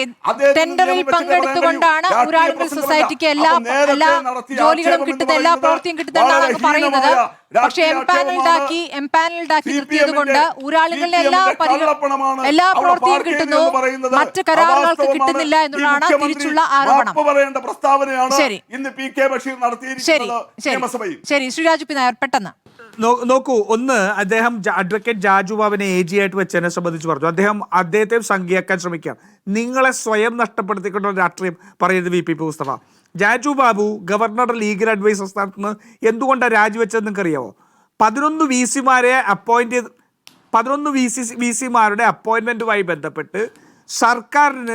ടെൻഡറിൽ പങ്കെടുത്തുകൊണ്ടാണ് ഊരാളുങ്കൽ സൊസൈറ്റിക്ക് എല്ലാ ജോലികളും കിട്ടുന്നത്, എല്ലാ പ്രവൃത്തിയും കിട്ടുന്നതെന്നാണ് പറയുന്നത്. പക്ഷെ എംപാനൽഡാക്കി നിർത്തിയത് കൊണ്ട് ഊരാളുകളുടെ എല്ലാ പ്രവൃത്തിയും കിട്ടുന്നു, മറ്റ് കരാറുകൾക്ക് കിട്ടുന്നില്ല എന്നുള്ളതാണ് തിരിച്ചുള്ള ആരോപണം. പറയേണ്ട പ്രസ്താവനയാണ് ഇന്ന് PK ബഷീർ നടത്തിയിരിക്കുന്നത്. ശരി ശ്രീരാജ് പി നായർ പെട്ടെന്ന് നോക്കൂ. ഒന്ന്, അദ്ദേഹം അഡ്വക്കേറ്റ് ജാജു ബാബുവിനെ AG ആയിട്ട് വെച്ചതിനെ സംബന്ധിച്ച് പറഞ്ഞു. അദ്ദേഹത്തെ സംഖ്യയാക്കാൻ ശ്രമിക്കുകയാണ്. നിങ്ങളെ സ്വയം നഷ്ടപ്പെടുത്തിക്കൊണ്ടുള്ള രാഷ്ട്രീയം പറയുന്നത് വി പി മുസ്തഫ. ജാജു ബാബു ഗവർണറുടെ ലീഗൽ അഡ്വൈസർ സ്ഥാനത്ത് നിന്ന് എന്തുകൊണ്ടാണ് രാജിവെച്ചതെന്ന് നിങ്ങൾക്കറിയാമോ? 11 VC-മാരെ അപ്പോയിന്റ് ചെയ്ത് 11 VC-മാരുടെ അപ്പോയിന്റ്മെന്റുമായി ബന്ധപ്പെട്ട് സർക്കാരിന്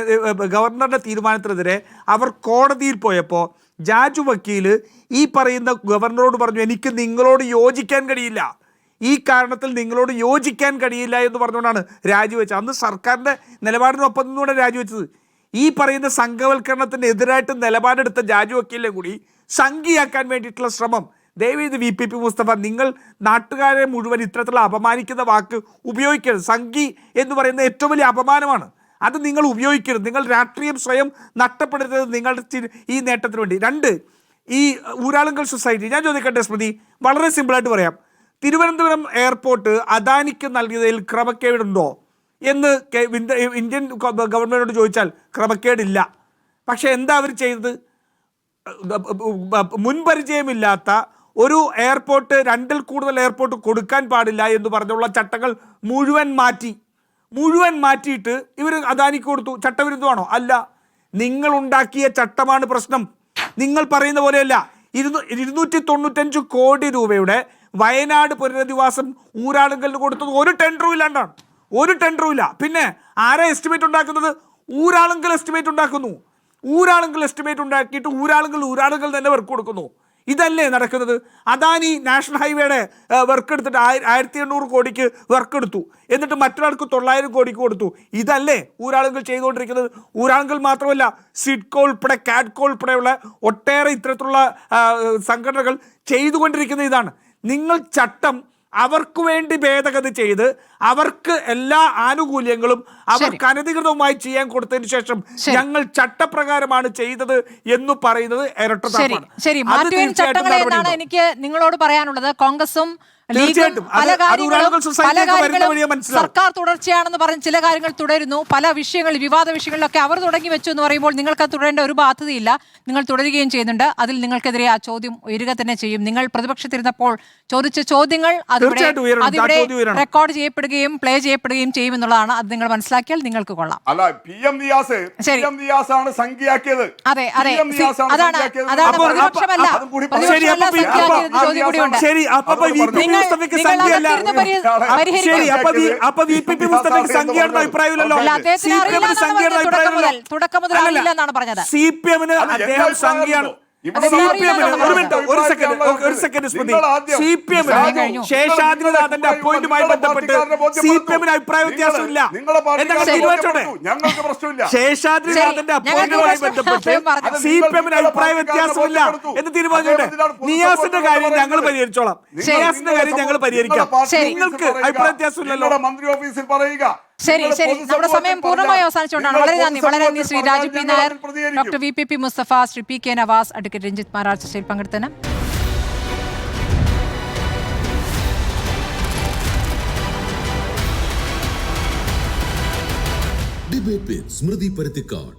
ഗവർണറുടെ തീരുമാനത്തിനെതിരെ അവർ കോടതിയിൽ പോയപ്പോൾ ജാജു വക്കീൽ ഈ പറയുന്ന ഗവർണറോട് പറഞ്ഞു, എനിക്ക് നിങ്ങളോട് യോജിക്കാൻ കഴിയില്ല, ഈ കാരണത്തിൽ നിങ്ങളോട് യോജിക്കാൻ കഴിയില്ല എന്ന് പറഞ്ഞുകൊണ്ടാണ് രാജിവെച്ചത്. അന്ന് സർക്കാരിൻ്റെ നിലപാടിനൊപ്പം നിന്നുകൊണ്ട് രാജിവെച്ചത്. ഈ പറയുന്ന സംഘവൽക്കരണത്തിന് എതിരായിട്ട് നിലപാടെടുത്ത ജാജു വക്കീലിനെ കൂടി സംഘിയാക്കാൻ വേണ്ടിയിട്ടുള്ള ശ്രമം ദയവേത് വി പി മുസ്തഫ, നിങ്ങൾ നാട്ടുകാരെ മുഴുവൻ ഇത്തരത്തിലുള്ള അപമാനിക്കുന്ന വാക്ക് ഉപയോഗിക്കരുത്. സംഘി എന്ന് പറയുന്ന ഏറ്റവും വലിയ അപമാനമാണ്. അത് നിങ്ങൾ ഉപയോഗിക്കരുത്. നിങ്ങൾ രാഷ്ട്രീയം സ്വയം നഷ്ടപ്പെടുത്തരുത് നിങ്ങളുടെ ഈ നേട്ടത്തിന് വേണ്ടി. 2, ഈ ഊരാളുങ്കൽ സൊസൈറ്റി, ഞാൻ ചോദിക്കട്ടെ സ്മൃതി, വളരെ സിമ്പിളായിട്ട് പറയാം. തിരുവനന്തപുരം എയർപോർട്ട് അദാനിക്ക് നൽകിയതിൽ ക്രമക്കേടുണ്ടോ എന്ന് ഇന്ത്യൻ ഗവൺമെൻറ്റിനോട് ചോദിച്ചാൽ ക്രമക്കേടില്ല. പക്ഷേ എന്താ അവർ ചെയ്തത്? മുൻപരിചയമില്ലാത്ത ഒരു എയർപോർട്ട് 2-ൽ കൂടുതൽ എയർപോർട്ട് കൊടുക്കാൻ പാടില്ല എന്ന് പറഞ്ഞുള്ള ചട്ടങ്ങൾ മുഴുവൻ മാറ്റിയിട്ട് ഇവർ അദാനിക്ക് കൊടുത്തു. ചട്ടവിരുദ്ധമാണോ? അല്ല. നിങ്ങൾ ഉണ്ടാക്കിയ ചട്ടമാണ് പ്രശ്നം. നിങ്ങൾ പറയുന്ന പോലെയല്ല. 295 കോടി രൂപയുടെ വയനാട് പുനരധിവാസം ഊരാളുങ്കലിന് കൊടുത്തത് ഒരു ടെൻഡറും ഇല്ലാണ്ടാണ്. ഒരു ടെൻഡറും ഇല്ല. പിന്നെ ആരാ എസ്റ്റിമേറ്റ് ഉണ്ടാക്കുന്നത്? ഊരാളുങ്കൽ എസ്റ്റിമേറ്റ് ഉണ്ടാക്കുന്നു. ഊരാളുങ്കൽ എസ്റ്റിമേറ്റ് ഉണ്ടാക്കിയിട്ട് ഊരാളുങ്കൽ തന്നെ വർക്ക് കൊടുക്കുന്നു. ഇതല്ലേ നടക്കുന്നത്? അദാനി നാഷണൽ ഹൈവേയുടെ വർക്ക് എടുത്തിട്ട് 1800 കോടിക്ക് വർക്ക് എടുത്തു, എന്നിട്ട് മറ്റൊരാൾക്ക് 900 കോടിക്ക് കൊടുത്തു. ഇതല്ലേ ഊരാളുകൾ ചെയ്തുകൊണ്ടിരിക്കുന്നത്? ഊരാളുകൾ മാത്രമല്ല, സിഡ്കോ ഉൾപ്പെടെ കാഡ്കോ ഉൾപ്പെടെയുള്ള ഒട്ടേറെ ഇത്തരത്തിലുള്ള സംഘടനകൾ ചെയ്തുകൊണ്ടിരിക്കുന്ന ഇതാണ്. നിങ്ങൾ ചട്ടം അവർക്ക് വേണ്ടി ഭേദഗതി ചെയ്ത് അവർക്ക് എല്ലാ ആനുകൂല്യങ്ങളും അവർക്ക് അനധികൃതമായി ചെയ്യാൻ കൊടുത്തതിന് ശേഷം ഞങ്ങൾ ചട്ടപ്രകാരമാണ് ചെയ്തത് എന്ന് പറയുന്നത് ഇരട്ടത്താപ്പാണ്. ശരി, മാറ്റുകയും ചട്ടങ്ങളെ എന്നാണ് എനിക്ക് നിങ്ങളോട് പറയാനുള്ളത്. കോൺഗ്രസും തീർച്ചയായിട്ടും പല കാര്യങ്ങളും സർക്കാർ തുടർച്ചയാണെന്ന് പറഞ്ഞ് ചില കാര്യങ്ങൾ തുടരുന്നു. പല വിഷയങ്ങൾ, വിവാദ വിഷയങ്ങളിലൊക്കെ അവർ തുടങ്ങി വെച്ചു എന്ന് പറയുമ്പോൾ നിങ്ങൾക്ക് തുടരേണ്ട ഒരു ബാധ്യതയില്ല. നിങ്ങൾ തുടരുകയും ചെയ്യുന്നുണ്ട്. അതിൽ നിങ്ങൾക്കെതിരെ ആ ചോദ്യം ഉയരുക തന്നെ ചെയ്യും. നിങ്ങൾ പ്രതിപക്ഷത്തിരുന്നപ്പോൾ ചോദിച്ച ചോദ്യങ്ങൾ അതിവിടെ റെക്കോർഡ് ചെയ്യപ്പെടുകയും പ്ലേ ചെയ്യപ്പെടുകയും ചെയ്യുമെന്നുള്ളതാണ്. അത് നിങ്ങൾ മനസ്സിലാക്കിയാൽ നിങ്ങൾക്ക് കൊള്ളാം. അല്ല, PM നിയാസ് ആണ് സംഖ്യയാക്കിയത്. അതെ, അതാണ് പ്രതിപക്ഷമല്ല, ചോദ്യം കൂടിയുണ്ട്. തുടക്കം മുതൽ അറിയില്ലെന്നാണ് പറഞ്ഞത്. CPM-ന് അദ്ദേഹം സംഖ്യയാണ്. ഒരു സെക്കൻഡ് സ്മൃതി. CPM-ന് ശേഷാദ്രിനാഥന്റെ അപ്പോയിന്റുമായി ബന്ധപ്പെട്ട് CPM-ന് അഭിപ്രായ വ്യത്യാസമില്ല. ശേഷാദ്രിനാഥന്റെ അപ്പോയിന്റുമായി ബന്ധപ്പെട്ട് CPM-ന് അഭിപ്രായ വ്യത്യാസമില്ല എന്ന് തീരുമാനിച്ചോട്ടെ. നിയാസിന്റെ കാര്യം ഞങ്ങൾ പരിഹരിച്ചോളാം. നിയാസിന്റെ കാര്യം ഞങ്ങൾ പരിഹരിക്കാം. നിങ്ങൾക്ക് അഭിപ്രായ വ്യത്യാസമില്ലല്ലോ. മന്ത്രി ഓഫീസിൽ പറയുക. ശരി, നമ്മുടെ സമയം പൂർണ്ണമായി അവസാനിച്ചുകൊണ്ടാണ്. വളരെ നന്ദി Shri Raju P Nair, doctor VPP Mustafa, Shri PK Navas, advocate Ranjith Marar ചർച്ചയിൽ പങ്കെടുത്തതിന്. ഡിബേറ്റ് വിത്ത് സ്മൃതി പരുത്തിക്കാട്.